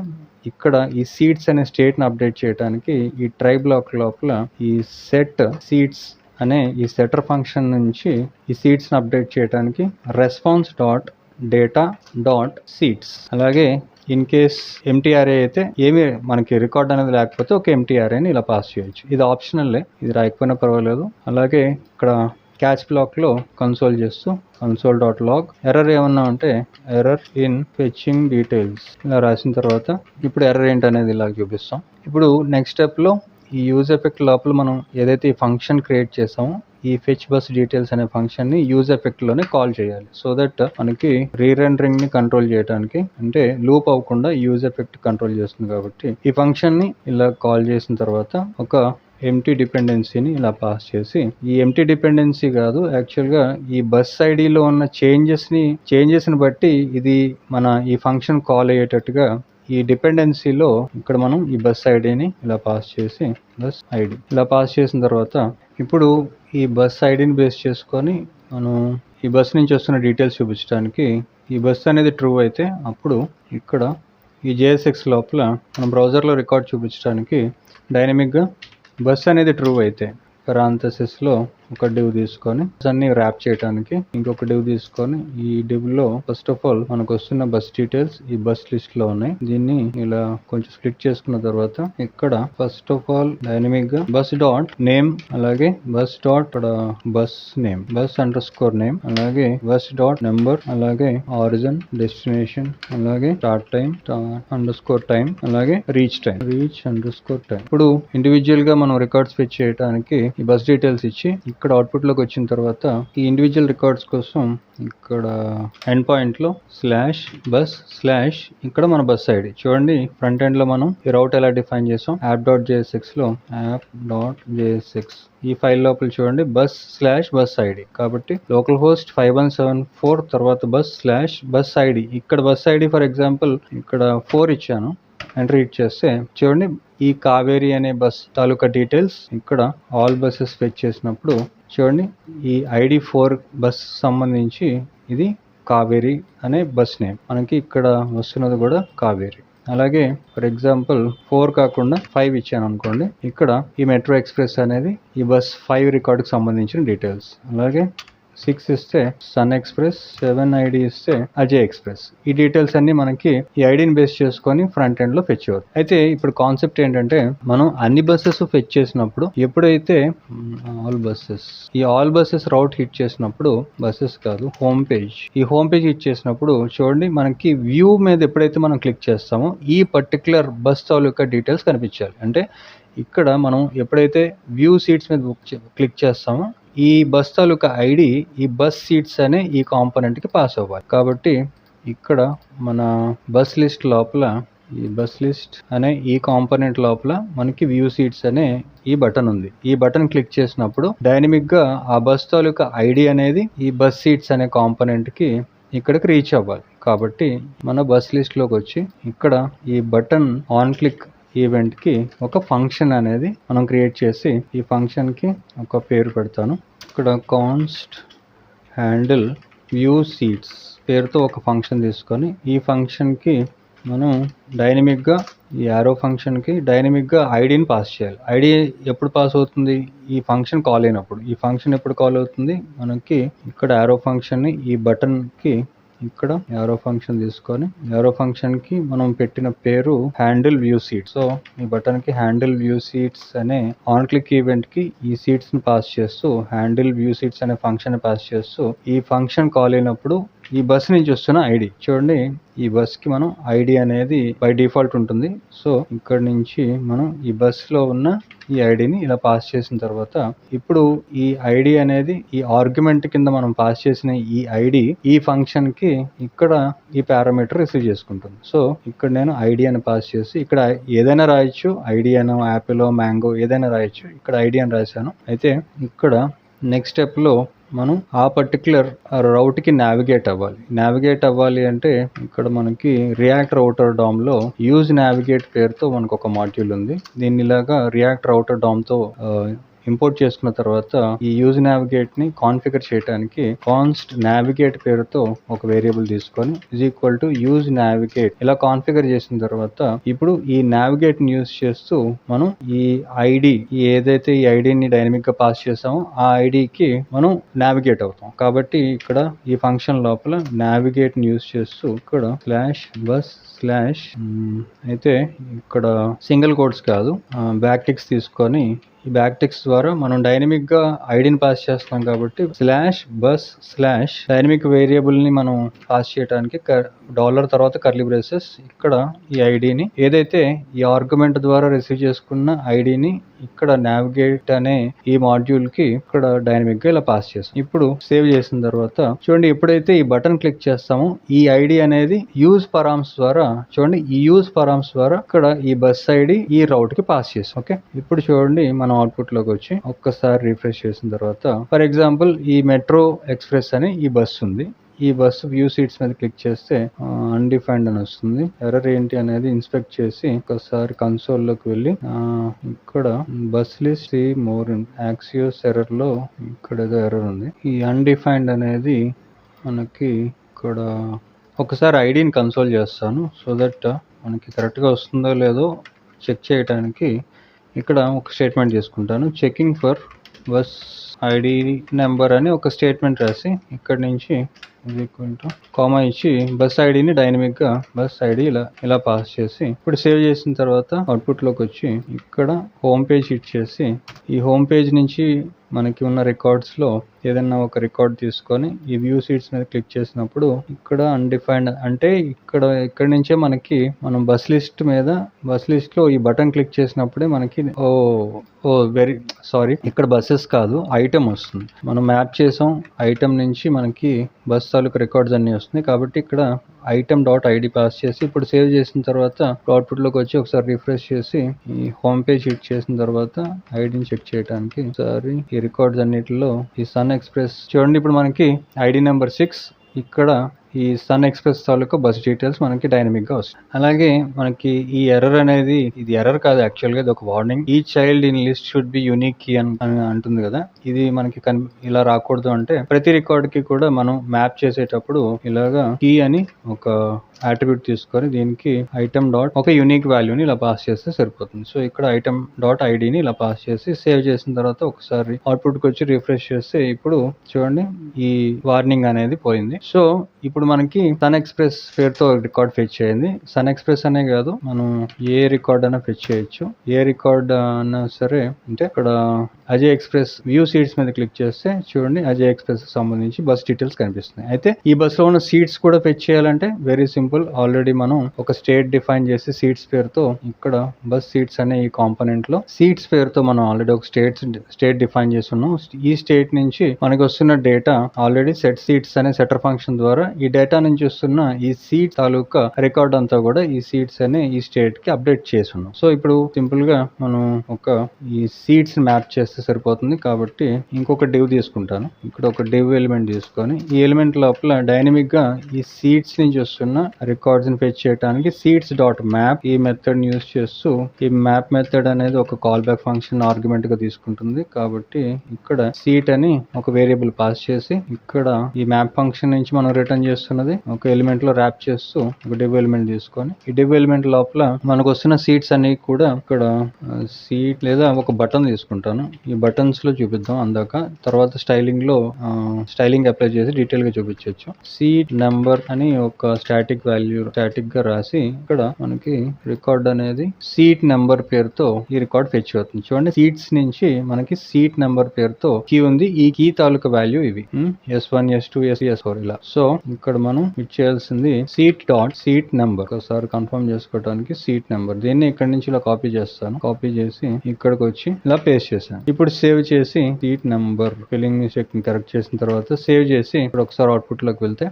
ఇక్కడ ఈ సీట్స్ అనే స్టేట్ ని అప్డేట్ చేయడానికి ఈ ట్రై బ్లాక్ లోపల ఈ సెట్ సీట్స్ అనే ఈ సెటర్ ఫంక్షన్ నుంచి ఈ సీట్స్ ని అప్డేట్ చేయడానికి response dot data dot seats, అలాగే ఇన్ కేస్ ఎంటీఆర్ఏ అయితే ఏమి మనకి రికార్డ్ అనేది లేకపోతే ఒక ఎంటీఆర్ఏని ఇలా పాస్ చేయొచ్చు. ఇది ఆప్షనల్లే, ఇది రాయకపోయినా పర్వాలేదు. అలాగే ఇక్కడ క్యాచ్ బ్లాక్ లో కన్సోల్ చేస్తూ కన్సోల్ డాట్ లాగ్ ఎర్రర్ ఏమన్నా ఉంటే ఎర్రర్ ఇన్ ఫెచింగ్ డీటెయిల్స్ ఇలా రాసిన తర్వాత ఇప్పుడు ఎర్రర్ ఏంటనేది ఇలా చూపిస్తాం. ఇప్పుడు నెక్స్ట్ స్టెప్ లో ఈ యూజ్ ఎఫెక్ట్ లోపల మనం ఏదైతే ఈ ఫంక్షన్ క్రియేట్ చేసామో ఈ ఫెచ్ బస్ డీటెయిల్స్ అనే ఫంక్షన్ ని యూజ్ ఎఫెక్ట్ లోనే కాల్ చేయాలి. సో దట్ మనకి రీరెండరింగ్ ని కంట్రోల్ చేయడానికి, అంటే లూప్ అవ్వకుండా యూజ్ ఎఫెక్ట్ కంట్రోల్ చేస్తుంది. కాబట్టి ఈ ఫంక్షన్ ని ఇలా కాల్ చేసిన తర్వాత ఒక ఎంటీ డిపెండెన్సీని ఇలా పాస్ చేసి, ఈ ఎంటీ డిపెండెన్సీ కాదు యాక్చువల్గా ఈ బస్ ఐడిలో ఉన్న చేంజెస్ ని బట్టి ఇది మన ఈ ఫంక్షన్ కాల్ అయ్యేటట్టుగా ఈ డిపెండెన్సీలో ఇక్కడ మనం ఈ బస్ ఐడిని ఇలా పాస్ చేసి బస్ ఐడి ఇలా పాస్ చేసిన తర్వాత ఇప్పుడు ఈ బస్ ఐడిని బేస్ చేసుకొని మనం ఈ బస్ నుంచి వస్తున్న డీటెయిల్స్ చూపించడానికి ఈ బస్ అనేది ట్రూ అయితే అప్పుడు ఇక్కడ ఈ JSX లోపల మన బ్రౌజర్లో రికార్డ్ చూపించడానికి డైనమిక్గా బస్ అనేది ట్రూ అయితే పారాంథసిస్లో ఒక డివ్ తీసుకొని అన్ని ర్యాప్ చేయడానికి ఇంకొక డివ్ తీసుకొని ఈ డివ్ లో ఫస్ట్ ఆఫ్ ఆల్ మనకు వస్తున్న బస్ డీటెయిల్స్ ఈ బస్ లిస్ట్ లో ఉన్నాయి. దీన్ని ఇలా కొంచెం స్ప్లిట్ చేసుకున్న తర్వాత ఇక్కడ ఫస్ట్ ఆఫ్ ఆల్ డైనమిక్ గా బస్ డాట్ నేమ్, అలాగే bus dot bus name, bus under score name, అలాగే బస్ డాట్ నెంబర్, అలాగే ఆరిజిన్, డెస్టినేషన్, అలాగే start time under score time, అలాగే రీచ్ అండర్ స్కోర్ టైం. ఇప్పుడు ఇండివిజువల్ గా మనం రికార్డ్స్ ఫెచ్ చేయడానికి ఈ బస్ డీటెయిల్స్ ఇచ్చి ఇక్కడ అవుట్పుట్ లోకి వచ్చిన తర్వాత ఈ ఇండివిజువల్ రికార్డ్స్ కోసం ఇక్కడ ఎండ్ పాయింట్ లో /bus/ ఇక్కడ మన బస్ ఐడి చూడండి. ఫ్రంట్ ఎండ్ లో మనం ఈ రౌట్ ఎలా డిఫైన్ చేసాం app.jsx లో app.jsx ఈ ఫైల్ లోపల చూడండి bus/bus ఐడి. కాబట్టి లోకల్ హోస్ట్ 5174 తర్వాత bus/bus ఐడి. ఇక్కడ బస్ ఐడి ఫర్ ఎగ్జాంపుల్ ఇక్కడ 4 ఇచ్చాను. ఎంటర్ హిట్ చేస్తే చూడండి ఈ కావేరి అనే బస్ తాలూకా డీటెయిల్స్ ఇక్కడ ఆల్ బస్సెస్ ఫెచ్ చేసినప్పుడు చూడండి ఈ ID 4 బస్ సంబంధించి ఇది కావేరి అనే బస్ నేమ్. మనకి ఇక్కడ వస్తున్నది కూడా కావేరి. అలాగే ఫర్ ఎగ్జాంపుల్ 4 కాకుండా 5 ఇచ్చాను అనుకోండి, ఇక్కడ ఈ మెట్రో ఎక్స్ప్రెస్ అనేది ఈ బస్ 5 రికార్డుకి సంబంధించిన డీటెయిల్స్. అలాగే 6 ఇస్తే సన్ ఎక్స్ప్రెస్, 7 ఐడి ఇస్తే అజయ్ ఎక్స్ప్రెస్. ఈ డీటెయిల్స్ అన్ని మనకి ఈ ఐడిని బేస్ చేసుకొని ఫ్రంట్ ఎండ్ లో ఫెచ్ అవుతుంది. అయితే ఇప్పుడు కాన్సెప్ట్ ఏంటంటే మనం అన్ని బస్సెస్ ఫెచ్ చేసినప్పుడు ఎప్పుడైతే ఆల్ బస్సెస్ రౌట్ హిట్ చేసినప్పుడు బస్సెస్ కాదు హోమ్ పేజ్, ఈ హోమ్ పేజ్ హిట్ చేసినప్పుడు చూడండి మనకి వ్యూ మీద ఎప్పుడైతే మనం క్లిక్ చేస్తామో ఈ పర్టికులర్ బస్ తాలూకా డీటెయిల్స్ కనిపించాలి. అంటే ఇక్కడ మనం ఎప్పుడైతే వ్యూ సీట్స్ మీద క్లిక్ చేస్తామో ఈ బస్ తాలూకా ఐడి ఈ బస్ సీట్స్ అనే ఈ కాంపోనెంట్ కి పాస్ అవ్వాలి. కాబట్టి ఇక్కడ మన బస్ లిస్ట్ లోపల ఈ బస్ లిస్ట్ అనే ఈ కాంపోనెంట్ లోపల మనకి వ్యూ సీట్స్ అనే ఈ బటన్ ఉంది. ఈ బటన్ క్లిక్ చేసినప్పుడు డైనమిక్ గా ఆ బస్ తాలూకా ఐడి అనేది ఈ బస్ సీట్స్ అనే కాంపోనెంట్ కి ఇక్కడికి రీచ్ అవ్వాలి. కాబట్టి మన బస్ లిస్ట్ లోకి వచ్చి ఇక్కడ ఈ బటన్ ఆన్ క్లిక్ ఈవెంట్ కి ఒక ఫంక్షన్ అనేది మనం క్రియేట్ చేసి ఈ ఫంక్షన్ కి ఒక పేరు పెడతాను. ఇక్కడ కాన్స్ట్ హ్యాండిల్ వ్యూ సీట్స్ పేరుతో ఒక ఫంక్షన్ తీసుకొని ఈ ఫంక్షన్ కి మనం డైనమిక్ గా ఈ యారో ఫంక్షన్ కి డైనమిక్ గా ఐడిని పాస్ చేయాలి. ఐడి ఎప్పుడు పాస్ అవుతుంది? ఈ ఫంక్షన్ కాల్ అయినప్పుడు. ఈ ఫంక్షన్ ఎప్పుడు కాల్ అవుతుంది? మనకి ఇక్కడ యారో ఫంక్షన్ ని ఈ బటన్ కి ఇక్కడ యారో ఫంక్షన్ తీసుకొని యారో ఫంక్షన్ కి మనం పెట్టిన పేరు హ్యాండిల్ వ్యూ సీట్స్. సో ఈ బటన్ కి హ్యాండిల్ వ్యూ సీట్స్ అనే ఆన్ క్లిక్ ఈవెంట్ కి ఈ సీట్స్ ని పాస్ చేస్తూ హ్యాండిల్ వ్యూ సీట్స్ అనే ఫంక్షన్ పాస్ చేస్తూ ఈ ఫంక్షన్ కాల్ అయినప్పుడు ఈ బస్ నుంచి వస్తున్న ఐడి చూడండి. ఈ బస్కి మనం ఐడి అనేది బై డిఫాల్ట్ ఉంటుంది. సో ఇక్కడ నుంచి మనం ఈ బస్లో ఉన్న ఈ ఐడిని ఇలా పాస్ చేసిన తర్వాత ఇప్పుడు ఈ ఐడి అనేది ఈ ఆర్గ్యుమెంట్ కింద మనం పాస్ చేసిన ఈ ఐడి ఈ ఫంక్షన్ కి ఇక్కడ ఈ పారామీటర్ రిసీవ్ చేసుకుంటుంది. సో ఇక్కడ నేను ఐడి అని పాస్ చేసి ఇక్కడ ఏదైనా రాయొచ్చు, ఐడి అనో యాపిల్ మ్యాంగో ఏదైనా రాయొచ్చు. ఇక్కడ ఐడి అని రాశాను. అయితే ఇక్కడ నెక్స్ట్ స్టెప్లో మనం ఆ పర్టికులర్ రౌట్కి నావిగేట్ అవ్వాలి అంటే ఇక్కడ మనకి రియాక్ట్ రౌటర్ డామ్లో యూజ్ నావిగేట్ పేరుతో మనకు ఒక మాడ్యూల్ ఉంది. దీన్ని ఇలాగా రియాక్ట్ రౌటర్ డామ్తో ఇంపోర్ట్ చేసుకున్న తర్వాత ఈ యూజ్ నావిగేట్ ని కాన్ఫిగర్ చేయడానికి కాన్స్ట్ నావిగేట్ పేరుతో ఒక వేరియబుల్ తీసుకొని = యూజ్ నావిగేట్ ఇలా కాన్ఫిగర్ చేసిన తర్వాత ఇప్పుడు ఈ నావిగేట్ ని యూజ్ చేస్తూ మనం ఈ ఐడి ఏదైతే ఈ ఐడిని డైనమిక్ గా పాస్ చేసామో ఆ ఐడికి మనం నావిగేట్ అవుతాం. కాబట్టి ఇక్కడ ఈ ఫంక్షన్ లోపల నావిగేట్ ని యూజ్ చేస్తూ ఇక్కడ /bus/ అయితే ఇక్కడ సింగిల్ కోట్స్ కాదు బ్యాక్ టిక్స్ తీసుకొని ఈ బ్యాక్ టిక్స్ ద్వారా మనం డైనమిక్ గా ఐడిని పాస్ చేస్తాం కాబట్టి /bus/ డైనమిక్ వేరియబుల్ ని మనం పాస్ చేయడానికి డాలర్ తర్వాత కర్లీ బ్రేసెస్ ఇక్కడ ఈ ఐడిని ఏదైతే ఈ ఆర్గ్యుమెంట్ ద్వారా రిసీవ్ చేసుకున్న ఐడిని ఇక్కడ నావిగేట్ అనే ఈ మాడ్యూల్ కి ఇక్కడ డైనమిక్ గా ఇలా పాస్ చేస్తాం. ఇప్పుడు సేవ్ చేసిన తర్వాత చూడండి ఎప్పుడైతే ఈ బటన్ క్లిక్ చేస్తామో ఈ ఐడి అనేది యూజ్ పరామ్స్ ద్వారా చూడండి ఈ యూజ్ పరామ్స్ ద్వారా ఇక్కడ ఈ బస్ ఐడి ఈ రౌట్ కి పాస్ చేస్తాం. ఓకే ఇప్పుడు చూడండి మనం అవుట్పుట్ లోకి వచ్చి ఒక్కసారి రిఫ్రెష్ చేసిన తర్వాత ఫర్ ఎగ్జాంపుల్ ఈ మెట్రో ఎక్స్ప్రెస్ అని ఈ బస్ ఉంది. ఈ బస్సు వ్యూ సీట్స్ మీద క్లిక్ చేస్తే అన్డిఫైన్డ్ అని వస్తుంది. ఎర్రర్ ఏంటి అనేది ఇన్స్పెక్ట్ చేసి ఒకసారి కన్సోల్ లోకి వెళ్ళి ఇక్కడ బస్ లిస్ట్ మోర్ యాక్సియోస్ ఎర్రర్ లో ఇక్కడ ఏదో ఎర్రర్ ఉంది. ఈ అన్డిఫైన్డ్ అనేది మనకి ఇక్కడ ఒకసారి ఐడిని కన్సోల్ చేస్తాను సో దట్ మనకి కరెక్ట్గా వస్తుందో లేదో చెక్ చేయడానికి ఇక్కడ ఒక స్టేట్మెంట్ తీసుకుంటాను. Checking for bus ID number అని ఒక స్టేట్మెంట్ రాసి ఇక్కడ నుంచి కామా ఇచ్చి బస్ ఐడిని డైనమిక్ గా బస్ ఐడి ఇలా పాస్ చేసి ఇప్పుడు సేవ్ చేసిన తర్వాత అవుట్పుట్ లోకి వచ్చి ఇక్కడ హోమ్ పేజ్ హిట్ చేసి ఈ హోమ్ పేజ్ నుంచి మనకి ఉన్న రికార్డ్స్ లో ఏదైనా ఒక రికార్డ్ తీసుకొని ఈ వ్యూ సీట్స్ మీద క్లిక్ చేసినప్పుడు ఇక్కడ అన్డిఫైన్డ్ అంటే ఇక్కడ నుంచే మనకి మనం బస్ లిస్ట్ లో ఈ బటన్ క్లిక్ చేసినప్పుడే మనకి వెరీ సారీ ఇక్కడ బస్సెస్ కాదు ఐటమ్ వస్తుంది. మనం మ్యాప్ చేసాం ఐటమ్ నుంచి మనకి బస్ తాలూకు రికార్డ్స్ అన్ని వస్తున్నాయి కాబట్టి ఇక్కడ item.id పాస్ చేసి ఇప్పుడు సేవ్ చేసిన తర్వాత అవుట్పుట్ లోకి వచ్చి ఒకసారి రిఫ్రెష్ చేసి ఈ హోమ్ పేజ్ హిట్ చేసిన తర్వాత ఐడిని చెక్ చేయడానికి ఒకసారి ఈ రికార్డ్స్ అన్నిటిలో ఈ సన్ ఎక్స్ప్రెస్ చూడండి ఇప్పుడు మనకి ఐడి నెంబర్ 6 ఇక్కడ ఈ సన్ ఎక్స్ప్రెస్ తాలూకా బస్ డీటెయిల్స్ మనకి డైనమిక్ గా వస్తాయి. అలాగే మనకి ఈ ఎర్రర్ అనేది ఇది ఎర్రర్ కాదు యాక్చువల్ గా ఇది ఒక వార్నింగ్. ఈ child in list should be unique key అని అంటుంది కదా. ఇది మనకి ఇలా రాకూడదు అంటే ప్రతి రికార్డ్ కి కూడా మనం మ్యాప్ చేసేటప్పుడు ఇలాగా కీ అని ఒక అట్రిబ్యూట్ తీసుకొని దీనికి ఐటమ్ డాట్ ఒక యూనిక్ వాల్యూని ఇలా పాస్ చేస్తే సరిపోతుంది. సో ఇక్కడ item.idని ఇలా పాస్ చేసి సేవ్ చేసిన తర్వాత ఒకసారి అవుట్పుట్ కి వచ్చి రిఫ్రెష్ చేస్తే ఇప్పుడు చూడండి ఈ వార్నింగ్ అనేది పోయింది. సో ఇప్పుడు మనకి సన్ ఎక్స్ప్రెస్ పేరుతో రికార్డ్ ఫెచ్ చేయండి. సన్ ఎక్స్ప్రెస్ అనే కాదు మనం ఏ రికార్డ్ అయినా ఫెచ్ చేయొచ్చు. ఏ రికార్డ్ అన్నా సరే అంటే ఇక్కడ అజయ్ ఎక్స్ప్రెస్ వ్యూ సీట్స్ మీద క్లిక్ చేస్తే చూడండి అజయ్ ఎక్స్ప్రెస్ కి సంబంధించి బస్ డీటెయిల్స్ కనిపిస్తున్నాయి. అయితే ఈ బస్ లో ఉన్న సీట్స్ కూడా ఫెచ్ చేయాలంటే వెరీ సింపుల్. ఆల్రెడీ మనం ఒక స్టేట్ డిఫైన్ చేసి సీట్స్ పేరుతో ఇక్కడ బస్ సీట్స్ అనే ఈ కాంపోనెంట్ లో సీట్స్ పేరుతో మనం ఆల్రెడీ ఒక స్టేట్ డిఫైన్ చేసి ఉన్నాం. ఈ స్టేట్ నుంచి మనకి వస్తున్న డేటా ఆల్రెడీ సెట్ సీట్స్ అనే సెటర్ ఫంక్షన్ ద్వారా ఈ డేటా నుంచి వస్తున్న ఈ సీట్ తాలూకా రికార్డ్ అంతా కూడా ఈ సీట్స్ అనే ఈ స్టేట్ కి అప్డేట్ చేసి ఉన్నాం. సో ఇప్పుడు సింపుల్ గా మనం ఒక ఈ సీట్స్ మ్యాప్ చేస్తే సరిపోతుంది. కాబట్టి ఇంకొక డివ్ తీసుకుంటాను. ఇక్కడ ఒక డివ్ ఎలిమెంట్ తీసుకొని ఈ ఎలిమెంట్ లోపల డైనమిక్ గా ఈ సీట్స్ నుంచి వస్తున్న రికార్డ్స్ ని ఫెచ్ చేయడానికి seats.map ఈ మెథడ్ ని యూజ్ చేస్తూ ఈ మ్యాప్ మెథడ్ అనేది ఒక కాల్ బ్యాక్ ఫంక్షన్ ఆర్గ్యుమెంట్ గా తీసుకుంటుంది. కాబట్టి ఇక్కడ సీట్ అని ఒక వేరియబుల్ పాస్ చేసి ఇక్కడ ఈ మ్యాప్ ఫంక్షన్ నుంచి మనం రిటర్న్ చేస్తున్నది ఒక ఎలిమెంట్ లో ర్యాప్ చేస్తూ ఒక డివ్ ఎలిమెంట్ తీసుకొని ఈ డివ్ ఎలిమెంట్ లోపల మనకు వస్తున్న సీట్స్ అన్ని కూడా ఇక్కడ సీట్ లేదా ఒక బటన్ తీసుకుంటాను. ఈ బటన్స్ లో చూపిద్దాం అందాక, తర్వాత స్టైలింగ్ అప్లై చేసి డీటెయిల్ గా చూపించవచ్చు. సీట్ నెంబర్ అని ఒక స్టాటిక్ గా రాసి ఇక్కడ మనకి రికార్డ్ అనేది సీట్ నెంబర్ పేరుతో ఈ రికార్డ్ ఫెచ్ అవుతుంది. చూడండి, సీట్స్ నుంచి మనకి సీట్ నెంబర్ పేరుతో కీ ఉంది. ఈ కీ తాలూకా వాల్యూ ఇవి S1 S2 S4 ఇలా. సో ఇక్కడ మనం ఇచ్చేయాల్సింది సీట్ నెంబర్. ఒకసారి కన్ఫర్మ్ చేసుకోవడానికి సీట్ నెంబర్, దీన్ని ఇక్కడ నుంచి ఇలా కాపీ చేస్తాను. కాపీ చేసి ఇక్కడికి వచ్చి ఇలా పేస్ట్ చేశాను. ఇప్పుడు సేవ్ చేసి seat number filling mistake correct చేసిన తర్వాత సేవ్ చేసి ఇప్పుడు ఒకసారి అవుట్పుట్ లోకి వెళ్తే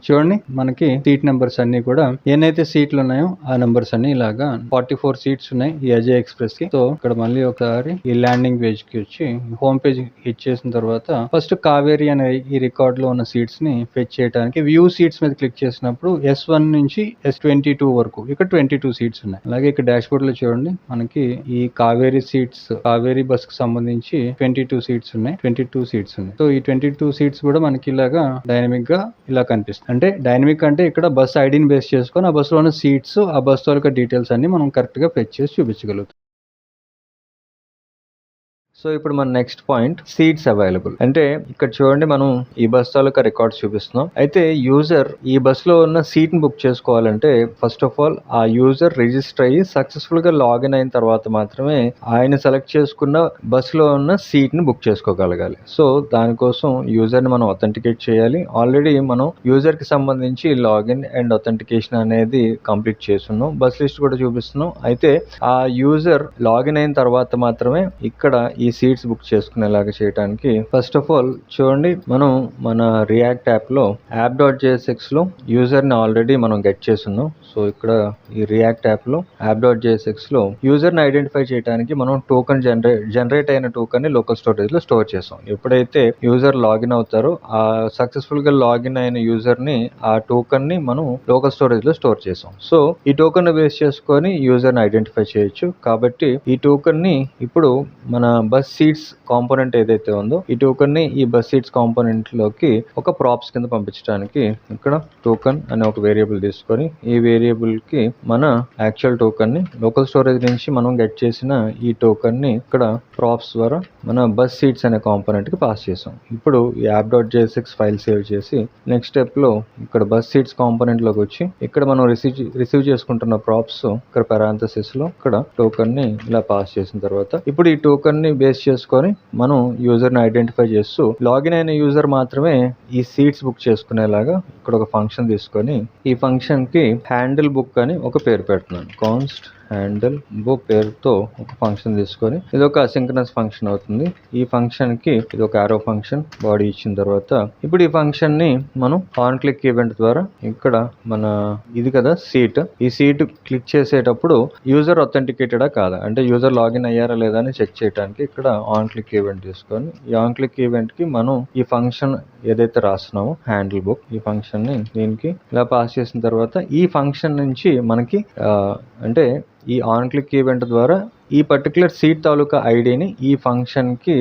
చూడండి, మనకి సీట్ నెంబర్స్ అన్ని కూడా ఏనైతే సీట్లు ఉన్నాయో ఆ నెంబర్స్ అన్ని ఇలాగా 44 సీట్స్ ఉన్నాయి ఈ అజయ్ ఎక్స్ప్రెస్ కి. సో ఇక్కడ మళ్ళీ ఒకసారి ఈ ల్యాండింగ్ పేజ్ కి వచ్చి హోమ్ పేజ్ హిట్ చేసిన తర్వాత ఫస్ట్ కావేరి అనే ఈ రికార్డ్ లో ఉన్న సీట్స్ ని ఫెచ్ చేయడానికి వ్యూ సీట్స్ మీద క్లిక్ చేసినప్పుడు S1 నుంచి S22 వరకు ఇక్కడ 22 సీట్స్ ఉన్నాయి. అలాగే ఇక్కడ డాష్ బోర్డ్ లో చూడండి, మనకి ఈ కావేరి బస్ కి సంబంధించి 22 సీట్స్ ఉన్నాయి. సో ఈ 22 సీట్స్ కూడా మనకి ఇలాగా డైనమిక్ గా ఇలా కనిపిస్తుంది. అంటే డైనమిక్ అంటే ఇక్కడ బస్ ఐడిని బేస్ చేసుకొని ఆ బస్ లో ఉన్న సీట్స్, ఆ బస్ తాలూకా డీటెయిల్స్ అన్ని మనం కరెక్ట్ గా ఫెచ్ చేసి చూపించగలుగుతాం. సో ఇప్పుడు మన నెక్స్ట్ పాయింట్ సీట్స్ అవైలబుల్. అంటే ఇక్కడ చూడండి, మనం ఈ బస్ తాలూకా రికార్డ్స్ చూపిస్తున్నాం. అయితే యూజర్ ఈ బస్ లో ఉన్న సీట్ ని బుక్ చేసుకోవాలంటే ఫస్ట్ ఆఫ్ ఆల్ ఆ యూజర్ రిజిస్టర్ అయ్యి సక్సెస్ఫుల్ గా లాగిన్ అయిన తర్వాత మాత్రమే ఆయన సెలెక్ట్ చేసుకున్న బస్ లో ఉన్న సీట్ ని బుక్ చేసుకోగలగాలి. సో దానికోసం యూజర్ ని మనం అథెంటికేట్ చేయాలి. ఆల్రెడీ మనం యూజర్ కి సంబంధించి లాగిన్ అండ్ అథెంటికేషన్ అనేది కంప్లీట్ చేస్తున్నాం. బస్ లిస్ట్ కూడా చూపిస్తున్నాం. అయితే ఆ యూజర్ లాగిన్ అయిన తర్వాత మాత్రమే ఇక్కడ ఈ సీట్స్ బుక్ చేసుకునేలాగా చేయడానికి ఫస్ట్ ఆఫ్ ఆల్ చూడండి, మనం మన రియాక్ట్ యాప్ లో app.jsx లో యూజర్ ని ఆల్రెడీ మనం గెట్ చేస్తున్నాం. సో ఇక్కడ ఈ రియాక్ట్ యాప్ లో app.jsx లో యూజర్ ని ఐడెంటిఫై చేయడానికి మనం టోకెన్ జనరేట్ అయిన టోకెన్ ని లోకల్ స్టోరేజ్ లో స్టోర్ చేసాం. ఎప్పుడైతే యూజర్ లాగిన్ అవుతారో ఆ సక్సెస్ఫుల్ గా లాగిన్ అయిన యూజర్ ని ఆ టోకెన్ ని మనం లోకల్ స్టోరేజ్ లో స్టోర్ చేసాం. సో ఈ టోకెన్ ని బేస్ చేసుకొని యూజర్ ని ఐడెంటిఫై చేయొచ్చు. కాబట్టి ఈ టోకెన్ ని ఇప్పుడు మన బస్ సీట్స్ కాంపోనెంట్ ఏదైతే ఉందో ఈ టోకెన్ ని ఈ బస్ సీట్స్ కాంపోనెంట్ లోకి ఒక ప్రాప్స్ కింద పంపించడానికి ఇక్కడ టోకెన్ అనే ఒక వేరియబుల్ తీసుకొని ఈ వేరియబుల్ కి మన యాక్చువల్ టోకెన్ ని లోకల్ స్టోరేజ్ నుంచి మనం గెట్ చేసిన ఈ టోకెన్ ని ఇక్కడ ప్రాప్స్ ద్వారా మన బస్ సీట్స్ అనే కాంపోనెంట్ కి పాస్ చేసాం. ఇప్పుడు ఈ app.jsx ఫైల్ సేవ్ చేసి నెక్స్ట్ స్టెప్ లో ఇక్కడ బస్ సీట్స్ కాంపోనెంట్ లోకి వచ్చి ఇక్కడ మనం రిసీవ్ చేసుకుంటున్న ప్రాప్స్ ఇక్కడ పారాంథసిస్ లో ఇక్కడ టోకెన్ ని ఇలా పాస్ చేసిన తర్వాత ఇప్పుడు ఈ టోకెన్ ని బేస్ చేసుకొని మనం యూజర్ ని ఐడెంటిఫై చేస్తూ లాగిన్ అయిన యూజర్ మాత్రమే ఈ సీట్స్ బుక్ చేసుకునేలాగా ఇక్కడ ఒక ఫంక్షన్ తీసుకొని ఈ ఫంక్షన్ కి హ్యాండిల్ బుక్ అని ఒక పేరు పెడుతున్నాను. కాన్స్ట్ హ్యాండిల్ బుక్ పేరుతో ఒక ఫంక్షన్ తీసుకొని ఇది ఒక అసింక్రనస్ ఫంక్షన్ అవుతుంది. ఈ ఫంక్షన్ కి ఇది ఒక ఆరో ఫంక్షన్ బాడీ ఇచ్చిన తర్వాత ఇప్పుడు ఈ ఫంక్షన్ ని మనం ఆన్ క్లిక్ ఈవెంట్ ద్వారా ఇక్కడ మన ఇది కదా సీట్, ఈ సీట్ క్లిక్ చేసేటప్పుడు యూజర్ అథెంటికేటెడా కాదా అంటే యూజర్ లాగిన్ అయ్యారా లేదా అని చెక్ చేయడానికి ఇక్కడ ఆన్ క్లిక్ ఈవెంట్ తీసుకొని ఈ ఆన్ క్లిక్ ఈవెంట్ కి మనం ఈ ఫంక్షన్ ఏదైతే రాస్తున్నామో హ్యాండిల్ బుక్ ఈ ఫంక్షన్ ని దీనికి ఇలా పాస్ చేసిన తర్వాత ఈ ఫంక్షన్ నుంచి మనకి అంటే ఈ ఆన్ క్లిక్ ఈవెంట్ ద్వారా ఈ పర్టికులర్ సీట్ తాలూకా ఐడిని ఈ ఫంక్షన్ కి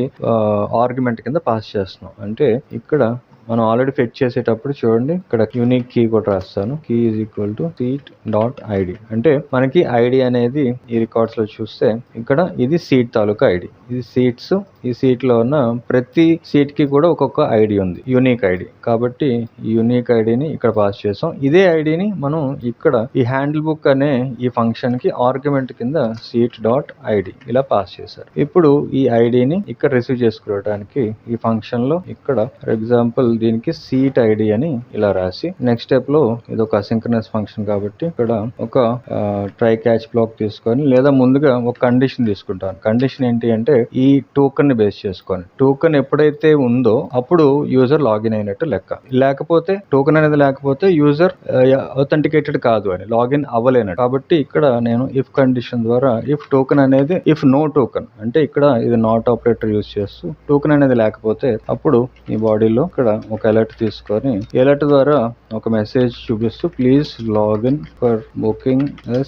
ఆర్గ్యుమెంట్ కింద పాస్ చేస్తున్నాం. అంటే ఇక్కడ మనం ఆల్రెడీ ఫెచ్ చేసేటప్పుడు చూడండి, ఇక్కడ యూనిక్ కీ కూడా రాస్తాను. Key is equal to seat dot ID. అంటే మనకి ఐడి అనేది ఈ రికార్డ్స్ లో చూస్తే ఇక్కడ ఇది సీట్ తాలూకా ఐడి, ఇది సీట్స్. ఈ సీట్ లో ఉన్న ప్రతి సీట్ కి కూడా ఒక్కొక్క ఐడి ఉంది, యూనిక్ ఐడి. కాబట్టి ఈ యూనిక్ ఐడిని ఇక్కడ పాస్ చేసాం. ఇదే ఐడిని మనం ఇక్కడ ఈ హ్యాండిల్ బుక్ అనే ఈ ఫంక్షన్ కి ఆర్గ్యుమెంట్ కింద సీట్ డాట్ ఐడి ఇలా పాస్ చేశారు. ఇప్పుడు ఈ ఐడిని ఇక్కడ రిసీవ్ చేసుకోవడానికి ఈ ఫంక్షన్ లో ఇక్కడ ఫర్ ఎగ్జాంపుల్ దీనికి సీట్ ఐడి అని ఇలా రాసి నెక్స్ట్ స్టెప్ లో ఇది ఒక అసింక్రనస్ ఫంక్షన్ కాబట్టి ఇక్కడ ఒక ట్రై క్యాచ్ బ్లాక్ తీసుకొని లేదా ముందుగా ఒక కండిషన్ తీసుకుంటాను. కండిషన్ ఏంటి అంటే ఈ టోకెన్ ని బేస్ చేసుకొని టోకెన్ ఎప్పుడైతే ఉందో అప్పుడు యూజర్ లాగిన్ అయినట్టు లెక్క. లేకపోతే టోకెన్ అనేది లేకపోతే యూజర్ అథెంటికేటెడ్ కాదు అని, లాగిన్ అవ్వలేనట్టు. కాబట్టి ఇక్కడ నేను ఇఫ్ కండిషన్ ద్వారా ఇఫ్ టోకెన్ అనేది ఇఫ్ నో టోకెన్ అంటే ఇక్కడ ఇది నాట్ ఆపరేటర్ యూజ్ చేస్తూ టోకెన్ అనేది లేకపోతే అప్పుడు ఈ బాడీలో ఇక్కడ ఒక అలర్ట్ తీసుకొని అలర్ట్ ద్వారా ఒక మెసేజ్ చూపిస్తూ please login for booking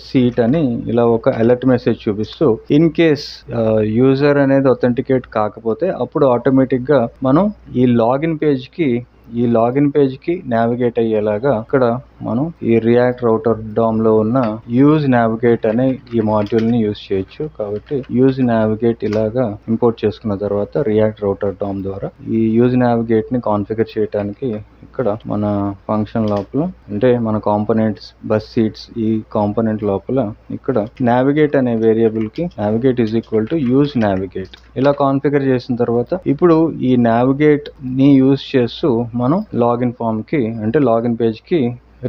seat అని ఇలా ఒక అలర్ట్ మెసేజ్ చూపిస్తూ ఇన్ కేస్ యూజర్ అనేది అథెంటికేట్ కాకపోతే అప్పుడు ఆటోమేటిక్ గా మనం ఈ లాగిన్ పేజ్ కి ఈ లాగిన్ పేజ్ కి నావిగేట్ అయ్యేలాగా ఇక్కడ మనం ఈ రియాక్ట్ రౌటర్ డామ్ లో ఉన్న యూజ్ నావిగేట్ అనే ఈ మాడ్యూల్ ని యూజ్ చేయొచ్చు. కాబట్టి యూజ్ నావిగేట్ ఇలాగా ఇంపోర్ట్ చేసుకున్న తర్వాత రియాక్ట్ రౌటర్ డామ్ ద్వారా ఈ యూజ్ నావిగేట్ ని కాన్ఫిగర్ చేయడానికి ఇక్కడ మన ఫంక్షన్ లోపల అంటే మన కాంపోనెంట్స్ బస్ సీట్స్ ఈ కాంపోనెంట్ లోపల ఇక్కడ నావిగేట్ అనే వేరియబుల్ కి navigate is equal to use navigate ఇలా కాన్ఫిగర్ చేసిన తర్వాత ఇప్పుడు ఈ నావిగేట్ ని యూజ్ చేస్తూ మనం లాగిన్ ఫామ్ కి అంటే లాగిన్ పేజ్ కి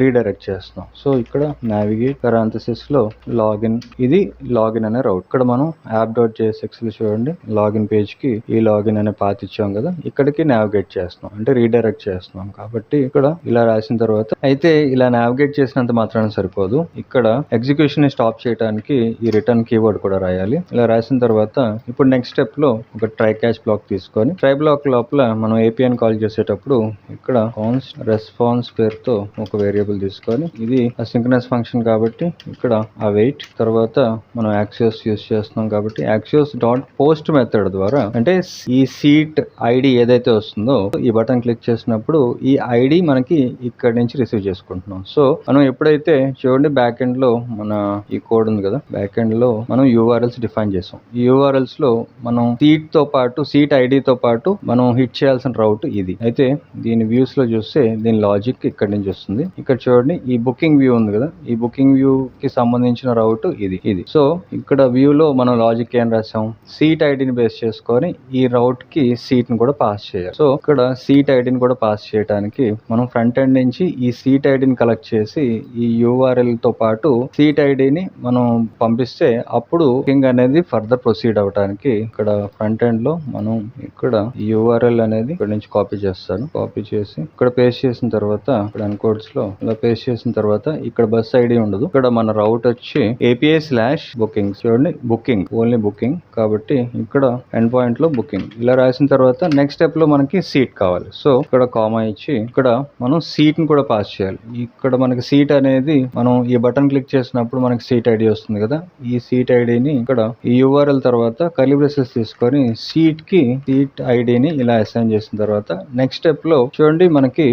రీడైరెక్ట్ చేస్తున్నాం. సో ఇక్కడ నావిగేట్ పారాంథసిస్ లో లాగిన్ ఇది లాగిన్ అనే రౌట్. ఇక్కడ మనం app.jsx లో చూడండి లాగిన్ పేజ్ కి ఈ లాగిన్ అనే పాత్ ఇచ్చాం కదా ఇక్కడికి నావిగేట్ చేస్తున్నాం అంటే రీడైరెక్ట్ చేస్తున్నాం. కాబట్టి ఇక్కడ ఇలా రాసిన తర్వాత అయితే ఇలా నావిగేట్ చేసినంత మాత్రాన సరిపోదు. ఇక్కడ ఎగ్జిక్యూషన్ ని స్టాప్ చేయడానికి ఈ రిటర్న్ కీవర్డ్ కూడా రాయాలి. ఇలా రాసిన తర్వాత ఇప్పుడు నెక్స్ట్ స్టెప్ లో ఒక ట్రై క్యాచ్ బ్లాక్ తీసుకొని ట్రై బ్లాక్ లోపల మనం ఏపీఐని కాల్ చేసేటప్పుడు ఇక్కడ కాన్స్ రెస్పాన్స్ పేరుతో ఒక వేరియబుల్ తీసుకొని ఇది అసింక్రనస్ ఫంక్షన్ కాబట్టి ఇక్కడ అవైట్ తర్వాత మనం యాక్సియోస్ యూస్ చేస్తున్నాం కాబట్టి యాక్సియోస్ డాట్ పోస్ట్ మెథడ్ ద్వారా అంటే ఈ సీట్ ఐడి ఏదైతే వస్తుందో ఈ బటన్ క్లిక్ చేసినప్పుడు ఈ ఐడి మనకి ఇక్కడ నుంచి రిసీవ్ చేసుకుంటున్నాం. సో మనం ఎప్పుడైతే చూడండి బ్యాక్ ఎండ్ లో మన ఈ కోడ్ ఉంది కదా బ్యాక్ ఎండ్ లో మనం యూఆర్ఎల్స్ డిఫైన్ చేసాం. ఈ యూఆర్ఎల్స్ లో మనం సీట్ తో పాటు సీట్ ఐడితో పాటు మనం హిట్ చేయాల్సిన రౌట్ ఇది. అయితే దీని వ్యూస్ లో చూస్తే దీని లాజిక్ ఇక్కడ నుంచి వస్తుంది. ఇక్కడ చూడండి ఈ బుకింగ్ వ్యూ ఉంది కదా ఈ బుకింగ్ వ్యూ కి సంబంధించిన రౌట్ ఇది. సో ఇక్కడ వ్యూ లో మనం లాజిక్ ఏం రాసాం సీట్ ఐడిని బేస్ చేసుకొని ఈ రౌట్ కి సీట్ ని కూడా పాస్ చేయాలి. సో ఇక్కడ సీట్ ఐడిని కూడా పాస్ చేయడానికి మనం ఫ్రంట్ ఎండ్ నుంచి ఈ సీట్ ఐడిని కలెక్ట్ చేసి ఈ యూఆర్ఎల్ తో పాటు సీట్ ఐడిని మనం పంపిస్తే అప్పుడు బుకింగ్ అనేది ఫర్దర్ ప్రొసీడ్ అవడానికి ఇక్కడ ఫ్రంట్ ఎండ్ లో మనం ఇక్కడ యూఆర్ఎల్ అనేది ఇక్కడ నుంచి కాపీ చేస్తాను. కాపీ చేసి ఇక్కడ పేస్ట్ చేసిన తర్వాత ఇక్కడ అన్కోడ్స్ లో ఇలా పేస్ట్ చేసిన తర్వాత ఇక్కడ బస్ ఐడి ఉండదు. ఇక్కడ మన రౌట్ వచ్చి API/booking చూడండి బుకింగ్ ఓన్లీ బుకింగ్ కాబట్టి ఇక్కడ ఎండ్ పాయింట్ లో బుకింగ్ ఇలా రాసిన తర్వాత నెక్స్ట్ స్టెప్ లో మనకి సీట్ కావాలి. సో ఇక్కడ కామా ఇచ్చి ఇక్కడ మనం సీట్ ని కూడా పాస్ చేయాలి. ఇక్కడ మనకి సీట్ అనేది మనం ఈ బటన్ క్లిక్ చేసినప్పుడు మనకి సీట్ ఐడి వస్తుంది కదా ఈ సీట్ ఐడిని ఇక్కడ ఈ యూఆర్ఎల్ తర్వాత కర్లీ బ్రేసెస్ తీసుకొని సీట్ కి సీట్ ఐడిని ఇలా అసైన్ చేసిన తర్వాత నెక్స్ట్ స్టెప్ లో చూడండి మనకి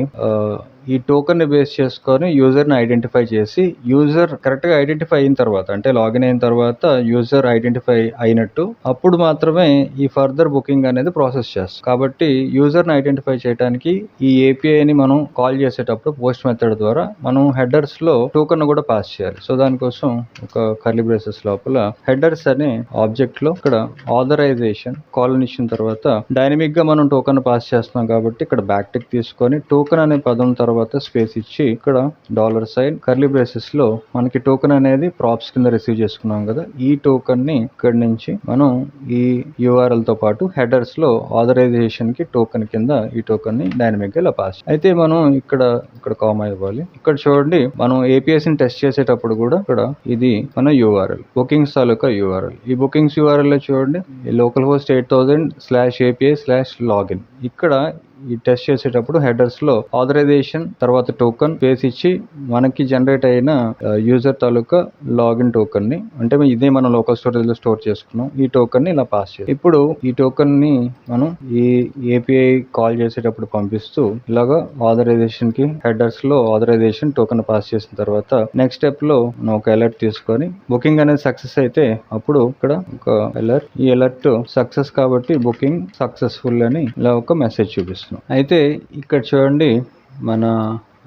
ఈ టోకెన్ ని బేస్ చేసుకొని యూజర్ ని ఐడెంటిఫై చేసి యూజర్ కరెక్ట్ గా ఐడెంటిఫై అయిన తర్వాత అంటే లాగిన్ అయిన తర్వాత యూజర్ ఐడెంటిఫై అయినట్టు అప్పుడు మాత్రమే ఈ ఫర్దర్ బుకింగ్ అనేది ప్రాసెస్ చేస్తాం. కాబట్టి యూజర్ ని ఐడెంటిఫై చేయడానికి ఈ ఏపీఐని మనం కాల్ చేసేటప్పుడు పోస్ట్ మెథడ్ ద్వారా మనం హెడర్స్ లో టోకెన్ కూడా పాస్ చేయాలి. సో దానికోసం ఒక కర్లీ బ్రేసెస్ లోపల హెడర్స్ అనే ఆబ్జెక్ట్ లో ఇక్కడ ఆథరైజేషన్ కాల్ ఇచ్చిన తర్వాత డైనమిక్ గా మనం టోకెన్ పాస్ చేస్తున్నాం కాబట్టి ఇక్కడ బ్యాక్ టిక్ తీసుకొని టోకెన్ అనే పదం తర్వాత స్పేస్ ఇచ్చి ఇక్కడ $sign కర్లీ బ్రేసెస్ లో మనకి టోకెన్ అనేది ప్రాప్స్ కింద రిసీవ్ చేసుకున్నాం కదా ఈ టోకెన్ ని ఇక్కడ నుంచి మనం ఈ URL తో పాటు హెడర్స్ లో ఆథరైజేషన్ కి టోకెన్ కింద ఈ టోకెన్ ని డైనమిక్ గా ఇలా పాస్ అయితే మనం ఇక్కడ కామా ఇవ్వాలి. ఇక్కడ చూడండి మనం APIs ని టెస్ట్ చేసేటప్పుడు కూడా ఇక్కడ ఇది మన URL బుకింగ్స్ తాలూకా URL ఈ బుకింగ్స్ URL లో చూడండి లోకల్ హోస్ట్ 8000/API/login ఇక్కడ ఈ టెస్ట్ చేసేటప్పుడు హెడర్స్ లో ఆథరైజేషన్ తర్వాత టోకెన్ స్పేస్ ఇచ్చి మనకి జనరేట్ అయిన యూజర్ తాలూకా లాగిన్ టోకెన్ ని అంటే ఇదే మనం లోకల్ స్టోరేజ్ లో స్టోర్ చేసుకున్నాం ఈ టోకెన్ ని ఇలా పాస్ చేయాలి. ఇప్పుడు ఈ టోకెన్ ని మనం ఈ ఏపీఐ కాల్ చేసేటప్పుడు పంపిస్తూ ఇలాగా ఆథరైజేషన్ కి హెడర్స్ లో ఆథరైజేషన్ టోకెన్ పాస్ చేసిన తర్వాత నెక్స్ట్ స్టెప్ లో మనం ఒక అలర్ట్ తీసుకొని బుకింగ్ అనేది సక్సెస్ అయితే అప్పుడు ఇక్కడ ఒక అలర్ట్ ఈ అలర్ట్ సక్సెస్ కాబట్టి బుకింగ్ సక్సెస్ఫుల్ అని ఇలా ఒక మెసేజ్ చూపిస్తుంది. అయితే ఇక్కడ చూడండి మన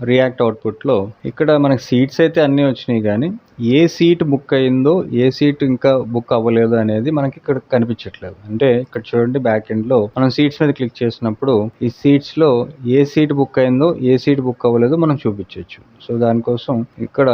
రియాక్ట్ అవుట్పుట్ లో ఇక్కడ మనకి సీట్స్ అయితే అన్నీ వచ్చినాయి కానీ ఏ సీట్ బుక్ అయిందో ఏ సీట్ ఇంకా బుక్ అవ్వలేదు అనేది మనకి ఇక్కడ కనిపించట్లేదు. అంటే ఇక్కడ చూడండి బ్యాక్ ఎండ్ లో మనం సీట్స్ మీద క్లిక్ చేసినప్పుడు ఈ సీట్స్ లో ఏ సీట్ బుక్ అయిందో ఏ సీట్ బుక్ అవ్వలేదో మనం చూపించవచ్చు. సో దానికోసం ఇక్కడ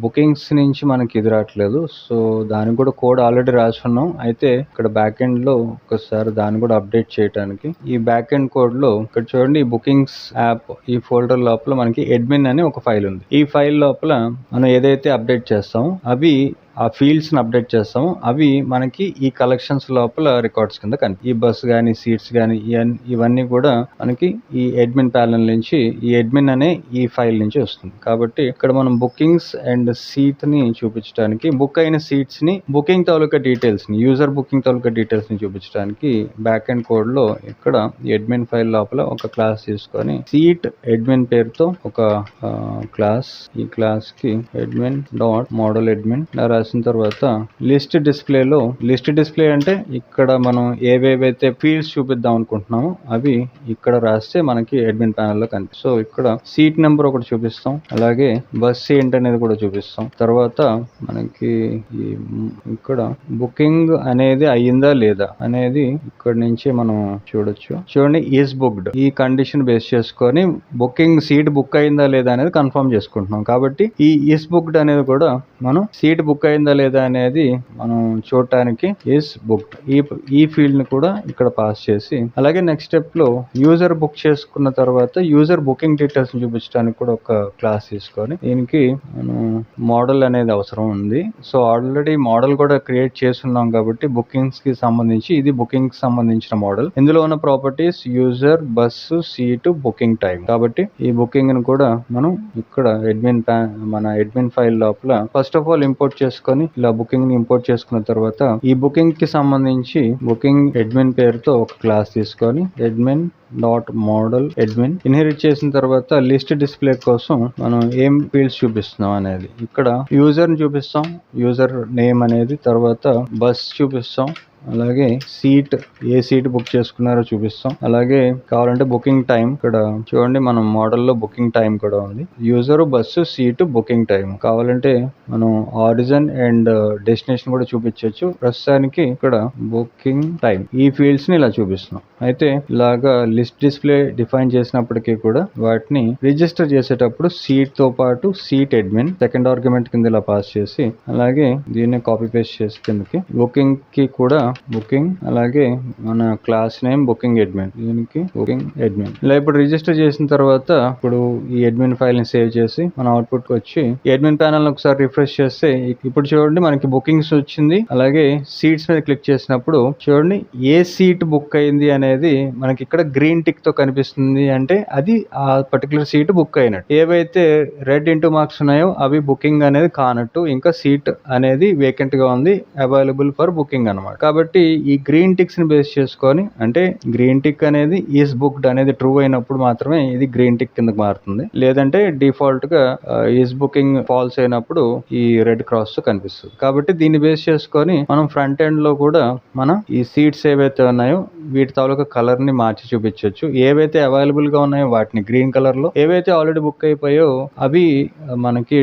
బుకింగ్స్ నుంచి మనకి ఇది రావట్లేదు. సో దానికి కూడా కోడ్ ఆల్రెడీ రాసుకున్నాం. అయితే ఇక్కడ బ్యాక్ ఎండ్ లో ఒకసారి దాన్ని కూడా అప్డేట్ చేయడానికి ఈ బ్యాక్ ఎండ్ కోడ్ లో ఇక్కడ చూడండి ఈ బుకింగ్స్ యాప్ ఈ ఫోల్డర్ లోపల మనకి అడ్మిన్ అని ఒక ఫైల్ ఉంది. ఈ ఫైల్ లోపల మనం ఏదైతే అప్డేట్ చేస్తాం అవి ఆ ఫీల్డ్స్ ని అప్డేట్ చేస్తామో అవి మనకి ఈ కలెక్షన్స్ లోపల రికార్డ్స్ కింద ఈ బస్ గానీ సీట్స్ గానీ ఇవన్నీ కూడా మనకి ఈ అడ్మిన్ ప్యానల్ నుంచి ఈ అడ్మిన్ అనే ఈ ఫైల్ నుంచి వస్తుంది. కాబట్టి ఇక్కడ మనం బుకింగ్స్ అండ్ సీట్ ని చూపించడానికి బుక్ అయిన సీట్స్ ని బుకింగ్ తాలూకా డీటెయిల్స్ ని యూజర్ బుకింగ్ తాలూకా డీటెయిల్స్ ని చూపించడానికి బ్యాక్ ఎండ్ కోడ్ లో ఇక్కడ అడ్మిన్ ఫైల్ లోపల ఒక క్లాస్ తీసుకొని సీట్ అడ్మిన్ పేరుతో ఒక క్లాస్, ఈ క్లాస్ కి అడ్మిన్ డాట్ మోడల్ అడ్మిన్ రాసిన తర్వాత లిస్ట్ డిస్ప్లే అంటే ఇక్కడ మనం ఏవేవైతే ఫీల్డ్స్ చూపిద్దాం అనుకుంటున్నామో అవి ఇక్కడ రాస్తే మనకి అడ్మిన్ ప్యానల్ లో కనిపిస్తుంది. సో ఇక్కడ సీట్ నెంబర్ ఒకటి చూపిస్తాం, అలాగే బస్ ఏంటి కూడా చూపిస్తాం. తర్వాత మనకి ఇక్కడ బుకింగ్ అనేది అయ్యిందా లేదా అనేది ఇక్కడ నుంచి మనం చూడొచ్చు. చూడండి, ఈజ్ బుక్డ్ ఈ కండిషన్ బేస్ చేసుకొని బుకింగ్ సీట్ బుక్ అయిందా లేదా అనేది కన్ఫర్మ్ చేసుకుంటున్నాం. కాబట్టి ఈ ఈజ్ బుక్డ్ అనేది కూడా మనం సీట్ బుక్ అయిందా లేదా అనేది మనం చూడటానికి ఈజ్ బుక్డ్ ఈ ఫీల్డ్ ని కూడా ఇక్కడ పాస్ చేసి, అలాగే నెక్స్ట్ స్టెప్ లో యూజర్ బుక్ చేసుకున్న తర్వాత యూజర్ బుకింగ్ డీటెయిల్స్ చూపించడానికి కూడా ఒక క్లాస్ తీసుకొని దీనికి మనం మోడల్ అనేది అవసరం ఉంది. సో ఆల్రెడీ మోడల్ కూడా క్రియేట్ చేస్తున్నాం కాబట్టి బుకింగ్స్ కి సంబంధించి ఇది బుకింగ్ కి సంబంధించిన మోడల్. ఇందులో ఉన్న properties user, bus, seat, booking time. కాబట్టి ఈ బుకింగ్ ని కూడా మనం ఇక్కడ మన అడ్మిన్ ఫైల్ లోపల ఫస్ట్ ఆఫ్ ఆల్ ఇంపోర్ట్ చేసుకొని ఇలా బుకింగ్ ని ఇంపోర్ట్ చేసుకున్న తర్వాత ఈ బుకింగ్ కి సంబంధించి బుకింగ్ అడ్మిన్ పేరుతో ఒక క్లాస్ తీసుకొని admin dot model admin inherit చేసిన తర్వాత లిస్ట్ డిస్ప్లే కోసం మనం ఏం ఫీల్డ్స్ చూపిస్తున్నాం అనేది ఇక్కడ యూజర్ ని చూపిస్తాం, యూజర్ నేమ్ అనేది, తర్వాత బస్ చూపిస్తాం, అలాగే సీట్ ఏ సీట్ బుక్ చేసుకున్నారో చూపిస్తాం, అలాగే కావాలంటే బుకింగ్ టైం. ఇక్కడ చూడండి మనం మోడల్లో బుకింగ్ టైం కూడా ఉంది. User, bus, seat, booking time. కావాలంటే మనం ఆరిజిన్ అండ్ డెస్టినేషన్ కూడా చూపించవచ్చు. ప్రస్తుతానికి ఇక్కడ బుకింగ్ టైం ఈ ఫీల్డ్స్ ని ఇలా చూపిస్తున్నాం. అయితే ఇలాగా లిస్ట్ డిస్ప్లే డిఫైన్ చేసినప్పటికీ కూడా వాటిని రిజిస్టర్ చేసేటప్పుడు సీట్ తో పాటు సీట్ అడ్మిన్ సెకండ్ ఆర్గ్యుమెంట్ కింద ఇలా పాస్ చేసి, అలాగే దీన్ని కాపీ పేస్ట్ చేసి కిందకి బుకింగ్ కి కూడా బుకింగ్, అలాగే మన క్లాస్ నేమ్ బుకింగ్ అడ్మిన్, దీనికి బుకింగ్ అడ్మిన్. ఇలా ఇప్పుడు రిజిస్టర్ చేసిన తర్వాత ఇప్పుడు ఈ అడ్మిన్ ఫైల్ ని సేవ్ చేసి మన అవుట్పుట్ కి వచ్చి ఈ అడ్మిన్ ప్యానల్ ఒకసారి రిఫ్రెష్ చేస్తే ఇప్పుడు చూడండి మనకి బుకింగ్స్ వచ్చింది. అలాగే సీట్స్ మీద క్లిక్ చేసినప్పుడు చూడండి ఏ సీట్ బుక్ అయింది అనేది మనకి ఇక్కడ గ్రీన్ టిక్ తో కనిపిస్తుంది. అంటే అది ఆ పర్టికులర్ సీట్ బుక్ అయినట్టు. ఏవైతే రెడ్ ఇంటూ మార్క్స్ ఉన్నాయో అవి బుకింగ్ అనేది కానట్టు, ఇంకా సీట్ అనేది వేకెంట్ గా ఉంది, అవైలబుల్ ఫర్ బుకింగ్ అన్నమాట. కాబట్టి ఈ గ్రీన్ టిక్స్ ని బేస్ చేసుకొని, అంటే గ్రీన్ టిక్ అనేది ఈజ్ బుక్డ్ అనేది ట్రూ అయినప్పుడు మాత్రమే ఇది గ్రీన్ టిక్ కిందకి మారుతుంది. లేదంటే డిఫాల్ట్ గా ఈజ్ బుకింగ్ ఫాల్స్ అయినప్పుడు ఈ రెడ్ క్రాస్ తో కనిపిస్తుంది. కాబట్టి దీన్ని బేస్ చేసుకొని మనం ఫ్రంట్ ఎండ్ లో కూడా మనం ఈ సీట్స్ ఏవైతే ఉన్నాయో వీటి తాలూకా కలర్ ని మార్చి చూపించవచ్చు. ఏవైతే అవైలబుల్ గా ఉన్నాయో వాటిని గ్రీన్ కలర్ లో, ఏవైతే ఆల్రెడీ బుక్ అయిపోయో అవి మనకి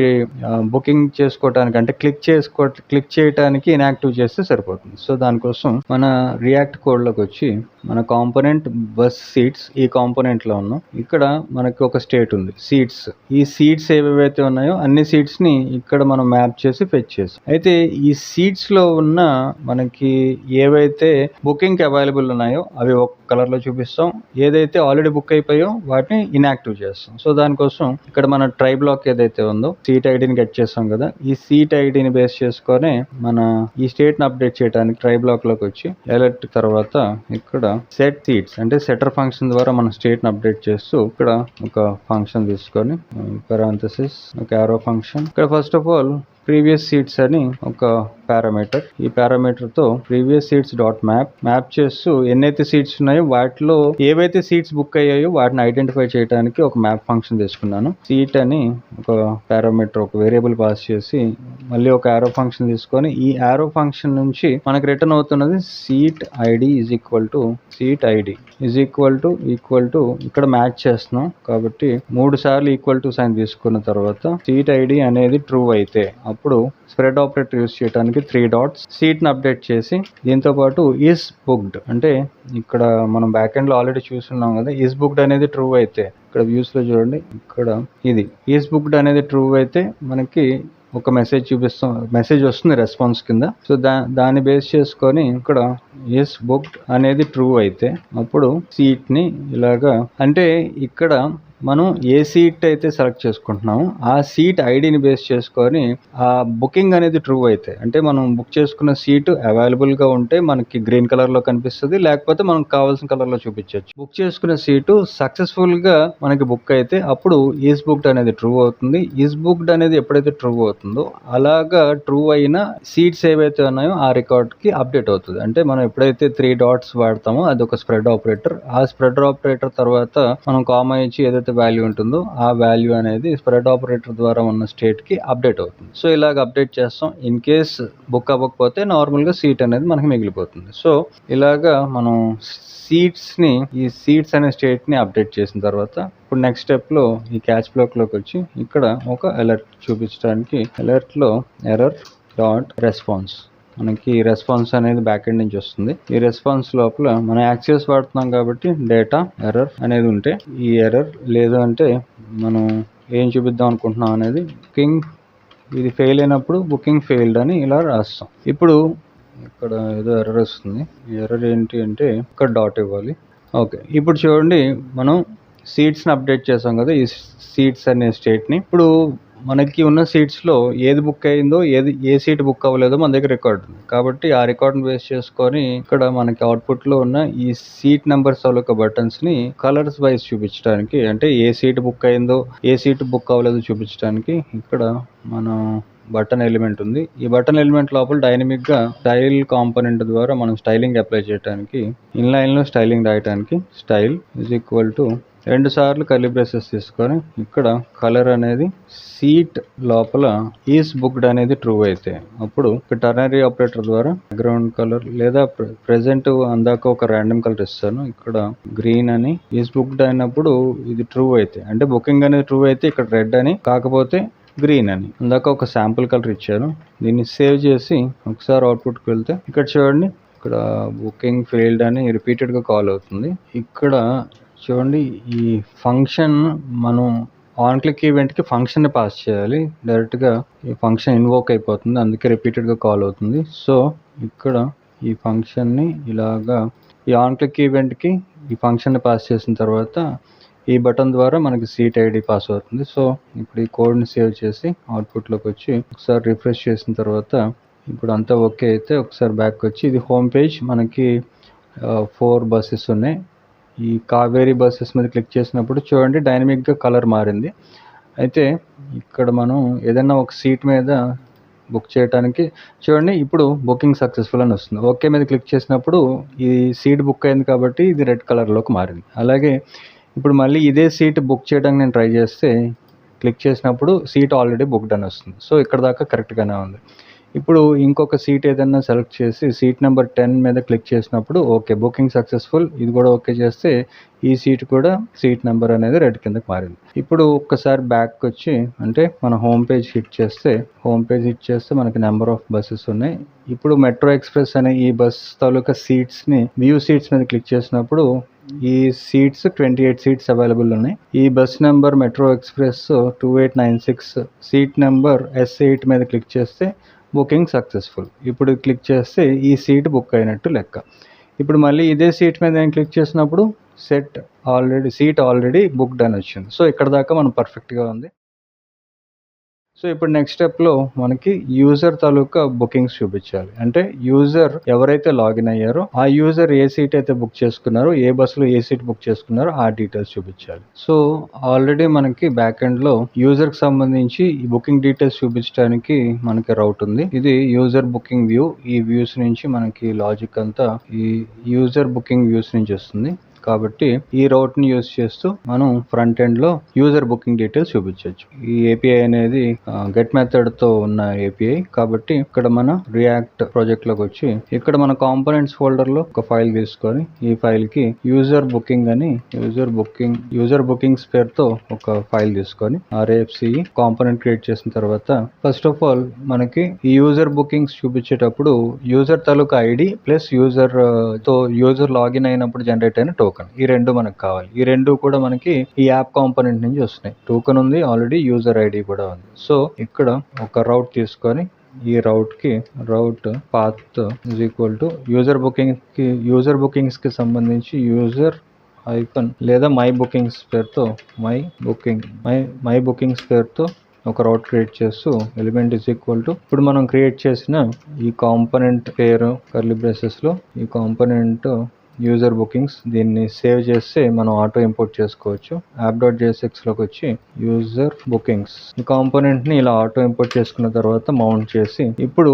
బుకింగ్ చేసుకోవడానికి అంటే క్లిక్ చేయడానికి ఇన్యాక్టివ్ చేస్తే సరిపోతుంది. సో దానికోసం మన రియాక్ట్ కోడ్ లోకి వచ్చి మన కాంపోనెంట్ బస్ సీట్స్ ఈ కాంపోనెంట్ లో ఉన్నాం. ఇక్కడ మనకి ఒక స్టేట్ ఉంది సీట్స్. ఈ సీట్స్ ఏవైతే ఉన్నాయో అన్ని సీట్స్ ని ఇక్కడ మనం మ్యాప్ చేసి ఫెచ్ చేసాం. అయితే ఈ సీట్స్ లో ఉన్న మనకి ఏవైతే బుకింగ్ అవైలబుల్ ఉన్నాయో అవి ఒక కలర్ లో చూపిస్తాం, ఏదైతే ఆల్రెడీ బుక్ అయిపోయో వాటిని ఇన్యాక్టివ్ చేస్తాం. సో దానికోసం ఇక్కడ మన ట్రై బ్లాక్ ఏదైతే ఉందో సీట్ ఐడిని గెట్ చేస్తాం కదా, ఈ సీట్ ఐడిని బేస్ చేసుకొని మన ఈ స్టేట్ ని అప్డేట్ చేయడానికి ట్రై బ్లాక్ లోకి వచ్చి అలర్ట్ తర్వాత ఇక్కడ సెట్ సీట్స్ అంటే సెటర్ ఫంక్షన్ ద్వారా మన స్టేట్ ని అప్డేట్ చేస్తూ ఇక్కడ ఒక ఫంక్షన్ తీసుకొని పారాంథసిస్ ఒక యారో ఫంక్షన్. ఇక్కడ first of all previous seats అని ఒక పారామీటర్, ఈ పారామీటర్ తో ప్రీవియస్ సీట్స్ డాట్ మ్యాప్ చేస్తూ ఎన్నైతే సీట్స్ ఉన్నాయో వాటిలో ఏవైతే సీట్స్ బుక్ అయ్యాయో వాటిని ఐడెంటిఫై చేయడానికి ఒక మ్యాప్ ఫంక్షన్ తీసుకున్నాను. సీట్ అని ఒక పారామీటర్ ఒక వేరియబుల్ పాస్ చేసి మళ్ళీ ఒక యారో ఫంక్షన్ తీసుకొని ఈ యారో ఫంక్షన్ నుంచి మనకు రిటర్న్ అవుతున్నది seat ID is equal to seat ID is equal to ఇక్కడ మ్యాచ్ చేస్తున్నాం కాబట్టి 3 సార్లు ఈక్వల్ టు సైన్ తీసుకున్న తర్వాత సీట్ ఐడి అనేది ట్రూ అయితే అప్పుడు స్ప్రెడ్ ఆపరేటర్ యూస్ చేయడానికి 3 డాట్స్ సీట్ ని అప్డేట్ చేసి దీంతో పాటు ఈజ్ బుక్డ్ అంటే ఇక్కడ మనం బ్యాక్ ఎండ్ లో ఆల్రెడీ చూస్తున్నాం కదా, ఈజ్ బుక్డ్ అనేది ట్రూ అయితే ఇక్కడ వ్యూస్ లో చూడండి ఇక్కడ ఇది ఈజ్ బుక్డ్ అనేది ట్రూ అయితే మనకి ఒక మెసేజ్ వస్తుంది రెస్పాన్స్ కింద. సో దాన్ని బేస్ చేసుకొని ఇక్కడ ఈజ్ బుక్డ్ అనేది ట్రూ అయితే అప్పుడు సీట్ ని ఇలాగా, అంటే ఇక్కడ మనం ఏ సీట్ అయితే సెలెక్ట్ చేసుకుంటున్నామో ఆ సీట్ ఐడిని బేస్ చేసుకొని ఆ బుకింగ్ అనేది ట్రూ అయితే, అంటే మనం బుక్ చేసుకున్న సీటు అవైలబుల్గా ఉంటే మనకి గ్రీన్ కలర్లో కనిపిస్తుంది, లేకపోతే మనకు కావాల్సిన కలర్లో చూపించవచ్చు. బుక్ చేసుకున్న సీటు సక్సెస్ఫుల్గా మనకి బుక్ అయితే అప్పుడు ఈజ్ బుక్డ్ అనేది ట్రూ అవుతుంది. ఈజ్ బుక్డ్ అనేది ఎప్పుడైతే ట్రూ అవుతుందో అలాగా ట్రూ అయిన సీట్స్ ఏవైతే ఉన్నాయో ఆ రికార్డ్కి అప్డేట్ అవుతుంది. అంటే మనం ఎప్పుడైతే 3 డాట్స్ వాడతామో అది ఒక స్ప్రెడ్ ఆపరేటర్. ఆ స్ప్రెడ్ ఆపరేటర్ తర్వాత మనం కామా ఇచ్చి ఏదైతే వాల్యూ ఉంటుందో ఆ వాల్యూ అనేది స్ప్రెడ్ ఆపరేటర్ ద్వారా ఉన్న స్టేట్కి అప్డేట్ అవుతుంది. సో ఇలాగ అప్డేట్ చేస్తాం. ఇన్ కేస్ బుక్ అవ్వకపోతే నార్మల్గా సీట్ అనేది మనకి మిగిలిపోతుంది. సో ఇలాగా మనం ఈ సీట్స్ అనే స్టేట్ని అప్డేట్ చేసిన తర్వాత ఇప్పుడు నెక్స్ట్ స్టెప్లో ఈ క్యాచ్ బ్లాక్లోకి వచ్చి ఇక్కడ ఒక అలర్ట్ చూపించడానికి అలర్ట్లో ఎర్రర్ డాట్ రెస్పాన్స్, మనకి రెస్పాన్స్ అనేది బ్యాక్ ఎండ్ నుంచి వస్తుంది. ఈ రెస్పాన్స్ లోపల మనం యాక్సెస్ వాడుతున్నాం కాబట్టి డేటా ఎర్రర్ అనేది ఉంటే, ఈ ఎర్రర్ లేదు అంటే మనం ఏం చూపిద్దాం అనుకుంటున్నాం అనేది బుకింగ్ ఇది ఫెయిల్ అయినప్పుడు బుకింగ్ ఫెయిల్డ్ అని ఇలా రాస్తాం. ఇప్పుడు ఇక్కడ ఏదో ఎర్రర్ వస్తుంది. ఈ ఎర్రర్ ఏంటి అంటే ఇక్కడ డాట్ ఇవ్వాలి. ఓకే, ఇప్పుడు చూడండి మనం సీట్స్ని అప్డేట్ చేసాం కదా, ఈ సీట్స్ అనే స్టేట్ని. ఇప్పుడు మనకి ఉన్న సీట్స్లో ఏది బుక్ అయిందో ఏ సీట్ బుక్ అవ్వలేదో మన దగ్గర రికార్డ్ ఉంది. కాబట్టి ఆ రికార్డ్ని బేస్ చేసుకొని ఇక్కడ మనకి అవుట్పుట్లో ఉన్న ఈ సీట్ నెంబర్స్ తాలూకా బటన్స్ని కలర్స్ వైజ్ చూపించడానికి, అంటే ఏ సీట్ బుక్ అయిందో ఏ సీట్ బుక్ అవ్వలేదో చూపించడానికి ఇక్కడ మనం బటన్ ఎలిమెంట్ ఉంది. ఈ బటన్ ఎలిమెంట్ లోపల డైనమిక్గా స్టైల్ కాంపోనెంట్ ద్వారా మనం స్టైలింగ్ అప్లై చేయడానికి, ఇన్లైన్లో స్టైలింగ్ రాయడానికి స్టైల్ ఈజ్ ఈక్వల్ టు 2 సార్లు కర్లీ బ్రేసెస్ తీసుకొని ఇక్కడ కలర్ అనేది సీట్ లోపల ఈజ్ బుక్డ్ అనేది ట్రూ అయితే అప్పుడు టర్నరీ ఆపరేటర్ ద్వారా బ్యాక్గ్రౌండ్ కలర్ లేదా ప్రెసెంట్ అందాక ఒక ర్యాండమ్ కలర్ ఇస్తాను, ఇక్కడ గ్రీన్ అని. ఈజ్ బుక్డ్ అయినప్పుడు ఇది ట్రూ అయితే, అంటే బుకింగ్ అనేది ట్రూ అయితే ఇక్కడ రెడ్ అని, కాకపోతే గ్రీన్ అని. ఇందాక ఒక శాంపుల్ కలర్ ఇచ్చాను. దీన్ని సేవ్ చేసి ఒకసారి అవుట్పుట్కి వెళ్తే ఇక్కడ చూడండి, ఇక్కడ బుకింగ్ ఫెయిల్డ్ అని రిపీటెడ్గా కాల్ అవుతుంది. ఇక్కడ చూడండి ఈ ఫంక్షన్ మనం ఆన్ క్లిక్ ఈవెంట్కి ఫంక్షన్ని పాస్ చేయాలి. డైరెక్ట్గా ఈ ఫంక్షన్ ఇన్వోక్ అయిపోతుంది, అందుకే రిపీటెడ్గా కాల్ అవుతుంది. సో ఇక్కడ ఈ ఫంక్షన్ని ఇలాగా ఈ ఆన్ క్లిక్ ఈవెంట్కి ఈ ఫంక్షన్ని పాస్ చేసిన తర్వాత ఈ బటన్ ద్వారా మనకి సీట్ ఐడి పాస్ అవుతుంది. సో ఇప్పుడు ఈ కోడ్ని సేవ్ చేసి అవుట్పుట్లోకి వచ్చి ఒకసారి రిఫ్రెష్ చేసిన తర్వాత ఇప్పుడు అంతా ఓకే అయితే ఒకసారి బ్యాక్ వచ్చి ఇది హోమ్ పేజ్. మనకి 4 బస్సెస్ ఉన్నాయి. ఈ కావేరీ బస్సెస్ మీద క్లిక్ చేసినప్పుడు చూడండి డైనమిక్గా కలర్ మారింది. అయితే ఇక్కడ మనం ఏదైనా ఒక సీట్ మీద బుక్ చేయడానికి చూడండి ఇప్పుడు బుకింగ్ సక్సెస్ఫుల్ అని వస్తుంది. ఓకే మీద క్లిక్ చేసినప్పుడు ఈ సీట్ బుక్ అయింది కాబట్టి ఇది రెడ్ కలర్లోకి మారింది. అలాగే ఇప్పుడు మళ్ళీ ఇదే సీట్ బుక్ చేయడానికి నేను ట్రై చేస్తే క్లిక్ చేసినప్పుడు సీట్ ఆల్రెడీ బుక్డ్ అని వస్తుంది. సో ఇక్కడ దాకా కరెక్ట్గానే ఉంది. ఇప్పుడు ఇంకొక సీట్ ఏదైనా సెలెక్ట్ చేసి సీట్ నెంబర్ 10 మీద క్లిక్ చేసినప్పుడు ఓకే బుకింగ్ సక్సెస్ఫుల్, ఇది కూడా ఓకే చేస్తే ఈ సీట్ కూడా సీట్ నెంబర్ అనేది రెడ్ కిందకి మారింది. ఇప్పుడు ఒక్కసారి బ్యాక్ వచ్చి అంటే మన హోమ్ పేజ్ హిట్ చేస్తే మనకి నెంబర్ ఆఫ్ బస్సెస్ ఉన్నాయి. ఇప్పుడు మెట్రో ఎక్స్ప్రెస్ అనే ఈ బస్ తాలూకా సీట్స్ని వ్యూ సీట్స్ మీద క్లిక్ చేసినప్పుడు ఈ సీట్స్ 28 సీట్స్ అవైలబుల్ ఉన్నాయి. ఈ bus number metro express 2896 seat number S8 మీద క్లిక్ చేస్తే బుకింగ్ సక్సెస్ఫుల్. ఇప్పుడు క్లిక్ చేస్తే ఈ సీట్ బుక్ అయినట్టు లెక్క. ఇప్పుడు మళ్ళీ ఇదే సీట్ మీద నేను క్లిక్ చేసినప్పుడు సీట్ ఆల్రెడీ బుక్డ్ అని వచ్చింది. సో ఇక్కడ దాకా మనం పర్ఫెక్ట్గా ఉంది. సో ఇప్పుడు నెక్స్ట్ స్టెప్లో మనకి యూజర్ తాలూకా బుకింగ్స్ చూపించాలి. అంటే యూజర్ ఎవరైతే లాగిన్ అయ్యారో ఆ యూజర్ ఏ సీట్ అయితే బుక్ చేసుకున్నారో, ఏ బస్సులో ఏ సీట్ బుక్ చేసుకున్నారో ఆ డీటెయిల్స్ చూపించాలి. సో ఆల్రెడీ మనకి బ్యాక్ ఎండ్లో యూజర్కి సంబంధించి ఈ బుకింగ్ డీటెయిల్స్ చూపించడానికి మనకి రౌట్ ఉంది. ఇది యూజర్ బుకింగ్ వ్యూ. ఈ వ్యూస్ నుంచి మనకి లాజిక్ అంతా ఈ యూజర్ బుకింగ్ వ్యూస్ నుంచి వస్తుంది. కాబట్టి ఈ రౌట్ని యూజ్ చేస్తూ మనం ఫ్రంట్ ఎండ్లో యూజర్ బుకింగ్ డీటెయిల్స్ చూపించవచ్చు. ఈ ఏపీఐ అనేది గెట్ మెథడ్తో ఉన్న ఏపీఐ కాబట్టి ఇక్కడ మన రియాక్ట్ ప్రాజెక్ట్లోకి వచ్చి ఇక్కడ మన కాంపోనెంట్స్ ఫోల్డర్లో ఒక ఫైల్ తీసుకొని ఈ ఫైల్కి యూజర్ బుకింగ్స్ పేరుతో ఒక ఫైల్ తీసుకొని RAFCE కాంపోనెంట్ క్రియేట్ చేసిన తర్వాత ఫస్ట్ ఆఫ్ ఆల్ మనకి ఈ యూజర్ బుకింగ్స్ చూపించేటప్పుడు యూజర్ తాలూకా ఐడి ప్లస్ యూజర్ లాగిన్ అయినప్పుడు జనరేట్ అయిన టోకెన్, ఈ రెండు మనకు కావాలి. ఈ రెండు కూడా మనకి ఈ యాప్ కాంపోనెంట్ నుంచి వస్తున్నాయి. టోకెన్ ఉంది, ఆల్రెడీ యూజర్ ఐడి కూడా ఉంది. సో ఇక్కడ ఒక రౌట్ తీసుకొని ఈ route path is equal to user bookings కి సంబంధించి యూజర్ హైఫన్ లేదా మై బుకింగ్స్ పేరుతో మై బుకింగ్స్ పేరుతో ఒక రౌట్ క్రియేట్ చేస్తూ ఎలిమెంట్ ఈజ్ ఈక్వల్ టు ఇప్పుడు మనం క్రియేట్ చేసిన ఈ కాంపోనెంట్ పేరు కర్లీ బ్రేసెస్ లో ఈ కాంపోనెంట్ యూజర్ బుకింగ్స్, దీన్ని సేవ్ చేస్తే మనం ఆటో ఇంపోర్ట్ చేసుకోవచ్చు. app.jsx లోకి వచ్చి యూజర్ బుకింగ్స్ ఈ కాంపోనెంట్ ని ఇలా ఆటో ఇంపోర్ట్ చేసుకున్న తర్వాత మౌంట్ చేసి ఇప్పుడు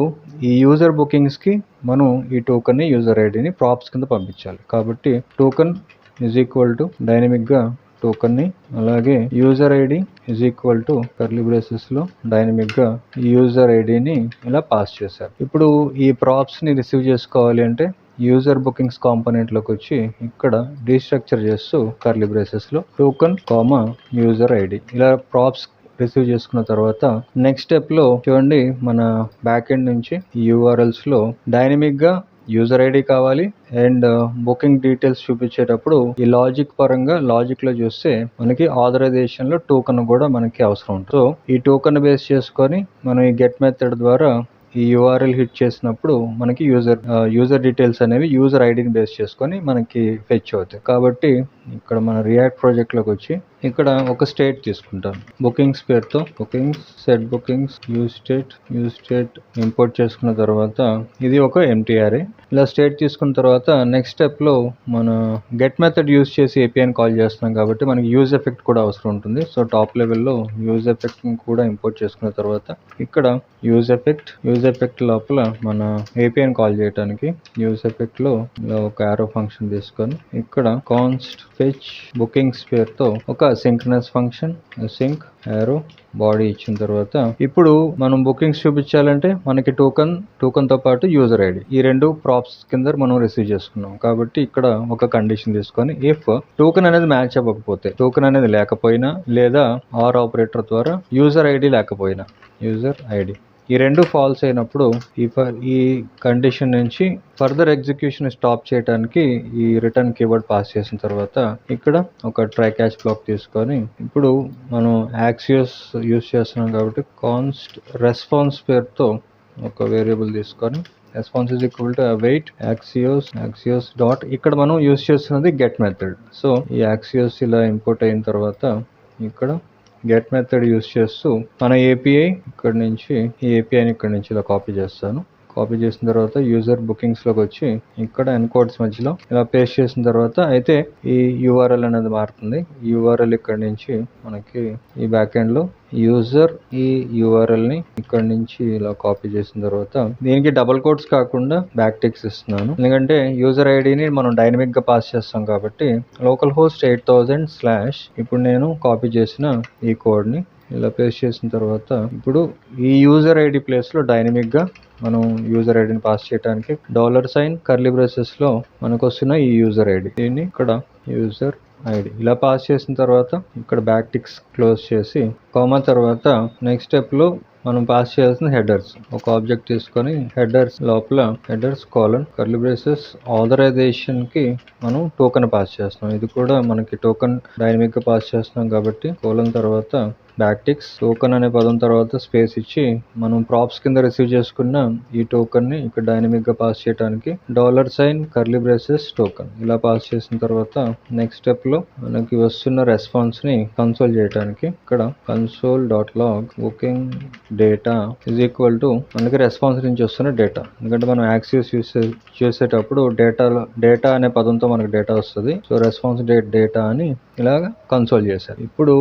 ఈ యూజర్ బుకింగ్స్ కి మనం ఈ టోకెన్ ని యూజర్ ఐడిని ప్రాప్స్ కింద పంపించాలి. కాబట్టి token is equal to dynamic గా టోకెన్ ని, అలాగే user ID is equal to curly braces లో డైనమిక్ గా యూజర్ ఐడిని ఇలా పాస్ చేశారు. ఇప్పుడు ఈ ప్రాప్స్ ని రిసీవ్ చేసుకోవాలి అంటే యూజర్ బుకింగ్స్ కాంపోనెంట్ లోకి వచ్చి ఇక్కడ డీస్ట్రక్చర్ చేస్తూ కర్లీ బ్రేసెస్ లో టోకెన్ కామా యూజర్ ఐడి ఇలా ప్రాప్స్ రిసీవ్ చేసుకున్న తర్వాత నెక్స్ట్ స్టెప్ లో చూడండి, మన బ్యాక్ ఎండ్ నుంచి యూఆర్ఎల్స్ లో డైనమిక్ గా యూజర్ ఐడి కావాలి అండ్ బుకింగ్ డీటెయిల్స్ చూపించేటప్పుడు ఈ లాజిక్ పరంగా లాజిక్ లో చూస్తే మనకి ఆథరైజేషన్ లో టోకెన్ కూడా మనకి అవసరం ఉంటుంది. సో ఈ టోకెన్ బేస్ చేసుకొని మనం ఈ గెట్ మెథడ్ ద్వారా ఈ యూఆర్ఎల్ హిట్ చేసినప్పుడు మనకి యూజర్ డీటెయిల్స్ అనేవి యూజర్ ఐడిని బేస్ చేసుకొని మనకి ఫెచ్ అవుతాయి. కాబట్టి ఇక్కడ మన రియాక్ట్ ప్రాజెక్ట్ లోకి వచ్చి ఇక్కడ ఒక స్టేట్ తీసుకుంటాను బుకింగ్స్ పేరుతో set bookings use state import చేసుకున్న తర్వాత ఇది ఒక ఎంటీఆర్ఏ ఇలా స్టేట్ తీసుకున్న తర్వాత నెక్స్ట్ స్టెప్ లో మన గెట్ మెథడ్ యూజ్ చేసి ఏపీఐని కాల్ చేస్తున్నాం కాబట్టి మనకి యూజ్ ఎఫెక్ట్ కూడా అవసరం ఉంటుంది. సో టాప్ లెవెల్లో యూజ్ ఎఫెక్ట్ కూడా ఇంపోర్ట్ చేసుకున్న తర్వాత ఇక్కడ యూజ్ ఎఫెక్ట్ లోపల మన ఏపీఐని కాల్ చేయడానికి యూజ్ ఎఫెక్ట్ లో ఒక యారో ఫంక్షన్ తీసుకొని ఇక్కడ కాన్స్ట్ ఫెచ్ బుకింగ్స్ పేరుతో ఒక synchronous function sync arrow body ఇచ్చిన తర్వాత ఇప్పుడు మనం బుకింగ్స్ చూపించాలంటే మనకి టోకెన్ తో పాటు యూజర్ ఐడి ఈ రెండు ప్రాప్స్ కింద మనం రిసీవ్ చేసుకున్నాం. కాబట్టి ఇక్కడ ఒక కండిషన్ తీసుకొని ఇఫ్ టోకెన్ అనేది మ్యాచ్ అవ్వకపోతే, టోకెన్ అనేది లేకపోయినా లేదా ఆర్ ఆపరేటర్ ద్వారా యూజర్ ఐడి లేకపోయినా యూజర్ ఐడి ఈ రెండు ఫాల్స్ అయినప్పుడు ఈ కండిషన్ నుంచి ఫర్దర్ ఎగ్జిక్యూషన్ స్టాప్ చేయడానికి ఈ రిటర్న్ కీవర్డ్ పాస్ చేసిన తర్వాత ఇక్కడ ఒక ట్రై క్యాచ్ బ్లాక్ తీసుకొని ఇప్పుడు మనం యాక్సియోస్ యూజ్ చేస్తున్నాం కాబట్టి కాన్స్ట్ రెస్పాన్స్ పేరుతో ఒక వేరియబుల్ తీసుకొని response is equal to await axios dot ఇక్కడ మనం యూజ్ చేస్తున్నది గెట్ మెథడ్. సో ఈ యాక్సియోస్ ఇలా ఇంపోర్ట్ అయిన తర్వాత ఇక్కడ గెట్ మెథడ్ యూజ్ చేస్తూ మన ఏపీఐ ఇక్కడ నుంచి ఈ ఏపీఐని ఇక్కడ నుంచి ఇలా కాపీ చేస్తాను. కాపీ చేసిన తర్వాత యూజర్ బుకింగ్స్ లోకి వచ్చి ఇక్కడ ఎన్కోడ్స్ మధ్యలో ఇలా పేస్ట్ చేసిన తర్వాత అయితే ఈ యూఆర్ఎల్ అనేది మారుతుంది. యూఆర్ఎల్ ఇక్కడ నుంచి మనకి ఈ బ్యాక్ ఎండ్ లో యూజర్ ఈ యూఆర్ఎల్ ని ఇక్కడ నుంచి ఇలా కాపీ చేసిన తర్వాత దీనికి డబుల్ కోట్స్ కాకుండా బ్యాక్ టిక్స్ ఇస్తున్నాను. ఎందుకంటే యూజర్ ఐడిని మనం డైనమిక్ గా పాస్ చేస్తాం కాబట్టి లోకల్ హోస్ట్ 8000/ ఇప్పుడు నేను కాపీ చేసిన ఈ కోడ్ ని ఇలా పేస్ట్ చేసిన తర్వాత ఇప్పుడు ఈ యూజర్ ఐడి ప్లేస్ లో డైనమిక్ గా మనం యూజర్ ఐడిని పాస్ చేయడానికి $, కర్లీ బ్రేసెస్ లో మనకు వస్తున్న ఈ యూజర్ ఐడి దీన్ని ఇక్కడ యూజర్ ఐడి ఇలా పాస్ చేసిన తర్వాత ఇక్కడ బ్యాక్ టిక్స్ క్లోజ్ చేసి కామా తర్వాత నెక్స్ట్ స్టెప్ లో మనం పాస్ చేయాల్సిన హెడర్స్ ఒక ఆబ్జెక్ట్ తీసుకొని హెడర్స్ లోపల headers colon curly braces authorization కి మనం టోకెన్ పాస్ చేస్తాం. ఇది కూడా మనకి టోకెన్ డైనమిక్ గా పాస్ చేస్తున్నాం కాబట్టి కోలన్ తర్వాత బ్యాక్ టిక్స్ టోకెన్ అనే పదం తర్వాత స్పేస్ ఇచ్చి మనం ప్రాప్స్ కింద రిసీవ్ చేసుకున్న ఈ టోకెన్ ని ఇక్కడ డైనమిక్ గా పాస్ చేయడానికి $, కర్లీ బ్రేసెస్ టోకెన్ ఇలా పాస్ చేసిన తర్వాత నెక్స్ట్ స్టెప్ లో మనకి వస్తున్న రెస్పాన్స్ ని కన్సోల్ చేయడానికి ఇక్కడ console.log booking data is equal to మనకి రెస్పాన్స్ నుంచి వస్తున్న డేటా. ఎందుకంటే మనం యాక్సెస్ యూస్ చేసేటప్పుడు డేటా అనే పదంతో మనకి డేటా వస్తుంది. సో రెస్పాన్స్ డేటా అని ఇలాగ కన్సోల్ చేశారు. ఇప్పుడు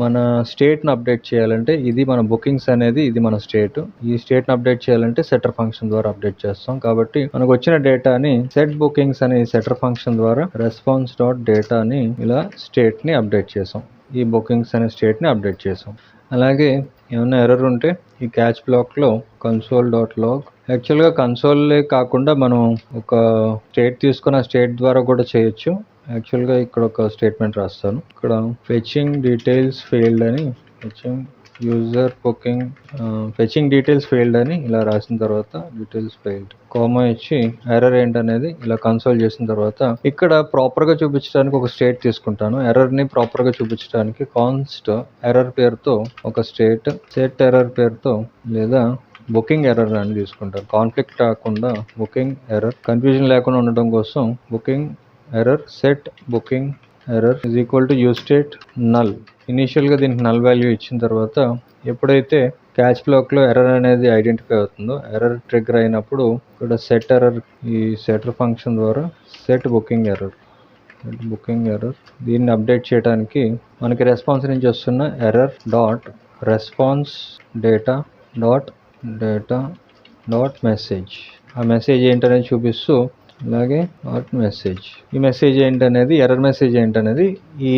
మన స్టేట్ని అప్డేట్ చేయాలంటే ఇది మన బుకింగ్స్ అనేది ఇది మన స్టేట్. ఈ స్టేట్ని అప్డేట్ చేయాలంటే సెటర్ ఫంక్షన్ ద్వారా అప్డేట్ చేస్తాం. కాబట్టి మనకు వచ్చిన డేటాని సెట్ బుకింగ్స్ అనే సెటర్ ఫంక్షన్ ద్వారా response.data అని ఇలా స్టేట్ని అప్డేట్ చేసాం. ఈ బుకింగ్స్ అనే స్టేట్ని అప్డేట్ చేసాం. అలాగే ఏమైనా ఎర్రర్ ఉంటే ఈ క్యాచ్ బ్లాక్లో console.log యాక్చువల్గా కన్సోల్లే కాకుండా మనం ఒక స్టేట్ తీసుకున్న స్టేట్ ద్వారా కూడా చేయొచ్చు. యాక్చువల్గా ఇక్కడ ఒక స్టేట్మెంట్ రాస్తాను. ఇక్కడ ఫెచింగ్ డీటెయిల్స్ ఫెయిల్డ్ అని ఫెచింగ్ డీటెయిల్స్ ఫెయిల్డ్ అని ఇలా రాసిన తర్వాత డీటెయిల్స్ ఫెయిల్డ్ కామా ఇచ్చి ఎర్రర్ ఏంటనేది ఇలా కన్సోల్ చేసిన తర్వాత ఇక్కడ ప్రాపర్ గా చూపించడానికి ఒక స్టేట్ తీసుకుంటాను. ఎర్రర్ ని ప్రాపర్ గా చూపించడానికి కాన్స్ట్ ఎర్రర్ పేరుతో ఒక సెట్ ఎర్రర్ పేరుతో లేదా బుకింగ్ ఎర్రర్ అని తీసుకుంటాను. కాన్ఫ్లిక్ట్ కాకుండా బుకింగ్ ఎర్రర్ కన్ఫ్యూజన్ లేకుండా ఉండడం కోసం booking error set booking error is equal to use state null. ఇనీషియల్గా దీనికి నల్ వాల్యూ ఇచ్చిన తర్వాత ఎప్పుడైతే క్యాచ్ బ్లాక్లో ఎర్రర్ అనేది ఐడెంటిఫై అవుతుందో, ఎర్రర్ ట్రిగ్గర్ అయినప్పుడు ఇక్కడ సెట్ ఎర్రర్, ఈ సెటర్ ఫంక్షన్ ద్వారా సెట్ బుకింగ్ ఎర్రర్ దీన్ని అప్డేట్ చేయడానికి మనకి రెస్పాన్స్ నుంచి వస్తున్న error dot response data dot message, ఆ మెసేజ్ ఏంటనేది చూపిస్తూ, అలాగే డాట్ మెసేజ్, ఈ మెసేజ్ ఏంటనేది, ఎర్రర్ మెసేజ్ ఏంటనేది ఈ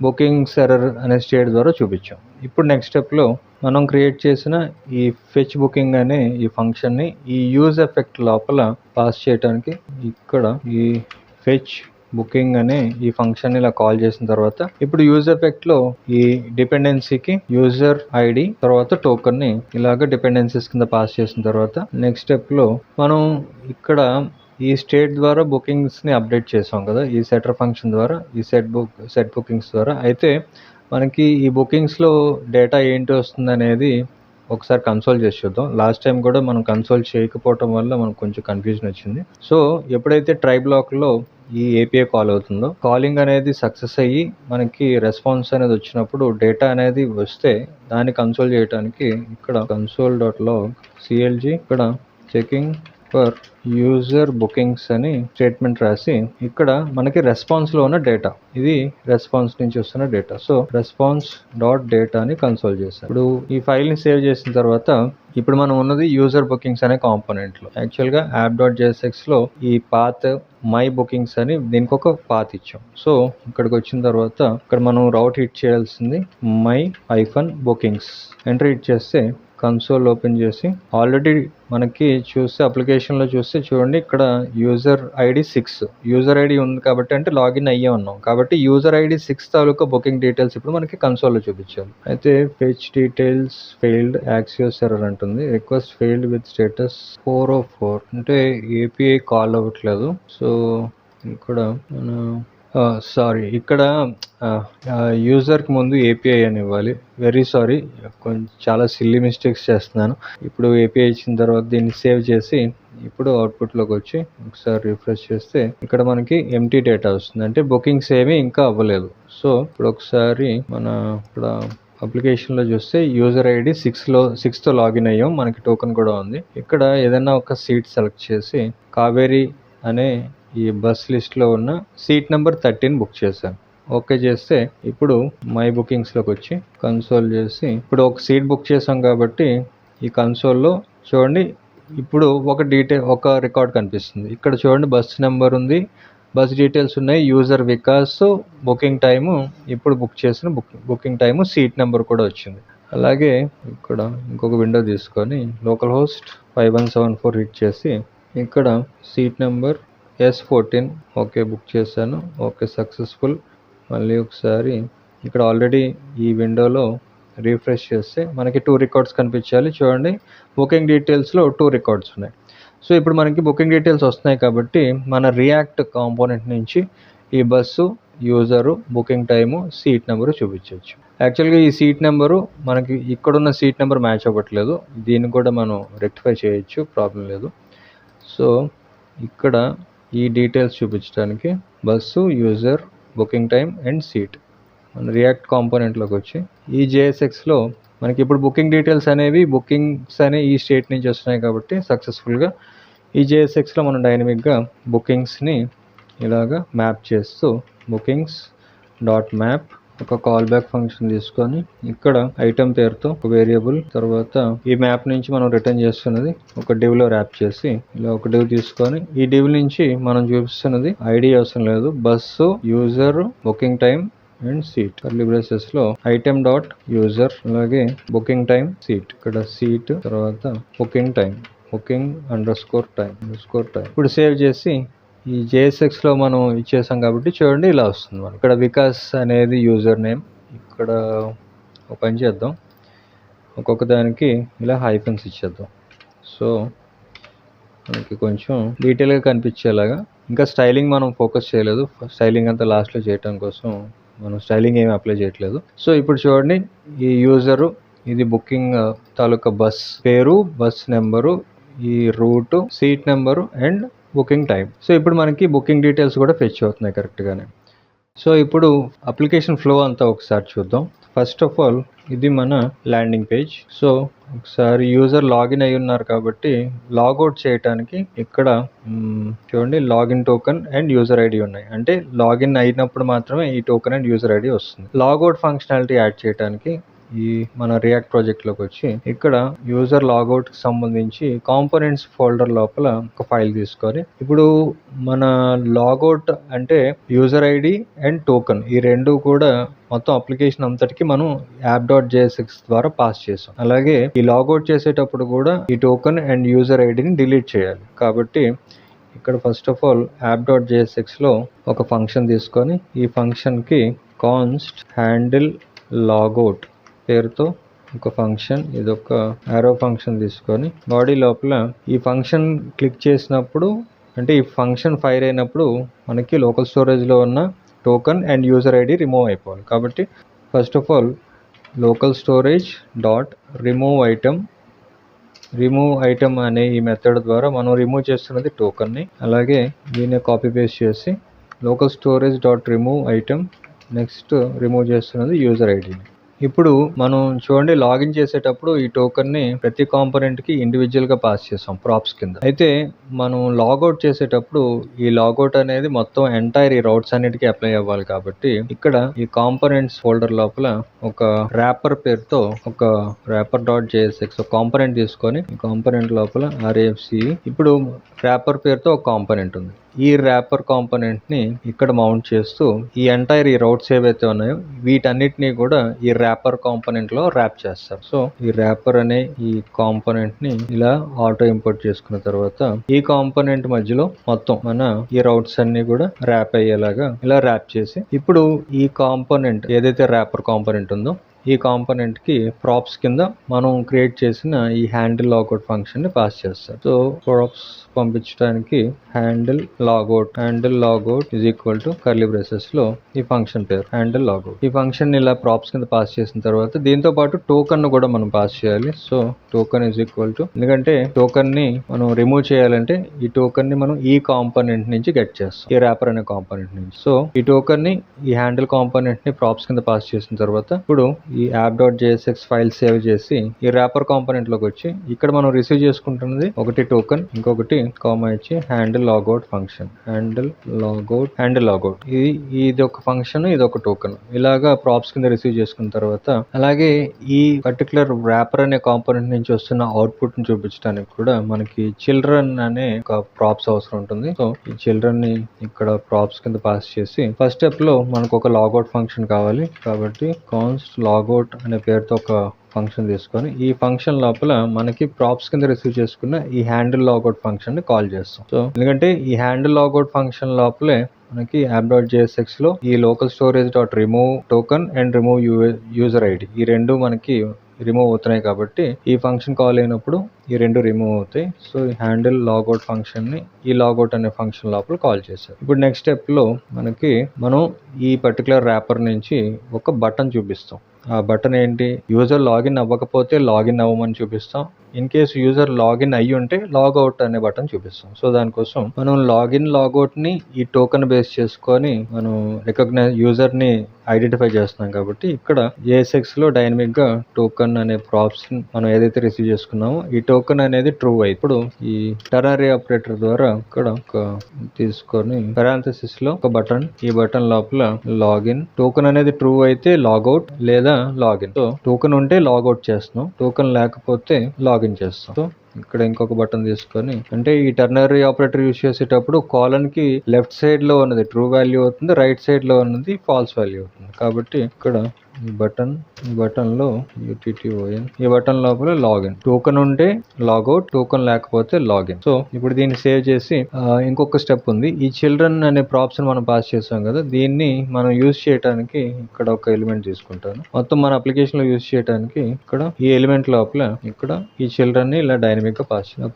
బుకింగ్స్ ఎర్రర్ అనే స్టేట్ ద్వారా చూపించాం. ఇప్పుడు నెక్స్ట్ స్టెప్లో మనం క్రియేట్ చేసిన ఈ ఫెచ్ బుకింగ్ అనే ఈ ఫంక్షన్ని ఈ యూజ్ ఎఫెక్ట్ లోపల పాస్ చేయడానికి ఇక్కడ ఈ ఫెచ్ బుకింగ్ అనే ఈ ఫంక్షన్ ఇలా కాల్ చేసిన తర్వాత ఇప్పుడు యూజ్ ఎఫెక్ట్ లో ఈ డిపెండెన్సీకి యూజర్ ఐడి తర్వాత టోకన్ ని ఇలాగ డిపెండెన్సీస్ కింద పాస్ చేసిన తర్వాత నెక్స్ట్ స్టెప్ లో మనం ఇక్కడ ఈ స్టేట్ ద్వారా బుకింగ్స్ ని అప్డేట్ చేసాం కదా, ఈ సెటర్ ఫంక్షన్ ద్వారా, ఈ సెట్ బుకింగ్స్ ద్వారా. అయితే మనకి ఈ బుకింగ్స్ లో డేటా ఏంటి వస్తుంది అనేది ఒకసారి కన్సోల్ చేసి చూద్దాం. లాస్ట్ టైం కూడా మనం కన్సోల్ చేయకపోవటం వల్ల మనకు కొంచెం కన్ఫ్యూజన్ వచ్చింది. సో ఎప్పుడైతే ట్రై బ్లాక్లో ఈ ఏపీఐ కాల్ అవుతుందో, కాలింగ్ అనేది సక్సెస్ అయ్యి మనకి రెస్పాన్స్ అనేది వచ్చినప్పుడు డేటా అనేది వస్తే దాన్ని కన్సోల్ చేయడానికి ఇక్కడ console.log clg ఇక్కడ చెకింగ్ ఫర్ యూజర్ బుకింగ్స్ అని స్టేట్మెంట్ రాసి ఇక్కడ మనకి రెస్పాన్స్ లో ఉన్న డేటా, ఇది రెస్పాన్స్ నుంచి వస్తున్న data. So response dot data అని కన్సోల్ చేస్తాం. ఇప్పుడు ఈ ఫైల్ ని సేవ్ చేసిన తర్వాత ఇప్పుడు మనం ఉన్నది యూజర్ బుకింగ్స్ అనే కాంపోనెంట్ లో. యాక్చువల్ గా app.jsx లో ఈ పాత్ మై బుకింగ్స్ అని దీనికి ఒక పాత్ ఇచ్చాం. సో ఇక్కడికి వచ్చిన తర్వాత ఇక్కడ మనం రౌట్ హిట్ చేయాల్సింది my-bookings ఎంటర్ హిట్ చేస్తే కన్సోల్ ఓపెన్ చేసి ఆల్రెడీ మనకి చూస్తే అప్లికేషన్లో చూస్తే చూడండి, ఇక్కడ యూజర్ ఐడి 6 యూజర్ ఐడి ఉంది కాబట్టి, అంటే లాగిన్ అయ్యే ఉన్నాం కాబట్టి యూజర్ ఐడి 6 తాలూకా బుకింగ్ డీటెయిల్స్ ఇప్పుడు మనకి కన్సోల్లో చూపించాలి. అయితే ఫెచ్ డీటెయిల్స్ ఫెయిల్డ్ యాక్సియోస్ ఎర్రర్ అంటుంది, రిక్వెస్ట్ ఫెయిల్డ్ విత్ స్టేటస్ 404, అంటే ఏపీఐ కాల్ అవ్వట్లేదు. సో ఇక్కడ సారీ, ఇక్కడ యూజర్కి ముందు ఏపీఐ అని ఇవ్వాలి. వెరీ సారీ, కొంచెం చాలా సిల్లీ మిస్టేక్స్ చేస్తున్నాను. ఇప్పుడు ఏపీఐ ఇచ్చిన తర్వాత దీన్ని సేవ్ చేసి ఇప్పుడు అవుట్పుట్లోకి వచ్చి ఒకసారి రిఫ్రెష్ చేస్తే ఇక్కడ మనకి ఎంటీ డేటా వస్తుంది, అంటే బుకింగ్స్ ఏమీ ఇంకా అవ్వలేదు. సో ఇప్పుడు ఒకసారి మన ఇక్కడ అప్లికేషన్లో చూస్తే యూజర్ ఐడి 6తో లాగిన్ అయ్యాం, మనకి టోకెన్ కూడా ఉంది. ఇక్కడ ఏదైనా ఒక సీట్ సెలెక్ట్ చేసి కావేరీ అనే ఈ బస్ లిస్ట్లో ఉన్న సీట్ నెంబర్ 13 బుక్ చేశాను. ఓకే చేస్తే ఇప్పుడు మై బుకింగ్స్లోకి వచ్చి కన్సోల్ చేసి ఇప్పుడు ఒక సీట్ బుక్ చేసాం కాబట్టి ఈ కన్సోల్లో చూడండి ఇప్పుడు ఒక రికార్డ్ కనిపిస్తుంది. ఇక్కడ చూడండి బస్ నెంబర్ ఉంది, బస్ డీటెయిల్స్ ఉన్నాయి, యూజర్ వికాస్, బుకింగ్ టైము, ఇప్పుడు బుక్ చేసిన బుకింగ్ టైము, సీట్ నెంబర్ కూడా వచ్చింది. అలాగే ఇక్కడ ఇంకొక విండో తీసుకొని లోకల్ హోస్ట్ 5174 హిట్ చేసి ఇక్కడ seat number S14 okay book చేశాను, ఓకే సక్సెస్ఫుల్. మళ్ళీ ఒకసారి ఇక్కడ ఆల్రెడీ ఈ విండోలో రీఫ్రెష్ చేస్తే మనకి 2 రికార్డ్స్ కనిపించాలి. చూడండి బుకింగ్ డీటెయిల్స్లో 2 రికార్డ్స్ ఉన్నాయి. సో ఇప్పుడు మనకి బుకింగ్ డీటెయిల్స్ వస్తున్నాయి కాబట్టి మన రియాక్ట్ కాంపోనెంట్ నుంచి ఈ bus, user, booking time, seat number చూపించవచ్చు. యాక్చువల్గా ఈ సీట్ నెంబరు మనకి ఇక్కడున్న సీట్ నెంబర్ మ్యాచ్ అవ్వట్లేదు, దీన్ని కూడా మనం రెక్టిఫై చేయొచ్చు, ప్రాబ్లం లేదు. సో ఇక్కడ ఈ డీటెయిల్స్ చూపించడానికి bus, user, booking time and seat మన రియాక్ట్ కాంపోనెంట్లోకి వచ్చి ఈ జేఎస్ఎక్స్లో మనకి ఇప్పుడు బుకింగ్ డీటెయిల్స్ అనేవి బుకింగ్స్ అనే ఈ స్టేట్ నుంచి వస్తున్నాయి కాబట్టి సక్సెస్ఫుల్గా ఈ జేఎస్ఎక్స్లో మనం డైనమిక్గా బుకింగ్స్ని ఇలాగా మ్యాప్ చేస్తూ బుకింగ్స్ డాట్ మ్యాప్ ఒక కాల్ బ్యాక్ ఫంక్షన్ తీసుకొని ఇక్కడ ఐటమ్ పేరుతో ఒక వేరియబుల్, తర్వాత ఈ మ్యాప్ నుంచి మనం రిటర్న్ చేస్తున్నది ఒక డివ్లో ర్యాప్ చేసి ఇలా ఒక డివ్ తీసుకొని ఈ డివ్ నుంచి మనం చూపిస్తున్నది ఐడి అవసరం లేదు, bus, user, booking time and seat, curly braces లో ఐటమ్ డాట్ యూజర్, అలాగే బుకింగ్ టైం, సీట్, ఇక్కడ సీట్, తర్వాత booking time, booking underscore time. ఇప్పుడు సేవ్ చేసి ఈ జేఎస్ఎక్స్లో మనం ఇచ్చేసాం కాబట్టి చూడండి ఇలా వస్తుంది మనకి. ఇక్కడ వికాస్ అనేది యూజర్ నేమ్, ఇక్కడ ఒక పని చేద్దాం, ఒక్కొక్క దానికి ఇలా హైఫన్స్ ఇచ్చేద్దాం. సో మనకి కొంచెం డీటెయిల్గా కనిపించేలాగా. ఇంకా స్టైలింగ్ మనం ఫోకస్ చేయలేదు, స్టైలింగ్ అంతా లాస్ట్లో చేయటం కోసం మనం స్టైలింగ్ ఏమి అప్లై చేయట్లేదు. సో ఇప్పుడు చూడండి ఈ యూజరు, ఇది బుకింగ్ తాలూకా బస్ పేరు, బస్ నెంబరు, ఈ route, seat number and booking time. So ఇప్పుడు మనకి బుకింగ్ డీటెయిల్స్ కూడా ఫెచ్ అవుతున్నాయి కరెక్ట్గానే. సో ఇప్పుడు అప్లికేషన్ ఫ్లో అంతా ఒకసారి చూద్దాం. ఫస్ట్ ఆఫ్ ఆల్ ఇది మన ల్యాండింగ్ పేజ్. సో ఒకసారి యూజర్ లాగిన్ అయి ఉన్నారు కాబట్టి లాగౌట్ చేయడానికి ఇక్కడ చూడండి login token and user ID ఉన్నాయి. అంటే లాగిన్ అయినప్పుడు మాత్రమే ఈ టోకెన్ అండ్ యూజర్ ఐడి వస్తుంది. లాగౌట్ ఫంక్షనాలిటీ యాడ్ చేయడానికి ఈ మన రియాక్ట్ ప్రాజెక్ట్లోకి వచ్చి ఇక్కడ యూజర్ లాగౌట్కి సంబంధించి కాంపోనెంట్స్ ఫోల్డర్ లోపల ఒక ఫైల్ తీసుకొని ఇప్పుడు మన లాగౌట్ అంటే యూజర్ ఐడి అండ్ టోకెన్ ఈ రెండు కూడా మొత్తం అప్లికేషన్ అంతటికి మనం app.jsx ద్వారా పాస్ చేసాం. అలాగే ఈ లాగౌట్ చేసేటప్పుడు కూడా ఈ టోకెన్ అండ్ యూజర్ ఐడిని డిలీట్ చేయాలి. కాబట్టి ఇక్కడ ఫస్ట్ ఆఫ్ ఆల్ app.jsxలో ఒక ఫంక్షన్ తీసుకొని ఈ ఫంక్షన్కి కాన్స్ట్ హ్యాండిల్ లాగౌట్ పేరుతో ఒక ఫంక్షన్, ఇదొక యారో ఫంక్షన్ తీసుకొని బాడీ లోపల ఈ ఫంక్షన్ క్లిక్ చేసినప్పుడు అంటే ఈ ఫంక్షన్ ఫైర్ అయినప్పుడు మనకి లోకల్ స్టోరేజ్లో ఉన్న token and user ID remove అయిపోవాలి. కాబట్టి first of all local storage dot remove item అనే ఈ మెథడ్ ద్వారా మనం రిమూవ్ చేస్తున్నది టోకెన్ని. అలాగే దీన్ని కాపీ పేస్ట్ చేసి local storage dot remove item next remove చేస్తున్నది యూజర్ ఐడిని. ఇప్పుడు మనం చూడండి లాగిన్ చేసేటప్పుడు ఈ టోకెన్ని ప్రతి కాంపోనెంట్కి ఇండివిజువల్గా పాస్ చేసాం ప్రాప్స్ కింద. అయితే మనం లాగౌట్ చేసేటప్పుడు ఈ లాగౌట్ అనేది మొత్తం ఎంటైర్ ఈ రౌట్స్ అన్నిటికీ అప్లై అవ్వాలి. కాబట్టి ఇక్కడ ఈ కాంపోనెంట్స్ ఫోల్డర్ లోపల ఒక ర్యాపర్ పేరుతో ఒక wrapper.jsx ఒక కాంపోనెంట్ తీసుకొని ఈ కాంపోనెంట్ లోపల RAFCE ఇప్పుడు ర్యాపర్ పేరుతో ఒక కాంపోనెంట్ ఉంది. ఈ ర్యాపర్ కాంపోనెంట్ ని ఇక్కడ మౌంట్ చేస్తూ ఈ ఎంటైర్ ఈ రౌట్స్ ఏవైతే ఉన్నాయో వీటన్నిటిని కూడా ఈ ర్యాపర్ కాంపోనెంట్ లో ర్యాప్ చేస్తారు. సో ఈ ర్యాపర్ అనే ఈ కాంపోనెంట్ ని ఇలా ఆటో ఇంపోర్ట్ చేసుకున్న తర్వాత ఈ కాంపోనెంట్ మధ్యలో మొత్తం మన ఈ రౌట్స్ అన్ని కూడా ర్యాప్ అయ్యేలాగా ఇలా ర్యాప్ చేసి ఇప్పుడు ఈ కాంపోనెంట్ ఏదైతే ర్యాపర్ కాంపోనెంట్ ఉందో ఈ కాంపోనెంట్ కి ప్రాప్స్ కింద మనం క్రియేట్ చేసిన ఈ హ్యాండిల్ లాగౌట్ ఫంక్షన్ ని పాస్ చేస్తారు. సో ప్రాప్స్ పంపించడానికి handle logout is equal to curly braces లో ఈ ఫంక్షన్ పేరు హ్యాండిల్ లాగౌట్. ఈ ఫంక్షన్ ఇలా ప్రాప్స్ కింద పాస్ చేసిన తర్వాత దీంతో పాటు టోకెన్ ను కూడా మనం పాస్ చేయాలి. So token is equal to ఎందుకంటే టోకెన్ ని మనం రిమూవ్ చేయాలంటే ఈ టోకెన్ ని మనం ఈ కాంపోనెంట్ నుంచి గెట్ చేస్తాం, ఈ ర్యాపర్ అనే కాంపోనెంట్ నుంచి. సో ఈ టోకెన్ ని ఈ హ్యాండిల్ కాంపోనెంట్ ని ప్రాప్స్ కింద పాస్ చేసిన తర్వాత ఇప్పుడు ఈ app.jsx ఫైల్ సేవ్ చేసి ఈ ర్యాపర్ కాంపోనెంట్ లోకి వచ్చి ఇక్కడ మనం రిసీవ్ చేసుకుంటున్నది ఒకటి టోకెన్, ఇంకొకటి కామా ఇచ్చి handle logout function handle logout ఇది ఒక ఫంక్షన్, ఇది ఒక టోకెన్ ఇలాగా ప్రాప్స్ కింద రిసీవ్ చేసుకున్న తర్వాత అలాగే ఈ పర్టికులర్ ర్యాపర్ అనే కాంపోనెంట్ నుంచి వస్తున్న అవుట్పుట్ ని చూపించడానికి కూడా మనకి చిల్డ్రన్ అనే ఒక ప్రాప్స్ అవసరం ఉంటుంది. సో ఈ చిల్డ్రన్ ని ఇక్కడ ప్రాప్స్ కింద పాస్ చేసి ఫస్ట్ స్టెప్ లో మనకు ఒక లాగౌట్ ఫంక్షన్ కావాలి. కాబట్టి కాన్స్ట్ లాగౌట్ అనే పేరుతో ఒక ఫంక్షన్ తీసుకొని ఈ ఫంక్షన్ లోపల మనకి ప్రాప్స్ కింద రిసీవ్ చేసుకున్న ఈ హ్యాండిల్ లాగౌట్ ఫంక్షన్ ని కాల్ చేస్తాం. సో ఎందుకంటే ఈ హ్యాండిల్ లాగౌట్ ఫంక్షన్ లోపలే మనకి app.jsx లో ఈ local storage dot remove token and remove user ID ఈ రెండు మనకి రిమూవ్ అవుతున్నాయి. కాబట్టి ఈ ఫంక్షన్ కాల్ అయినప్పుడు ఈ రెండు రిమూవ్ అవుతాయి. సో ఈ హ్యాండిల్ లాగౌట్ ఫంక్షన్ ని ఈ లాగౌట్ అనే ఫంక్షన్ లోపల కాల్ చేశారు. ఇప్పుడు నెక్స్ట్ స్టెప్ లో మనం ఈ పర్టికులర్ ర్యాపర్ నుంచి ఒక బటన్ చూపిస్తాం. ఆ బటన్ ఏంటి, యూజర్ లాగిన్ అవ్వకపోతే లాగిన్ అవ్వమని చూపిస్తాం. ఇన్ కేసు యూజర్ లాగిన్ అయ్యి ఉంటే లాగౌట్ అనే బటన్ చూపిస్తాం. సో దానికోసం మనం లాగౌట్ ని ఈ టోకెన్ బేస్ చేసుకొని మనం యూజర్ ని ఐడెంటిఫై చేస్తున్నాం. కాబట్టి ఇక్కడ JSX లో డైనమిక్ గా టోకెన్ అనే ప్రాప్స్ మనం ఏదైతే రిసీవ్ చేసుకున్నామో ఈ టోకెన్ అనేది ట్రూ అయి ఇప్పుడు ఈ టెర్నరీ ఆపరేటర్ ద్వారా ఇక్కడ ఒక తీసుకొని పారాంథసిస్ లో ఒక బటన్, ఈ బటన్ లోపల లాగిన్ టోకెన్ అనేది ట్రూ అయితే లాగౌట్ లేదా లాగిన్. సో టోకెన్ ఉంటే లాగౌట్ చేస్తున్నాం, టోకెన్ లేకపోతే లాగిన్ చేస్తాం. సో ఇక్కడ ఇంకొక బటన్ తీసుకొని అంటే ఈ టెర్నరీ ఆపరేటర్ యూజ్ చేసేటప్పుడు కాలన్ కి లెఫ్ట్ సైడ్ లో ఉన్నది ట్రూ వాల్యూ అవుతుంది, రైట్ సైడ్ లో ఉన్నది ఫాల్స్ వాల్యూ అవుతుంది. కాబట్టి ఇక్కడ ఈ బటన్ లో UTTON ఈ బటన్ లోపల లాగిన్ టోకెన్ ఉంటే లాగౌట్, టోకెన్ లేకపోతే లాగిన్. సో ఇప్పుడు దీన్ని సేవ్ చేసి ఇంకొక స్టెప్ ఉంది. ఈ చిల్డ్రన్ అనే ప్రాప్స్ మనం పాస్ చేసాం కదా, దీన్ని మనం యూజ్ చేయడానికి ఇక్కడ ఒక ఎలిమెంట్ తీసుకుంటాను. మొత్తం మన అప్లికేషన్ లో యూజ్ చేయడానికి ఇక్కడ ఈ ఎలిమెంట్ లోపల ఇక్కడ ఈ చిల్డ్రన్ ని ఇలా డైనమిక్ గా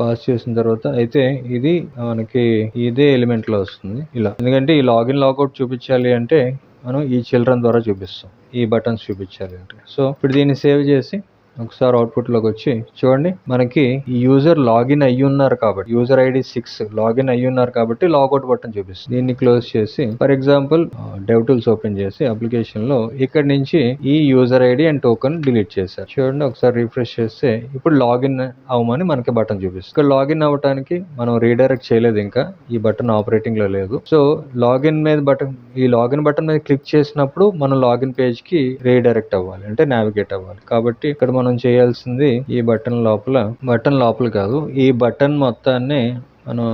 పాస్ చేసిన తర్వాత అయితే ఇది మనకి ఇదే ఎలిమెంట్ లో వస్తుంది ఇలా. ఎందుకంటే ఈ లాగిన్ లాగౌట్ చూపించాలి అంటే మనం ఈ చిల్డ్రన్ ద్వారా చూపిస్తాం, ఈ బటన్స్ చూపించాలి అంటే. సో ఇప్పుడు దీన్ని సేవ్ చేసి ఒకసారి అవుట్పుట్లోకి వచ్చి చూడండి, మనకి యూజర్ లాగిన్ అయ్యి ఉన్నారు కాబట్టి యూజర్ ఐడి 6 లాగిన్ అయ్యి ఉన్నారు కాబట్టి లాగౌట్ బటన్ చూపిస్తుంది. దీన్ని క్లోజ్ చేసి ఫర్ ఎగ్జాంపుల్ DevTools ఓపెన్ చేసి అప్లికేషన్ లో ఇక్కడ నుంచి ఈ user ID and token delete చేశారు. చూడండి, ఒకసారి రిఫ్రెష్ చేస్తే ఇప్పుడు లాగిన్ అవ్వమని మనకి బటన్ చూపిస్తుంది. ఇక్కడ లాగిన్ అవ్వడానికి మనం రీడైరెక్ట్ చేయలేదు, ఇంకా ఈ బటన్ ఆపరేటింగ్ లో లేదు. సో లాగిన్ బటన్ మీద క్లిక్ చేసినప్పుడు మనం లాగిన్ పేజ్ కి రీడైరెక్ట్ అవ్వాలి, అంటే నావిగేట్ అవ్వాలి. కాబట్టి ఇక్కడ మనం చేయాల్సింది ఈ బటన్ లోపల కాదు, ఈ బటన్ మొత్తాన్ని మనం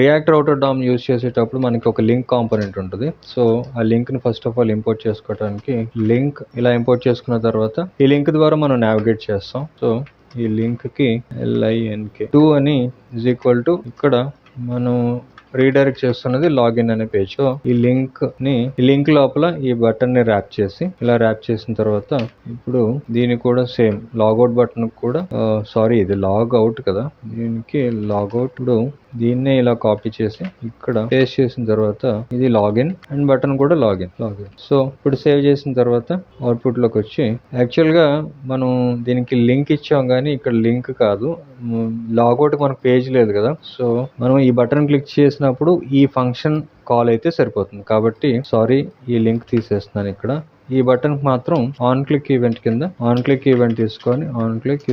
రియాక్ట్ రౌటర్ DOM యూజ్ చేసేటప్పుడు మనకి ఒక లింక్ కాంపోనెంట్ ఉంటుంది. సో ఆ లింక్ ని ఫస్ట్ ఆఫ్ ఆల్ ఇంపోర్ట్ చేసుకోవడానికి లింక్ ఇలా ఇంపోర్ట్ చేసుకున్న తర్వాత ఈ లింక్ ద్వారా మనం నావిగేట్ చేస్తాం. సో ఈ లింక్ కి LINK2 అని = ఇక్కడ మనం రీడైరెక్ట్ చేస్తున్నది లాగిన్ అనే పేజ్. సో ఈ లింక్ లోపల ఈ బటన్ ని ర్యాప్ చేసి ఇలా ర్యాప్ చేసిన తర్వాత ఇప్పుడు దీని కూడా సేమ్ లాగౌట్ బటన్ కూడా ఇది లాగ్ అవుట్ కదా, దీనికి లాగౌట్. ఇప్పుడు దీన్నే ఇలా కాపీ చేసి ఇక్కడ పేస్ట్ చేసిన తర్వాత ఇది లాగిన్ అండ్ బటన్ కూడా లాగిన్. సో ఇప్పుడు సేవ్ చేసిన తర్వాత అవుట్పుట్ లోకి వచ్చి యాక్చువల్ గా మనం దీనికి లింక్ ఇచ్చాం కానీ ఇక్కడ లింక్ కాదు, లాగౌట్ మనకు పేజ్ లేదు కదా. సో మనం ఈ బటన్ క్లిక్ చేసినప్పుడు ఈ ఫంక్షన్ కాల్ అయితే సరిపోతుంది. కాబట్టి ఈ లింక్ తీసేస్తున్నాను. ఇక్కడ ఈ బటన్ మాత్రం ఆన్ క్లిక్ ఈవెంట్ కింద తీసుకొని ఆన్ క్లిక్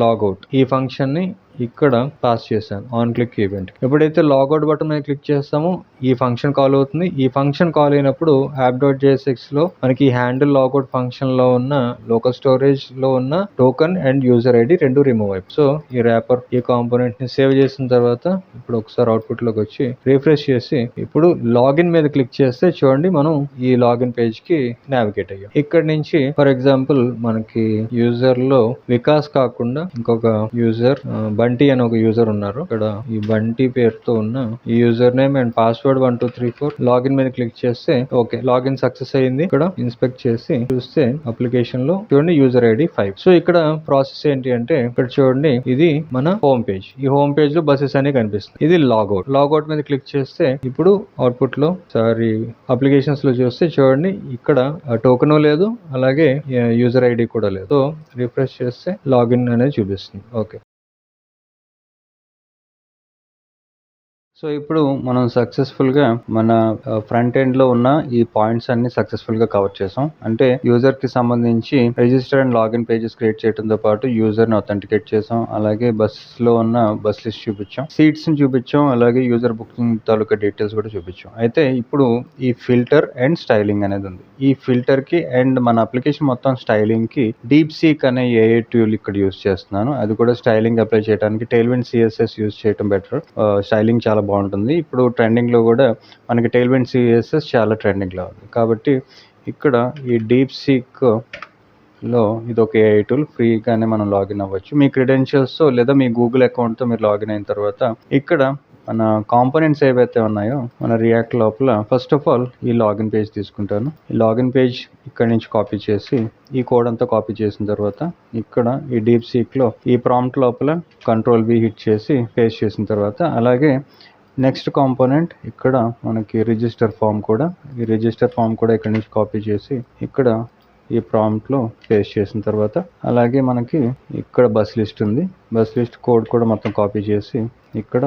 లాగౌట్ ఈ ఫంక్షన్ ని ఇక్కడ పాస్ చేశాను ఆన్ క్లిక్ ఈవెంట్. ఎప్పుడైతే లాగౌట్ బటన్ మీద క్లిక్ చేస్తామో ఈ ఫంక్షన్ కాల్ అవుతుంది. ఈ ఫంక్షన్ కాల్ అయినప్పుడు app.jsx లో మనకి హ్యాండిల్ లాగౌట్ ఫంక్షన్ లో ఉన్న లోకల్ స్టోరేజ్ లో ఉన్న టోకెన్ అండ్ యూజర్ ఐడి రెండు రిమూవ్ అయిపోయి. సో ఈ ర్యాపర్ ఈ కాంపోనెంట్ ని సేవ్ చేసిన తర్వాత ఇప్పుడు ఒకసారి అవుట్పుట్ లోకి వచ్చి రిఫ్రెష్ చేసి ఇప్పుడు లాగిన్ మీద క్లిక్ చేస్తే చూడండి, మనం ఈ లాగిన్ పేజ్ కి నావిగేట్ అయ్యాం. ఇక్కడ నుంచి ఫర్ ఎగ్జాంపుల్ మనకి యూజర్ లో వికాస్ కాకుండా ఇంకొక యూజర్ బంటి అని ఒక యూజర్ ఉన్నారు. ఇక్కడ ఈ బంటి పేరుతో ఉన్న ఈ user name and password 1234 login మీద క్లిక్ చేస్తే ఓకే, లాగిన్ సక్సెస్ అయింది. ఇక్కడ ఇన్స్పెక్ట్ చేసి చూస్తే అప్లికేషన్ లో చూడండి యూజర్ ఐడి 5. సో ఇక్కడ ప్రాసెస్ ఏంటి అంటే ఇక్కడ చూడండి, ఇది మన హోమ్ పేజ్. ఈ హోమ్ పేజ్ లో బస్సెస్ అనేవి కనిపిస్తుంది. ఇది లాగౌట్ మీద క్లిక్ చేస్తే ఇప్పుడు అవుట్పుట్ లో అప్లికేషన్స్ లో చూస్తే చూడండి, ఇక్కడ టోకెన్ లేదు, అలాగే యూజర్ ఐడి కూడా లేదు. సో రిఫ్రెష్ చేస్తే లాగిన్ అనేది చూపిస్తుంది. ఓకే, సో ఇప్పుడు మనం సక్సెస్ఫుల్గా మన ఫ్రంట్ ఎండ్లో ఉన్న ఈ పాయింట్స్ అన్ని సక్సెస్ఫుల్గా కవర్ చేసాం. అంటే యూజర్కి సంబంధించి register and login pages create చేయడంతో పాటు యూజర్ని అథెంటికేట్ చేసాం, అలాగే బస్లో ఉన్న బస్ లిస్ట్ చూపించాం, సీట్స్ని చూపించాం, అలాగే యూజర్ బుకింగ్ తాలూకా డీటెయిల్స్ కూడా చూపించాం. అయితే ఇప్పుడు ఈ ఫిల్టర్ అండ్ స్టైలింగ్ అనేది ఉంది. ఈ ఫిల్టర్కి అండ్ మన అప్లికేషన్ మొత్తం స్టైలింగ్కి DeepSeek అనే AI టూల్ ఇక్కడ యూజ్ చేస్తున్నాను. అది కూడా స్టైలింగ్ అప్లై చేయడానికి Tailwind CSS యూజ్ చేయడం బెటర్. స్టైలింగ్ చాలా బాగుంటుంది. ఇప్పుడు ట్రెండింగ్లో కూడా మనకి Tailwind CSS చాలా ట్రెండింగ్లో ఉంది. కాబట్టి ఇక్కడ ఈ DeepSeekలో ఇది ఒక AI టూల్, ఫ్రీగానే మనం లాగిన్ అవ్వచ్చు. మీ క్రెడెన్షియల్స్తో లేదా మీ గూగుల్ అకౌంట్తో మీరు లాగిన్ అయిన తర్వాత ఇక్కడ మన కాంపోనెంట్స్ ఏవైతే ఉన్నాయో మన రియాక్ట్ లోపల ఫస్ట్ ఆఫ్ ఆల్ ఈ లాగిన్ పేజ్ తీసుకుంటాను. ఈ లాగిన్ పేజ్ ఇక్కడ నుంచి కాపీ చేసి ఈ కోడ్ అంతా కాపీ చేసిన తర్వాత ఇక్కడ ఈ DeepSeekలో ఈ ప్రాంప్ట్ లోపల Ctrl+V హిట్ చేసి పేస్ట్ చేసిన తర్వాత, అలాగే నెక్స్ట్ కాంపోనెంట్ ఇక్కడ మనకి రిజిస్టర్ ఫామ్ కూడా ఇక్కడ నుంచి కాపీ చేసి ఇక్కడ ఈ ప్రాంప్ట్లో పేస్ట్ చేసిన తర్వాత, అలాగే మనకి ఇక్కడ బస్ లిస్ట్ ఉంది, బస్ లిస్ట్ కోడ్ కూడా మొత్తం కాపీ చేసి ఇక్కడ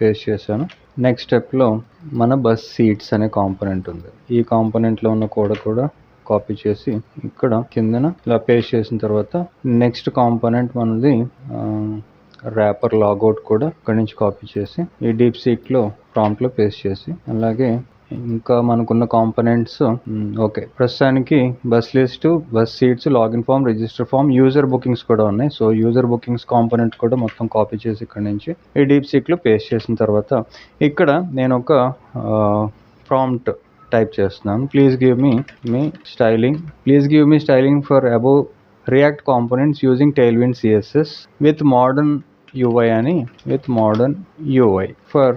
పేస్ట్ చేశాను. నెక్స్ట్ స్టెప్లో మన బస్ సీట్స్ అనే కాంపోనెంట్ ఉంది. ఈ కాంపోనెంట్లో ఉన్న కోడ్ కూడా కాపీ చేసి ఇక్కడ కిందన ఇలా పేస్ట్ చేసిన తర్వాత నెక్స్ట్ కాంపోనెంట్ మనది ర్యాపర్ లాగౌట్ కూడా ఇక్కడ నుంచి కాపీ చేసి ఈ DeepSeekలో ప్రాంప్ట్లో పేస్ట్ చేసి, అలాగే ఇంకా మనకున్న కాంపోనెంట్స్ ఓకే, ప్రస్తుతానికి bus list, bus seats, login form, register form, user bookings కూడా ఉన్నాయి. సో యూజర్ బుకింగ్స్ కాంపోనెంట్ కూడా మొత్తం కాపీ చేసి ఇక్కడ నుంచి ఈ DeepSeekలో పేస్ట్ చేసిన తర్వాత ఇక్కడ నేను ఒక ప్రాంప్ట్ టైప్ చేస్తున్నాను. Please give me styling for above react components using Tailwind CSS with modern UI for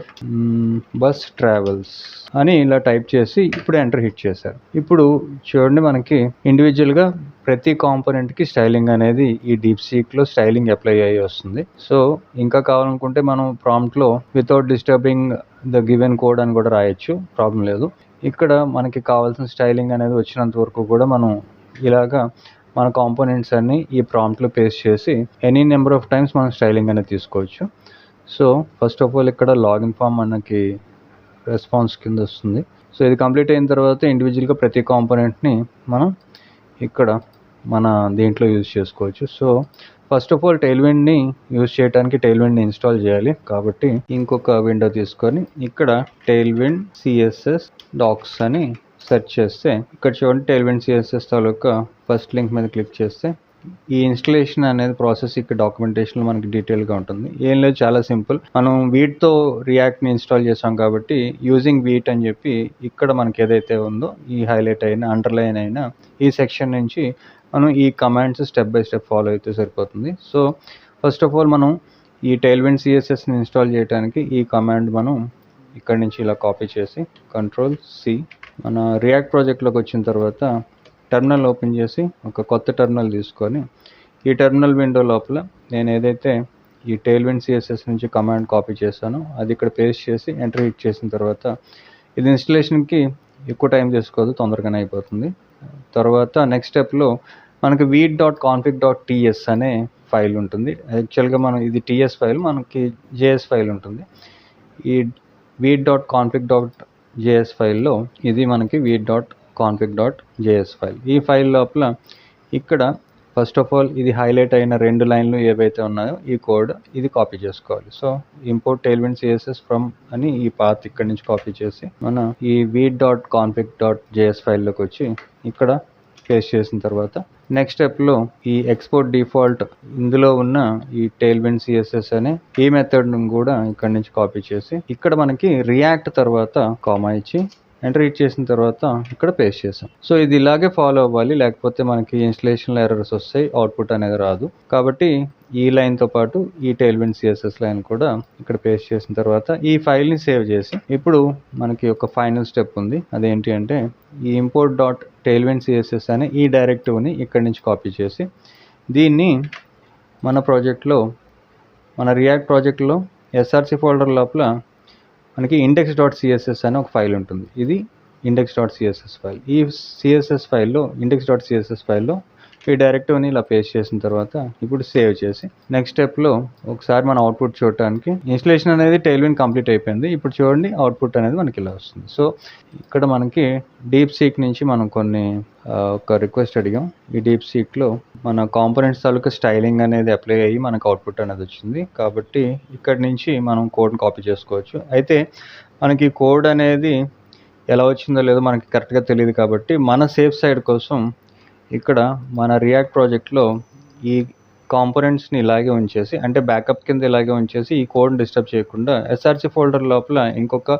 bus travels అని ఇలా టైప్ చేసి ఇప్పుడు ఎంటర్ హిట్ చేశారు. ఇప్పుడు చూడండి, మనకి ఇండివిజువల్గా ప్రతి కాంపోనెంట్కి స్టైలింగ్ అనేది ఈ DeepSeekలో స్టైలింగ్ అప్లై అయ్యి వస్తుంది. సో ఇంకా కావాలనుకుంటే మనం ప్రాంప్ట్లో without disturbing the given code అని కూడా రాయొచ్చు, ప్రాబ్లం లేదు. ఇక్కడ మనకి కావాల్సిన స్టైలింగ్ అనేది వచ్చినంత వరకు కూడా మనం ఇలాగా మన కాంపోనెంట్స్ అన్ని ఈ ప్రాంప్ట్లో పేస్ట్ చేసి ఎనీ నెంబర్ ఆఫ్ టైమ్స్ మనం స్టైలింగ్ అనేది తీసుకోవచ్చు. సో ఫస్ట్ ఆఫ్ ఆల్ ఇక్కడ లాగిన్ ఫామ్ మనకి రెస్పాన్స్ కింద వస్తుంది. సో ఇది కంప్లీట్ అయిన తర్వాత ఇండివిజువల్గా ప్రతి కాంపోనెంట్ని మనం ఇక్కడ మన దీంట్లో యూజ్ చేసుకోవచ్చు. సో ఫస్ట్ ఆఫ్ ఆల్ టైల్విండ్ని యూజ్ చేయడానికి టైల్విండ్ని ఇన్స్టాల్ చేయాలి. కాబట్టి ఇంకొక విండో తీసుకొని ఇక్కడ టైల్విండ్ CSS డాక్స్ అని సెర్చ్ చేస్తే ఇక్కడ చూడండి టైల్విండ్ CSS తాలూకా ఫస్ట్ లింక్ మీద క్లిక్ చేస్తే ఈ ఇన్స్టలేషన్ అనేది ప్రాసెస్ ఇక్కడ డాక్యుమెంటేషన్లో మనకి డీటెయిల్గా ఉంటుంది. ఏం లేదు, చాలా సింపుల్. మనం వీట్తో రియాక్ట్ని ఇన్స్టాల్ చేసాం కాబట్టి యూజింగ్ వీట్ అని చెప్పి ఇక్కడ మనకి ఏదైతే ఉందో ఈ హైలైట్ అయిన అండర్లైన్ అయిన ఈ సెక్షన్ నుంచి మనం ఈ commands step by step follow అయితే సరిపోతుంది. సో ఫస్ట్ ఆఫ్ ఆల్ మనం ఈ టైల్విండ్ CSSని ఇన్స్టాల్ చేయడానికి ఈ కమాండ్ మనం ఇక్కడ నుంచి ఇలా కాపీ చేసి Ctrl+C మన రియాక్ట్ ప్రాజెక్ట్లోకి వచ్చిన తర్వాత టెర్మినల్ ఓపెన్ చేసి ఒక కొత్త టెర్మినల్ తీసుకొని ఈ టెర్మినల్ విండో లోపల నేను ఏదైతే ఈ టైల్విండ్ CSS నుంచి కమాండ్ కాపీ చేశానో అది ఇక్కడ పేస్ట్ చేసి ఎంటర్ హిట్ చేసిన తర్వాత ఇది ఇన్స్టలేషన్కి ఎక్కువ టైం తీసుకోదు, తొందరగానే అయిపోతుంది. తర్వాత నెక్స్ట్ స్టెప్లో మనకి weed.config.ts అనే ఫైల్ ఉంటుంది. యాక్చువల్గా మనం ఇది TS ఫైల్, మనకి JS ఫైల్ ఉంటుంది. ఈ weed.config.js ఫైల్లో ఇది మనకి weed.config.js ఫైల్. ఈ ఫైల్ లోపల ఇక్కడ ఫస్ట్ ఆఫ్ ఆల్ ఇది హైలైట్ అయిన 2 లైన్లు ఏవైతే ఉన్నాయో ఈ కోడ్ ఇది కాపీ చేసుకోవాలి. సో ఇంపోర్ట్ టైల్విండ్ CSS ఫ్రమ్ అని ఈ పాత్ ఇక్కడ నుంచి కాపీ చేసి మన ఈ weed.config.js ఫైల్లోకి వచ్చి ఇక్కడ పేస్ట్ చేసిన తర్వాత నెక్స్ట్ స్టెప్లో ఈ ఎక్స్పోర్ట్ డిఫాల్ట్ ఇందులో ఉన్న ఈ టైల్విండ్ CSS అనే ఈ మెథడ్ను కూడా ఇక్కడ నుంచి కాపీ చేసి ఇక్కడ మనకి రియాక్ట్ తర్వాత కామా ఇచ్చి ఎంటర్ హిట్ చేసిన తర్వాత ఇక్కడ పేస్ట్ చేసాం. సో ఇది ఇలాగే ఫాలో అవ్వాలి, లేకపోతే మనకి ఇన్స్టలేషన్లో ఎర్రర్స్ వస్తాయి, అవుట్పుట్ అనేది రాదు. కాబట్టి ఈ లైన్తో పాటు ఈ టైల్విండ్ CSS లైన్ కూడా ఇక్కడ పేస్ట్ చేసిన తర్వాత ఈ ఫైల్ని సేవ్ చేసి ఇప్పుడు మనకి ఒక ఫైనల్ స్టెప్ ఉంది. అదేంటి అంటే ఈ import.tailwind CSS అనే ఈ డైరెక్టివ్ని ఇక్కడ నుంచి కాపీ చేసి దీన్ని మన ప్రాజెక్ట్లో మన రియాక్ట్ ప్రాజెక్ట్లో SRC ఫోల్డర్ లోపల మనకి index.css అనే ఒక ఫైల్ ఉంటుంది. ఇది index.css ఫైల్. ఈ CSS ఫైల్లో index.css ఫైల్లో ఈ డైరెక్టివ్ని ఇలా పేస్ట్ చేసిన తర్వాత ఇప్పుడు సేవ్ చేసి నెక్స్ట్ స్టెప్లో ఒకసారి మన అవుట్పుట్ చూడటానికి ఇన్స్టలేషన్ అనేది టైల్విండ్ కంప్లీట్ అయిపోయింది. ఇప్పుడు చూడండి అవుట్పుట్ అనేది మనకి ఇలా వస్తుంది. సో ఇక్కడ మనకి డీప్సీక్ నుంచి మనం కొన్ని ఒక రిక్వెస్ట్ అడిగాం. ఈ డీప్సీక్లో మన కాంపోనెంట్స్ తాలూకా స్టైలింగ్ అనేది అప్లై అయ్యి మనకు అవుట్పుట్ అనేది వచ్చింది. కాబట్టి ఇక్కడ నుంచి మనం కోడ్ని కాపీ చేసుకోవచ్చు. అయితే మనకి కోడ్ అనేది ఎలా వచ్చిందో లేదో మనకి కరెక్ట్గా తెలియదు. కాబట్టి మన సేఫ్ సైడ్ కోసం ఇక్కడ మన రియాక్ట్ ప్రాజెక్ట్లో ఈ కాంపోనెంట్స్ని ఇలాగే ఉంచేసి అంటే బ్యాకప్ కింద ఇలాగే ఉంచేసి ఈ కోడ్ని డిస్టర్బ్ చేయకుండా SRC ఫోల్డర్ లోపల ఇంకొక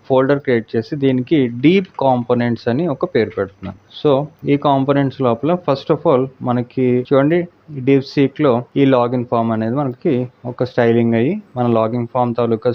ఫోల్డర్ క్రియేట్ చేసి దీనికి డీప్ కాంపోనెంట్స్ అని ఒక పేరు పెడుతున్నాను. సో ఈ కాంపోనెంట్స్ లోపల ఫస్ట్ ఆఫ్ ఆల్ మనకి చూడండి డీప్సీక్లో ఈ లాగిన్ ఫామ్ అనేది మనకి ఒక స్టైలింగ్ అయ్యి మన లాగిన్ ఫామ్ తాలూకా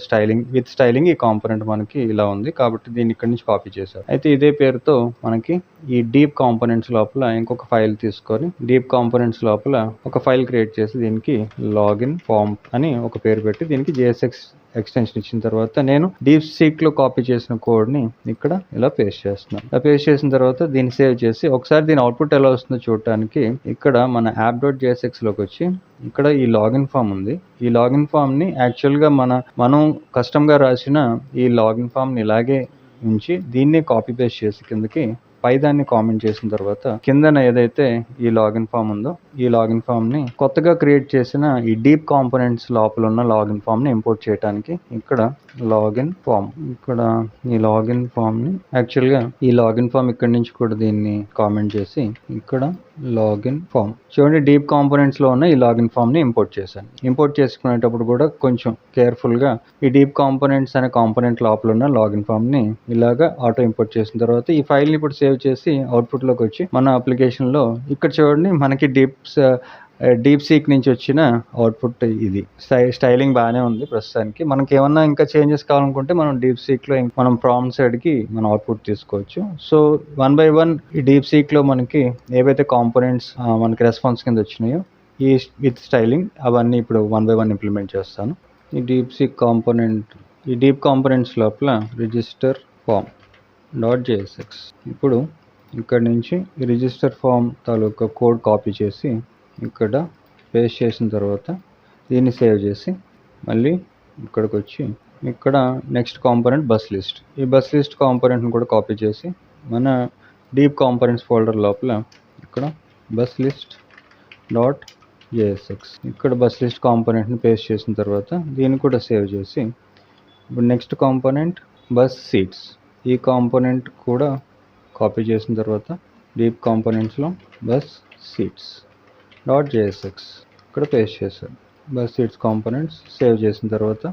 విత్ స్టైలింగ్ ఈ కాంపోనెంట్ మనకి ఇలా ఉంది. కాబట్టి దీన్ని ఇక్కడ నుంచి కాపీ చేశారు. అయితే ఇదే పేరుతో మనకి ఈ డీప్ కాంపోనెంట్స్ లోపల ఇంకొక ఫైల్ తీసుకొని డీప్ కాంపోనెంట్స్ లోపల ఒక ఫైల్ క్రియేట్ చేసి దీనికి లాగిన్ ఫామ్ అని ఒక పేరు పెట్టి దీనికి JSX ఎక్స్టెన్షన్ ఇచ్చిన తర్వాత నేను డీప్సీక్లో కాపీ చేసిన కోడ్ని ఇక్కడ ఇలా పేస్ట్ చేస్తున్నాను. ఇలా పేస్ట్ చేసిన తర్వాత దీన్ని సేవ్ చేసి ఒకసారి దీని అవుట్పుట్ ఎలా వస్తుందో చూడటానికి ఇక్కడ మన app.jsxలోకి వచ్చి ఇక్కడ ఈ లాగిన్ ఫామ్ ఉంది. ఈ లాగిన్ ఫామ్ని యాక్చువల్గా మనం కస్టమ్గా రాసిన ఈ లాగిన్ ఫామ్ని ఇలాగే ఉంచి దీన్ని కాపీ పేస్ట్ చేసి కిందకి పై దాన్ని కామెంట్ చేసిన తర్వాత కిందన ఏదైతే ఈ లాగిన్ ఫామ్ ఉందో ఈ లాగిన్ ఫామ్ని కొత్తగా క్రియేట్ చేసిన ఈ డీప్ కాంపోనెంట్స్ లోపల ఉన్న లాగిన్ ఫామ్ని ఇంపోర్ట్ చేయడానికి ఇక్కడ లాగిన్ ఫామ్ ఇక్కడ ఈ లాగిన్ ఫామ్ని యాక్చువల్గా ఈ లాగిన్ ఫామ్ ఇక్కడ నుంచి కూడా దీన్ని కామెంట్ చేసి ఇక్కడ లాగిన్ ఫామ్ చూడండి డీప్ కాంపోనెంట్స్లో ఉన్న ఈ లాగిన్ ఫామ్ని ఇంపోర్ట్ చేశాను. ఇంపోర్ట్ చేసుకునేటప్పుడు కూడా కొంచెం కేర్ఫుల్గా ఈ డీప్ కాంపోనెంట్స్ అనే కాంపోనెంట్ లోపల ఉన్న లాగిన్ ఫామ్ని ఇలాగా ఆటో ఇంపోర్ట్ చేసిన తర్వాత ఈ ఫైల్ని ఇప్పుడు సేవ్ చేసి అవుట్పుట్లోకి వచ్చి మన అప్లికేషన్లో ఇక్కడ చూడండి మనకి డీప్సీక్ నుంచి వచ్చిన అవుట్పుట్ ఇది. స్టైలింగ్ బాగానే ఉంది ప్రస్తుతానికి. మనకి ఏమన్నా ఇంకా చేంజెస్ కావాలనుకుంటే మనం డీప్సీక్లో మనం ప్రాంప్ట్ సైడ్కి మనం అవుట్పుట్ తీసుకోవచ్చు. సో 1 by 1 ఈ డీప్సీక్లో మనకి ఏవైతే కాంపోనెంట్స్ మనకి రెస్పాన్స్ కింద వచ్చినాయో ఈ విత్ స్టైలింగ్ అవన్నీ ఇప్పుడు 1 by 1 ఇంప్లిమెంట్ చేస్తాను. ఈ డీప్సీక్ కాంపోనెంట్ ఈ డీప్ కాంపోనెంట్స్ లోపల రిజిస్టర్ ఫామ్ .jsx ఇప్పుడు ఇక్కడ నుంచి ఈ రిజిస్టర్ ఫామ్ తాలూకా కోడ్ కాపీ చేసి ఇక్కడ పేస్ట్ చేసిన తర్వాత దీన్ని సేవ్ చేసి మళ్ళీ ఇక్కడికి వచ్చి ఇక్కడ నెక్స్ట్ కాంపోనెంట్ బస్ లిస్ట్. ఈ బస్ లిస్ట్ కాంపోనెంట్ని కూడా కాపీ చేసి మన డీప్ కాంపోనెంట్స్ ఫోల్డర్ లోపల ఇక్కడ బస్ లిస్ట్ డాట్ జేఎస్ఎక్స్ ఇక్కడ బస్ లిస్ట్ కాంపోనెంట్ని పేస్ట్ చేసిన తర్వాత దీన్ని కూడా సేవ్ చేసి ఇప్పుడు నెక్స్ట్ కాంపోనెంట్ బస్ సీట్స్. ఈ కాంపోనెంట్ కూడా కాపీ చేసిన తర్వాత డీప్ కాంపోనెంట్స్లో బస్ సీట్స్ డాట్ జేఎస్ఎక్స్ ఇక్కడ పేస్ట్ చేశారు. బస్ సీట్స్ కాంపోనెంట్స్ సేవ్ చేసిన తర్వాత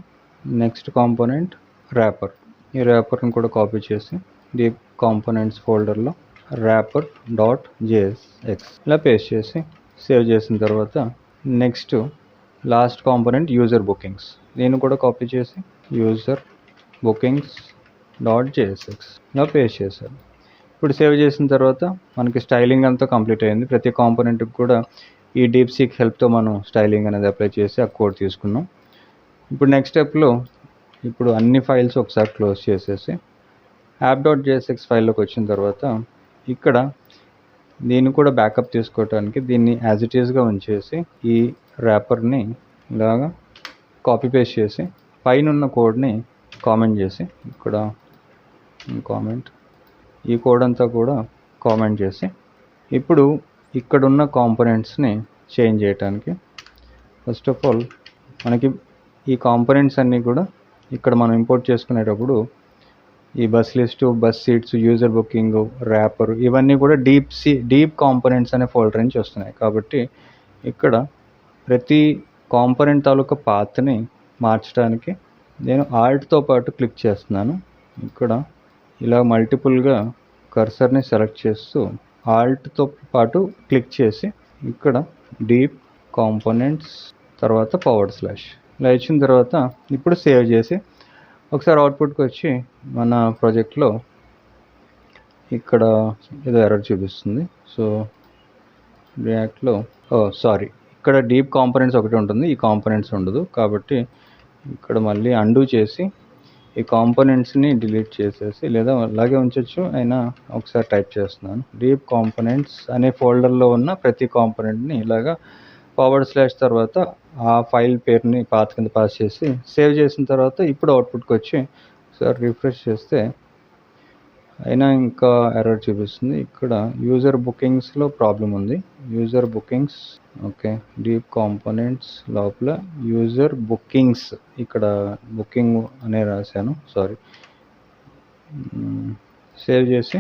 నెక్స్ట్ కాంపోనెంట్ ర్యాపర్. ఈ ర్యాపర్ని కూడా కాపీ చేసి డీప్ కాంపోనెంట్స్ ఫోల్డర్లో ర్యాపర్ డాట్ జేఎస్ఎక్స్ ఇలా పేస్ట్ చేసి సేవ్ చేసిన తర్వాత next last component user bookings. దీన్ని కూడా కాపీ చేసి యూజర్ బుకింగ్స్ డాట్ జేఎస్ఎక్స్ ఇలా పేస్ట్ చేశారు. ఇప్పుడు సేవ్ చేసిన తర్వాత మనకి స్టైలింగ్ అంతా కంప్లీట్ అయింది. ప్రతి కాంపోనెంట్కి కూడా ఈ డీప్సీక్ హెల్ప్తో మనం స్టైలింగ్ అనేది అప్లై చేసి ఆ కోడ్ తీసుకున్నాం. ఇప్పుడు నెక్స్ట్ స్టెప్లో ఇప్పుడు అన్ని ఫైల్స్ ఒకసారి క్లోజ్ చేసేసి యాప్ డాట్ జేఎస్ఎక్స్ ఫైల్లోకి వచ్చిన తర్వాత ఇక్కడ దీన్ని కూడా బ్యాకప్ తీసుకోవడానికి దీన్ని యాజ్ ఇట్ ఈస్గా ఉంచేసి ఈ ర్యాపర్ని ఇలాగా కాపీ పేస్ట్ చేసి పైన ఉన్న కోడ్ని కామెంట్ చేసి ఇక్కడ కామెంట్ ఈ కోడ్ అంతా కూడా కామెంట్ చేసి ఇప్పుడు ఇక్కడున్న కాంపోనెంట్స్ని చేంజ్ చేయడానికి ఫస్ట్ ఆఫ్ ఆల్ మనకి ఈ కాంపోనెంట్స్ అన్నీ కూడా ఇక్కడ మనం ఇంపోర్ట్ చేసుకునేటప్పుడు ఈ bus list bus seats user booking wrapper ఇవన్నీ కూడా డీప్ కాంపోనెంట్స్ అనే ఫోల్డర్ నుంచి వస్తున్నాయి. కాబట్టి ఇక్కడ ప్రతి కాంపోనెంట్ తాలూకా పాత్ని మార్చడానికి నేను ఆల్ట్తో పాటు క్లిక్ చేస్తున్నాను. ఇక్కడ ఇలా మల్టిపుల్గా కర్సర్ని సెలెక్ట్ చేస్తూ ఆల్ట్తో పాటు క్లిక్ చేసి ఇక్కడ డీప్ కాంపోనెంట్స్ తర్వాత / ఇలా ఇచ్చిన తర్వాత ఇప్పుడు సేవ్ చేసి ఒకసారి అవుట్పుట్కి వచ్చి మన ప్రాజెక్ట్లో ఇక్కడ ఏదో ఎర్రర్ చూపిస్తుంది. సో రియాక్ట్లో ఇక్కడ డీప్ కాంపోనెంట్స్ ఒకటి ఉంటుంది, ఈ కాంపోనెంట్స్ ఉండదు. కాబట్టి ఇక్కడ మళ్ళీ అండూ చేసి ఈ కాంపోనెంట్స్ని డిలీట్ చేసేసి లేదా అలాగే ఉంచవచ్చు. అయినా ఒకసారి టైప్ చేస్తున్నాను. డీప్ కాంపోనెంట్స్ అనే ఫోల్డర్లో ఉన్న ప్రతి కాంపోనెంట్ని ఇలాగా / తర్వాత ఆ ఫైల్ పేరుని పాత్ కింద పాస్ చేసి సేవ్ చేసిన తర్వాత ఇప్పుడు అవుట్పుట్కి వచ్చి ఒకసారి రిఫ్రెష్ చేస్తే అయినా ఇంకా ఎర్రర్ చూపిస్తుంది. ఇక్కడ యూజర్ బుకింగ్స్లో ప్రాబ్లం ఉంది. User bookings okay deep components లోపల యూజర్ బుకింగ్స్ ఇక్కడ బుకింగ్ అనే రాశాను సేవ్ చేసి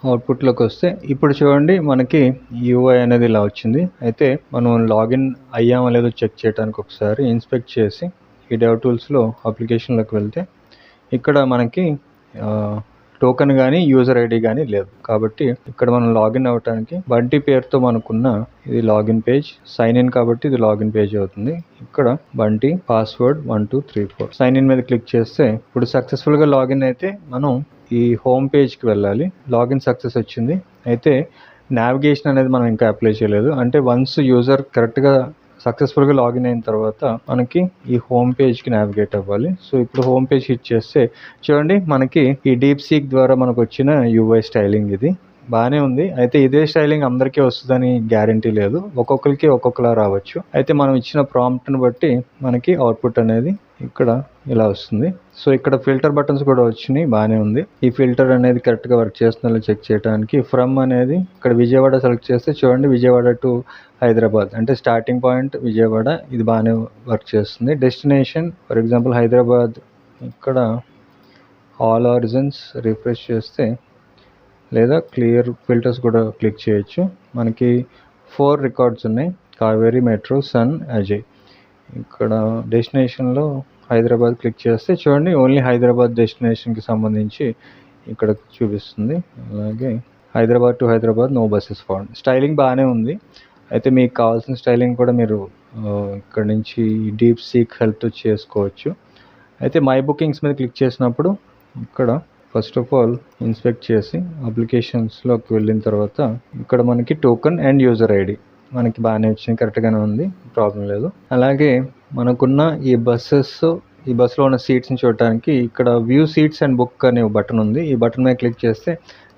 అవుట్పుట్లోకి వస్తే ఇప్పుడు చూడండి మనకి యూఐ అనేది ఇలా వచ్చింది. అయితే మనం లాగిన్ అయ్యామో లేదో చెక్ చేయడానికి ఒకసారి ఇన్స్పెక్ట్ చేసి ఈ DevTools అప్లికేషన్లోకి వెళ్తే ఇక్కడ మనకి టోకెన్ కానీ యూజర్ ఐడి కానీ లేదు. కాబట్టి ఇక్కడ మనం లాగిన్ అవ్వడానికి బంటి పేరుతో మనకున్న ఇది లాగిన్ పేజ్, సైన్ ఇన్ కాబట్టి ఇది లాగిన్ పేజ్ అవుతుంది. ఇక్కడ బంటి పాస్వర్డ్ 1234 సైన్ ఇన్ మీద క్లిక్ చేస్తే ఇప్పుడు సక్సెస్ఫుల్గా లాగిన్ అయితే మనం ఈ హోమ్ పేజ్కి వెళ్ళాలి. లాగిన్ సక్సెస్ వచ్చింది. అయితే నావిగేషన్ అనేది మనం ఇంకా అప్లై చేయలేదు. అంటే వన్స్ యూజర్ కరెక్ట్గా సక్సెస్ఫుల్గా లాగిన్ అయిన తర్వాత మనకి ఈ హోమ్ పేజ్కి నావిగేట్ అవ్వాలి. సో ఇప్పుడు హోమ్ పేజ్ హిట్ చేస్తే చూడండి మనకి ఈ డీప్సీక్ ద్వారా మనకు వచ్చిన యూఐ స్టైలింగ్ ఇది బాగానే ఉంది. అయితే ఇదే స్టైలింగ్ అందరికీ వస్తుందని గ్యారంటీ లేదు, ఒక్కొక్కరికి ఒక్కొక్కలా రావచ్చు. అయితే మనం ఇచ్చిన ప్రాంప్ట్ని బట్టి మనకి అవుట్పుట్ అనేది ఇక్కడ ఇలా వస్తుంది. సో ఇక్కడ ఫిల్టర్ బటన్స్ కూడా వచ్చినాయి, బాగానే ఉంది. ఈ ఫిల్టర్ అనేది కరెక్ట్గా వర్క్ చేస్తుందో చెక్ చేయడానికి ఫ్రమ్ అనేది ఇక్కడ విజయవాడ సెలెక్ట్ చేస్తే చూడండి విజయవాడ టు హైదరాబాద్ అంటే స్టార్టింగ్ పాయింట్ విజయవాడ, ఇది బాగానే వర్క్ చేస్తుంది. డెస్టినేషన్ ఫర్ ఎగ్జాంపుల్ హైదరాబాద్, ఇక్కడ ఆల్ ఆరిజిన్స్ రిఫ్రెష్ చేస్తే లేదా క్లియర్ ఫిల్టర్స్ కూడా క్లిక్ చేయొచ్చు. మనకి 4 రికార్డ్స్ ఉన్నాయి, కావేరీ, మెట్రో, సన్, అజయ్. ఇక్కడ డెస్టినేషన్లో హైదరాబాద్ క్లిక్ చేస్తే చూడండి ఓన్లీ హైదరాబాద్ డెస్టినేషన్కి సంబంధించి ఇక్కడ చూపిస్తుంది. అలాగే Hyderabad to Hyderabad no buses found. Styling బాగానే ఉంది. అయితే మీకు కావాల్సిన స్టైలింగ్ కూడా మీరు ఇక్కడ నుంచి డీప్సీక్ హెల్ప్తో చేసుకోవచ్చు. అయితే మై బుకింగ్స్ మీద క్లిక్ చేసినప్పుడు ఇక్కడ ఫస్ట్ ఆఫ్ ఆల్ ఇన్స్పెక్ట్ చేసి అప్లికేషన్స్లోకి వెళ్ళిన తర్వాత ఇక్కడ మనకి టోకెన్ అండ్ యూజర్ ఐడి మనకి బాగానే వచ్చింది, కరెక్ట్గానే ఉంది, ప్రాబ్లం లేదు. అలాగే మనకున్న ఈ బస్సులో ఉన్న సీట్స్ని చూడటానికి ఇక్కడ వ్యూ సీట్స్ అండ్ బుక్ అనే బటన్ ఉంది. ఈ బటన్ మీద క్లిక్ చేస్తే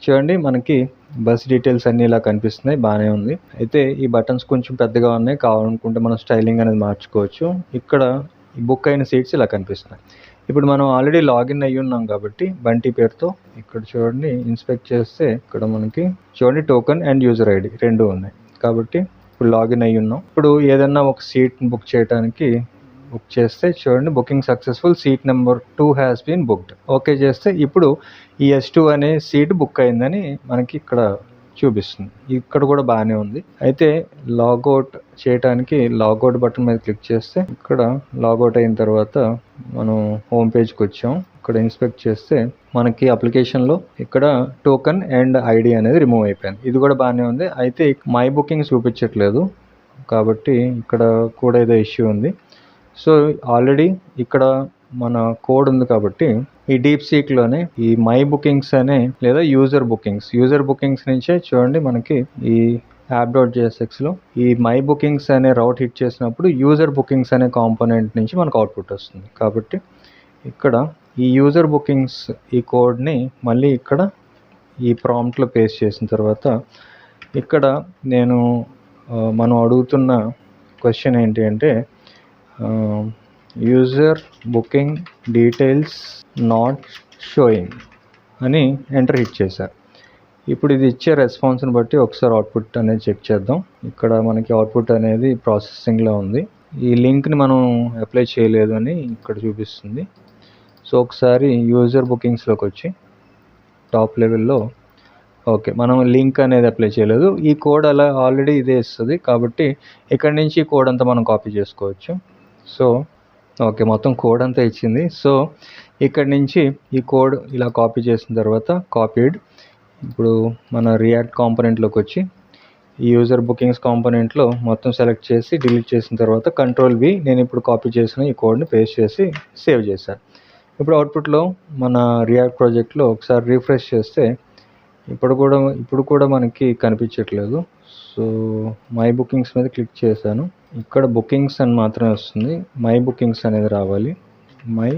చూడండి మనకి బస్ డీటెయిల్స్ అన్నీ ఇలా కనిపిస్తున్నాయి, బాగానే ఉంది. అయితే ఈ బటన్స్ కొంచెం పెద్దగా ఉన్నాయి, కావాలనుకుంటే మనం స్టైలింగ్ అనేది మార్చుకోవచ్చు. ఇక్కడ ఈ బుక్ అయిన సీట్స్ ఇలా కనిపిస్తున్నాయి. ఇప్పుడు మనం ఆల్రెడీ లాగిన్ అయ్యి ఉన్నాం కాబట్టి బంటి పేరుతో ఇక్కడ చూడండి, ఇన్స్పెక్ట్ చేస్తే ఇక్కడ మనకి చూడండి టోకెన్ అండ్ యూజర్ ఐడి రెండు ఉన్నాయి. కాబట్టి ఇప్పుడు లాగిన్ అయ్యి ఉన్నాం. ఇప్పుడు ఏదన్నా ఒక సీట్ బుక్ చేయడానికి బుక్ చేస్తే చూడండి, booking successful, seat number 2 has been booked. Okay చేస్తే ఇప్పుడు ఈ S2 అనే సీట్ బుక్ అయిందని మనకి ఇక్కడ చూపిస్తుంది. ఇక్కడ కూడా బాగానే ఉంది. అయితే లాగౌట్ చేయడానికి లాగౌట్ బటన్ మీద క్లిక్ చేస్తే ఇక్కడ లాగౌట్ అయిన తర్వాత మనం హోమ్ పేజ్కి వచ్చాం. ఇక్కడ ఇన్స్పెక్ట్ చేస్తే మనకి అప్లికేషన్లో ఇక్కడ టోకెన్ అండ్ ఐడి అనేది రిమూవ్ అయిపోయింది. ఇది కూడా బాగానే ఉంది. అయితే మై బుకింగ్స్ చూపించట్లేదు కాబట్టి ఇక్కడ కూడా ఏదో ఇష్యూ ఉంది. సో ఆల్రెడీ ఇక్కడ మన కోడ్ ఉంది కాబట్టి ఈ DeepSeekలోనే ఈ మై బుకింగ్స్ అనే లేదా యూజర్ బుకింగ్స్ నుంచే చూడండి మనకి ఈ app.jsxలో ఈ మై బుకింగ్స్ అనే రౌట్ హిట్ చేసినప్పుడు యూజర్ బుకింగ్స్ అనే కాంపోనెంట్ నుంచి మనకు అవుట్పుట్ వస్తుంది. కాబట్టి ఇక్కడ ఈ యూజర్ బుకింగ్స్ ఈ కోడ్ని మళ్ళీ ఇక్కడ ఈ ప్రాంప్ట్లో పేస్ట్ చేసిన తర్వాత ఇక్కడ నేను మనం అడుగుతున్న క్వశ్చన్ ఏంటి అంటే user booking details not showing అని ఎంటర్ హిట్ చేశారు. ఇప్పుడు ఇది ఇచ్చే రెస్పాన్స్ని బట్టి ఒకసారి అవుట్పుట్ అనేది చెక్ చేద్దాం. ఇక్కడ మనకి అవుట్పుట్ అనేది ప్రాసెసింగ్లో ఉంది. ఈ లింక్ని మనం అప్లై చేయలేదు అని ఇక్కడ చూపిస్తుంది. సో ఒకసారి యూజర్ బుకింగ్స్లోకి వచ్చి టాప్ లెవెల్లో ఓకే, మనం లింక్ అనేది అప్లై చేయలేదు. ఈ కోడ్ అలా ఆల్రెడీ ఇదే ఇస్తుంది కాబట్టి ఇక్కడి నుంచి ఈ కోడ్ అంతా మనం కాపీ చేసుకోవచ్చు. సో ఓకే, మొత్తం కోడ్ అంతా ఇచ్చింది. సో ఇక్కడి నుంచి ఈ కోడ్ ఇలా కాపీ చేసిన తర్వాత కాపీడ్, ఇప్పుడు మన రియాక్ట్ కాంపోనెంట్లోకి వచ్చి ఈ యూజర్ బుకింగ్స్ కాంపోనెంట్లో మొత్తం సెలెక్ట్ చేసి డిలీట్ చేసిన తర్వాత Ctrl+V నేను ఇప్పుడు కాపీ చేసిన ఈ కోడ్ని పేస్ట్ చేసి సేవ్ చేశాను. ఇప్పుడు అవుట్పుట్లో మన రియాక్ట్ ప్రాజెక్ట్లో ఒకసారి రీఫ్రెష్ చేస్తే ఇప్పుడు కూడా మనకి కనిపించట్లేదు. సో మై బుకింగ్స్ మీద క్లిక్ చేశాను. ఇక్కడ బుకింగ్స్ అని మాత్రమే వస్తుంది, మై బుకింగ్స్ అనేది రావాలి. మై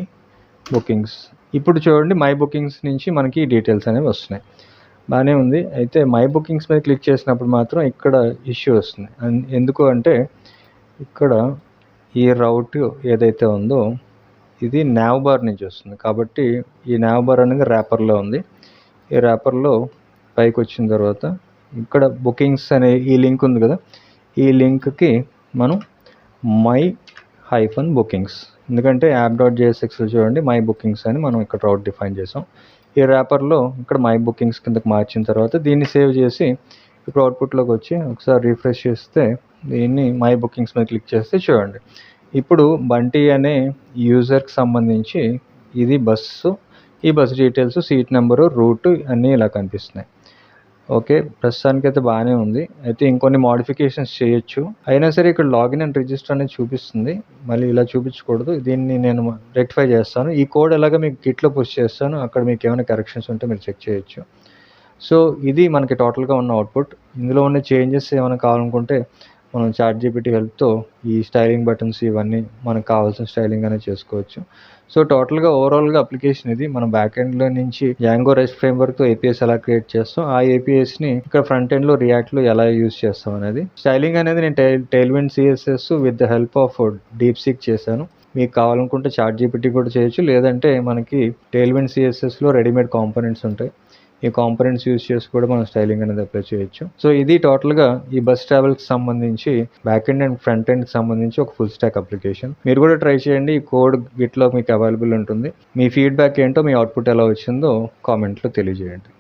బుకింగ్స్ ఇప్పుడు చూడండి, మై బుకింగ్స్ నుంచి మనకి డీటెయిల్స్ అనేవి వస్తున్నాయి, బాగానే ఉంది. అయితే మై బుకింగ్స్ మీద క్లిక్ చేసినప్పుడు మాత్రం ఇక్కడ ఇష్యూ వస్తుంది. ఎందుకు అంటే ఇక్కడ ఈ రౌట్ ఏదైతే ఉందో ఇది nav బార్ నుంచి వస్తుంది కాబట్టి ఈ nav బార్ అనేది ర్యాపర్లో ఉంది. ఈ ర్యాపర్లో పైకి వచ్చిన తర్వాత ఇక్కడ బుకింగ్స్ అనే ఈ లింక్ ఉంది కదా, ఈ లింక్కి మనం my-bookings, ఎందుకంటే app.jsxలో చూడండి మై బుకింగ్స్ అని మనం ఇక్కడ రౌట్ డిఫైన్ చేసాం. ఈ ర్యాపర్లో ఇక్కడ మై బుకింగ్స్ కిందకి మార్చిన తర్వాత దీన్ని సేవ్ చేసి ఇప్పుడు అవుట్పుట్లోకి వచ్చి ఒకసారి రిఫ్రెష్ చేస్తే దీన్ని మై బుకింగ్స్ మీద క్లిక్ చేస్తే చూడండి, ఇప్పుడు బంటి అనే యూజర్కి సంబంధించి ఇది బస్సు, ఈ bus details, seat number, route అన్నీ ఇలా కనిపిస్తున్నాయి. ఓకే, ప్రస్తుతానికైతే బాగానే ఉంది. అయితే ఇంకొన్ని మోడిఫికేషన్స్ చేయొచ్చు. అయినా సరే ఇక్కడ లాగిన్ అండ్ రిజిస్టర్ అనేది చూపిస్తుంది, మళ్ళీ ఇలా చూపించకూడదు. దీన్ని నేను రెక్టిఫై చేస్తాను. ఈ కోడ్ ఎలాగ మీకు గిట్లో పుష్ చేస్తాను, అక్కడ మీకు ఏమైనా కరెక్షన్స్ ఉంటే మీరు చెక్ చేయొచ్చు. సో ఇది మనకి టోటల్గా ఉన్న అవుట్పుట్. ఇందులో ఉన్న చేంజెస్ ఏమైనా కావాలనుకుంటే మనం ChatGPT హెల్ప్తో ఈ స్టైలింగ్ బటన్స్ ఇవన్నీ మనకు కావాల్సిన స్టైలింగ్ అనేది చేసుకోవచ్చు. సో టోటల్గా ఓవరాల్గా అప్లికేషన్ ఇది. మనం బ్యాక్ ఎండ్లో నుంచి Django REST ఫ్రేమ్వర్క్తో APIs ఎలా క్రియేట్ చేస్తాం, ఆ APIsని ఇక్కడ ఫ్రంట్ ఎండ్లో రియాక్ట్లో ఎలా యూజ్ చేస్తాం అనేది. స్టైలింగ్ అనేది నేను Tailwind CSS with the help of DeepSeek చేశాను. మీకు కావాలనుకుంటే ChatGPT కూడా చేయొచ్చు, లేదంటే మనకి Tailwind CSSలో రెడీమేడ్ కాంపోనెంట్స్ ఉంటాయి. ఈ కాంపోనెంట్స్ యూజ్ చేసి కూడా మనం స్టైలింగ్ అనేది అప్లై చేయొచ్చు. సో ఇది టోటల్గా ఈ బస్ ట్రావెల్కి సంబంధించి బ్యాక్ ఎండ్ అండ్ ఫ్రంట్ ఎండ్కి సంబంధించి ఒక ఫుల్ స్టాక్ అప్లికేషన్. మీరు కూడా ట్రై చేయండి. ఈ కోడ్ గిట్లో మీకు అవైలబుల్ ఉంటుంది. మీ ఫీడ్బ్యాక్ ఏంటో, మీ అవుట్పుట్ ఎలా వచ్చిందో కామెంట్లో తెలియజేయండి.